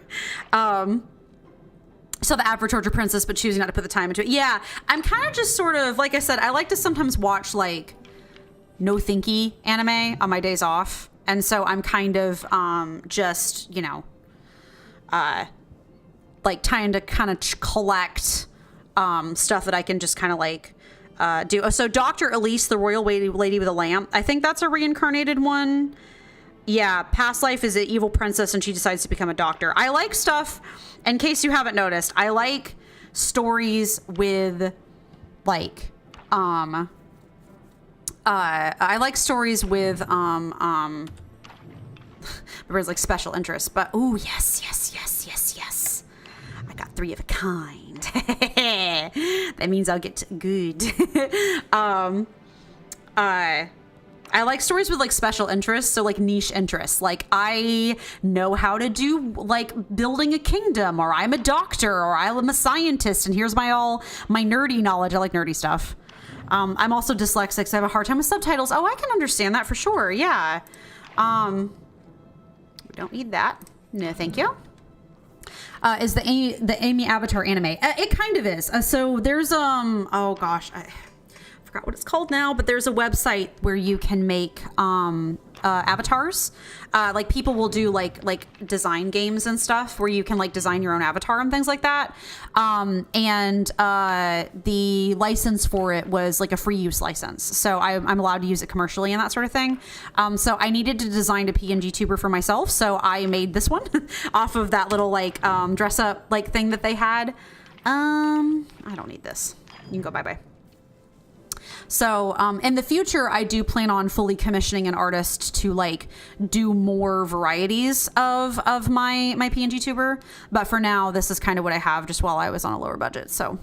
So the Ad for Torture Princess, but choosing not to put the time into it. Yeah, I'm kind of just sort of, like I said, I like to sometimes watch like no thinky anime on my days off. And so I'm kind of just, like trying to kind of collect stuff that I can just kind of like do. So Dr. Elise, the royal lady with a lamp, I think that's a reincarnated one. Yeah, past life is an evil princess and she decides to become a doctor. I like stuff, in case you haven't noticed, I like stories with like I like stories with there's like special interests, but ooh, yes. I got 3 of a kind. That means I'll get good. I like stories with like special interests, so like niche interests. Like I know how to do like building a kingdom, or I'm a doctor, or I'm a scientist, and here's my nerdy knowledge. I like nerdy stuff. I'm also dyslexic, so I have a hard time with subtitles. Oh, I can understand that for sure. Yeah. We don't need that. No, thank you. Is the Amy Avatar anime? It kind of is. So there's oh gosh, I forgot what it's called now, but there's a website where you can make avatars. Like people will do like design games and stuff where you can like design your own avatar and things like that. And the license for it was like a free use license, so I'm allowed to use it commercially and that sort of thing. So I needed to design a PNG tuber for myself, so I made this one off of that little like dress up like thing that they had. I don't need this. You can go bye-bye. So in the future, I do plan on fully commissioning an artist to like do more varieties of my PNG tuber. But for now, this is kind of what I have just while I was on a lower budget. So,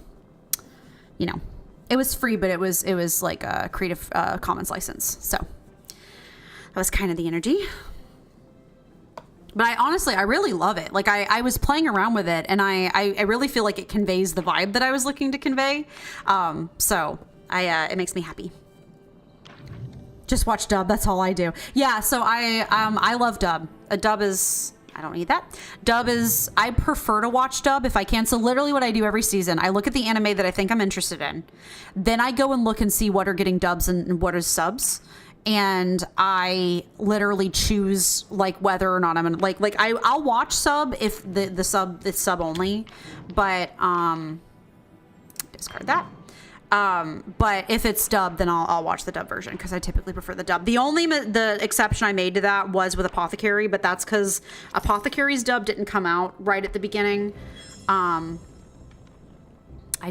it was free, but it was like a Creative Commons license. So that was kind of the energy. But I really love it. Like I was playing around with it, and I really feel like it conveys the vibe that I was looking to convey. It makes me happy. Just watch dub. That's all I do. Yeah. So I love dub. A dub is, I don't need that. Dub is, I prefer to watch dub if I can. So literally what I do every season, I look at the anime that I think I'm interested in. Then I go and look and see what are getting dubs and what are subs. And I literally choose like whether or not I'm gonna like I'll watch sub if the sub is sub only, but discard that. But if it's dubbed, then I'll watch the dub version because I typically prefer the dub. The exception I made to that was with Apothecary, but that's because Apothecary's dub didn't come out right at the beginning. I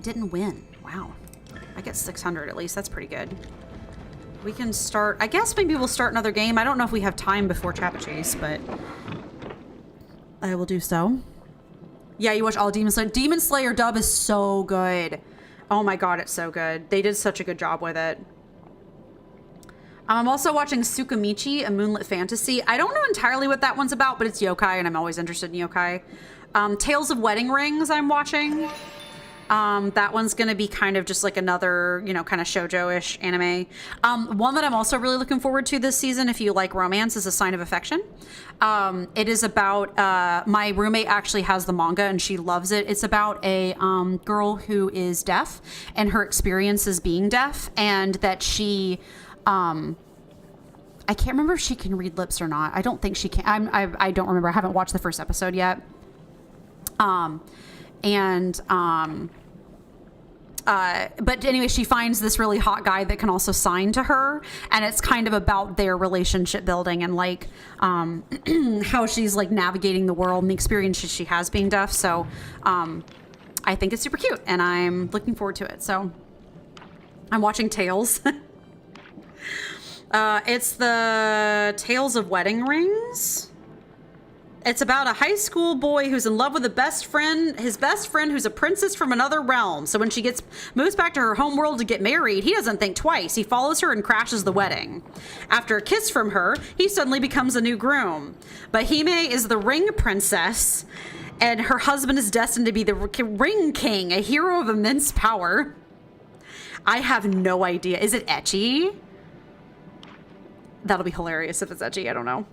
didn't win. Wow. I get 600 at least. That's pretty good. We can start. I guess maybe we'll start another game. I don't know if we have time before Trapper Chase, but I will do so. Yeah, you watch all Demon Slayer. Demon Slayer dub is so good. Oh my god, it's so good. They did such a good job with it. I'm also watching Tsukamichi, A Moonlit Fantasy. I don't know entirely what that one's about, but it's yokai, and I'm always interested in yokai. Tales of Wedding Rings I'm watching. That one's going to be kind of just like another, you know, kind of shoujo-ish anime. One that I'm also really looking forward to this season, if you like romance, is A Sign of Affection. It is about, my roommate actually has the manga and she loves it. It's about a girl who is deaf and her experiences being deaf, and that she, I can't remember if she can read lips or not. I don't think she can. I don't remember. I haven't watched the first episode yet. But anyway, she finds this really hot guy that can also sign to her, and it's kind of about their relationship building and like how she's like navigating the world and the experiences she has being deaf. So I think it's super cute and I'm looking forward to it. So I'm watching Tales. It's the Tales of Wedding Rings. It's about a high school boy who's in love with his best friend who's a princess from another realm. So when she moves back to her homeworld to get married, he doesn't think twice. He follows her and crashes the wedding. After a kiss from her, he suddenly becomes a new groom. But Hime is the ring princess, and her husband is destined to be the ring king, a hero of immense power. I have no idea. Is it ecchi? That'll be hilarious if it's ecchi. I don't know.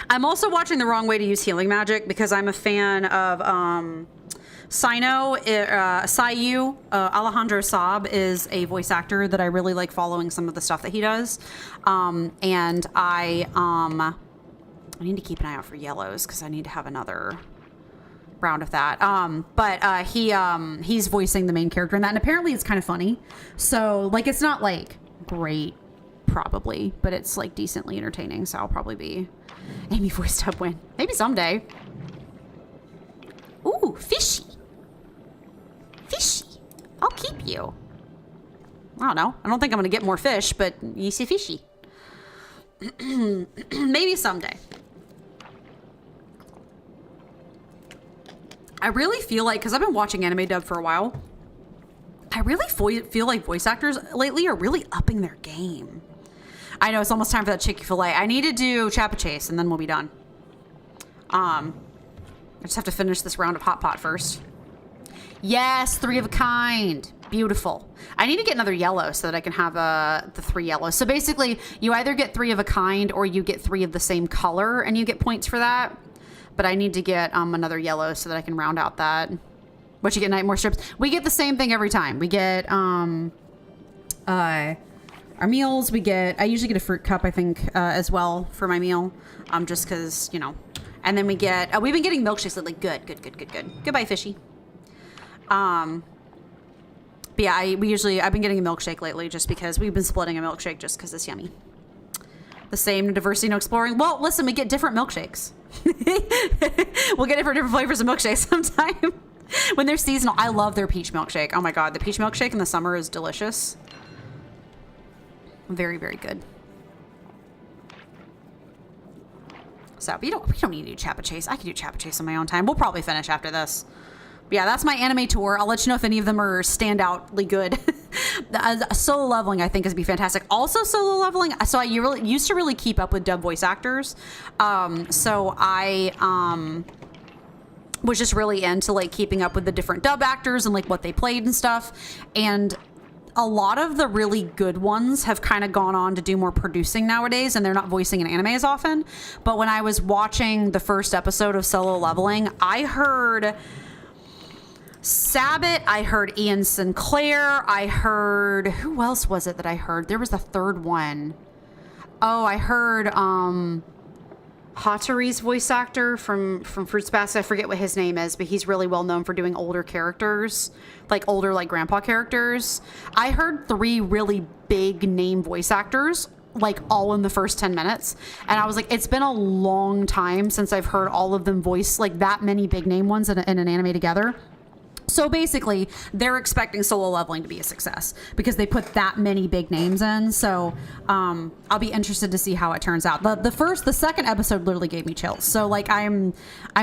I'm also watching The Wrong Way to Use Healing Magic because I'm a fan of Sayu. Alejandro Saab is a voice actor that I really like following some of the stuff that he does. And I need to keep an eye out for yellows because I need to have another round of that. But he's voicing the main character in that, and apparently it's kind of funny. So like it's not like great probably, but it's like decently entertaining, so I'll probably be Amy voice dub win. Maybe someday. Ooh, fishy. Fishy. I'll keep you. I don't know. I don't think I'm going to get more fish, but you see fishy. Maybe someday. I really feel like, because I've been watching anime dub for a while, I really feel like voice actors lately are really upping their game. I know it's almost time for that Chick-fil-A. I need to do Chappa Chase and then we'll be done. I just have to finish this round of Hot Pot first. Yes, 3 of a kind. Beautiful. I need to get another yellow so that I can have the 3 yellows. So basically, you either get 3 of a kind or you get 3 of the same color and you get points for that. But I need to get another yellow so that I can round out that. What you get, Nightmare Strips. We get the same thing every time. We get our meals. I usually get a fruit cup, I think, as well for my meal. Just because, you know. And then we get, we've been getting milkshakes lately. Good. Goodbye, fishy. But yeah, I've been getting a milkshake lately just because we've been splitting a milkshake just because it's yummy. The same diversity, no exploring. Well, listen, we get different milkshakes. We'll get different flavors of milkshakes sometime. When they're seasonal. I love their peach milkshake. Oh my god, the peach milkshake in the summer is delicious. Very, very good. So, but we don't need to do Chappa Chase. I can do Chappa Chase on my own time. We'll probably finish after this. But yeah, that's my anime tour. I'll let you know if any of them are standoutly good. Solo leveling, I think, is be fantastic. Also, solo leveling. So I used to really keep up with dub voice actors. So I was just really into like keeping up with the different dub actors and like what they played and stuff. And a lot of the really good ones have kind of gone on to do more producing nowadays, and they're not voicing in anime as often. But when I was watching the first episode of Solo Leveling, I heard Sabat, I heard Ian Sinclair, I heard, who else was it that I heard? There was a third one. Oh, I heard Hattori's voice actor from Fruits Basket. I forget what his name is, but he's really well known for doing older characters, like older like grandpa characters. I heard 3 really big name voice actors like all in the first 10 minutes, and I was like, it's been a long time since I've heard all of them voice like that many big name ones in an anime together. So basically, they're expecting Solo Leveling to be a success because they put that many big names in. So I'll be interested to see how it turns out. The second episode literally gave me chills. So like I'm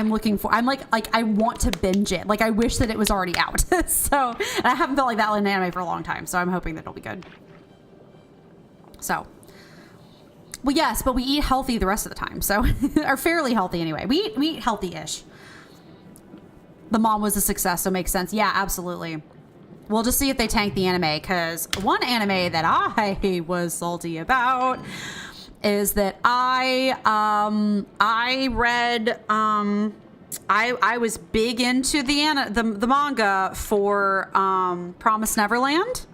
looking for, I'm like I want to binge it. Like I wish that it was already out. So, and I haven't felt like that in anime for a long time. So I'm hoping that it'll be good. So, well, yes, but we eat healthy the rest of the time. So, or fairly healthy anyway. We eat healthy-ish. The mom was a success, so it makes sense. Yeah, absolutely. We'll just see if they tank the anime, because one anime that I was salty about is that I read I was big into the manga for Promised Neverland,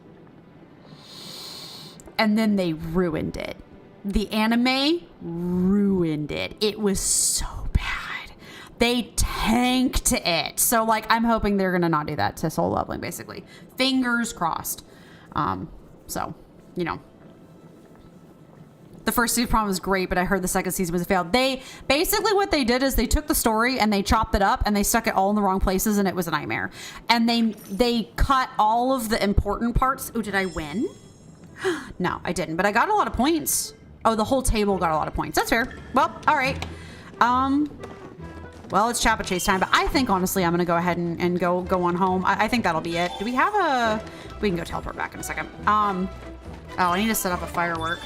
and then they ruined it. The anime ruined it. It was so bad. They tanked it. So, like, I'm hoping they're going to not do that to Solo Leveling, basically. Fingers crossed. So, you know. The first season was great, but I heard the second season was a fail. They, basically what they did is they took the story and they chopped it up and they stuck it all in the wrong places, and it was a nightmare. And they cut all of the important parts. Oh, did I win? No, I didn't, but I got a lot of points. Oh, the whole table got a lot of points. That's fair. Well, all right. Well, it's Chappa Chase time, but I think, honestly, I'm going to go ahead and go on home. I think that'll be it. Do we have a... We can go teleport back in a second. Oh, I need to set up a firework.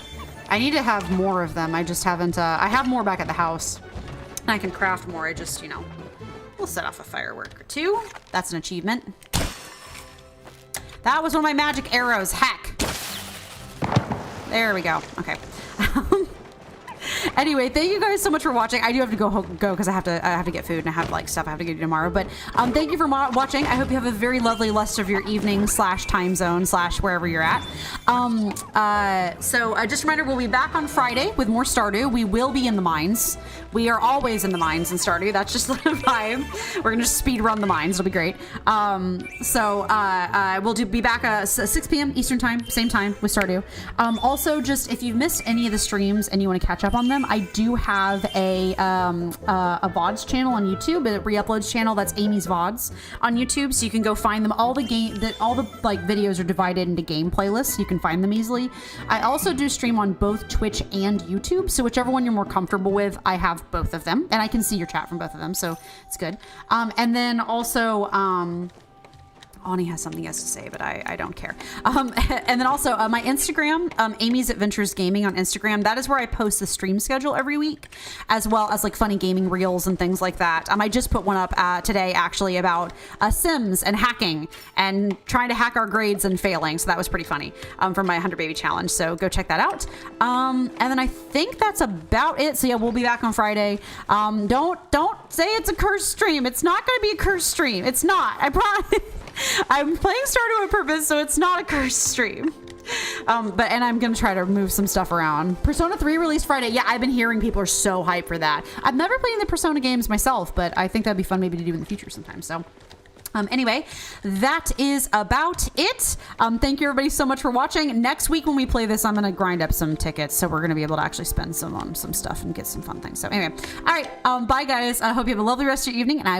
I need to have more of them. I just haven't... I have more back at the house. And I can craft more. I just, you know... We'll set off a firework or 2. That's an achievement. That was one of my magic arrows. Heck. There we go. Okay. Anyway, thank you guys so much for watching. I do have to go because I have to get food and I have like stuff I have to go do tomorrow. But thank you for watching. I hope you have a very lovely rest of your evening / time zone / wherever you're at. So just a reminder, we'll be back on Friday with more Stardew. We will be in the mines. We are always in the mines in Stardew. That's just the vibe. We're gonna just speed run the mines. It'll be great. We'll be back 6 p.m. Eastern time, same time with Stardew. Also, just if you've missed any of the streams and you want to catch up on them, I do have a VODs channel on YouTube, a re-uploads channel. That's Amy's VODs on YouTube, so you can go find them. All the like videos are divided into game playlists. You can find them easily. I also do stream on both Twitch and YouTube, so whichever one you're more comfortable with, I have both of them, and I can see your chat from both of them, so it's good. And then also Ani has something else to say, but I don't care. And then also my Instagram, Amy's Adventures Gaming on Instagram. That is where I post the stream schedule every week, as well as like funny gaming reels and things like that. I just put one up today actually about Sims and hacking and trying to hack our grades and failing. So that was pretty funny from my 100 Baby Challenge. So go check that out. And then I think that's about it. So yeah, we'll be back on Friday. Don't say it's a cursed stream. It's not going to be a cursed stream. It's not. I promise. I'm playing Stardew on purpose, so it's not a cursed stream. And I'm gonna try to move some stuff around. Persona 3 released Friday. Yeah, I've been hearing people are so hyped for that. I've never played the Persona games myself, but I think that'd be fun maybe to do in the future sometime. So anyway, that is about it. Thank you everybody so much for watching. Next week when we play this, I'm gonna grind up some tickets, so we're gonna be able to actually spend some on some stuff and get some fun things. So anyway, all right, bye guys. I hope you have a lovely rest of your evening, and I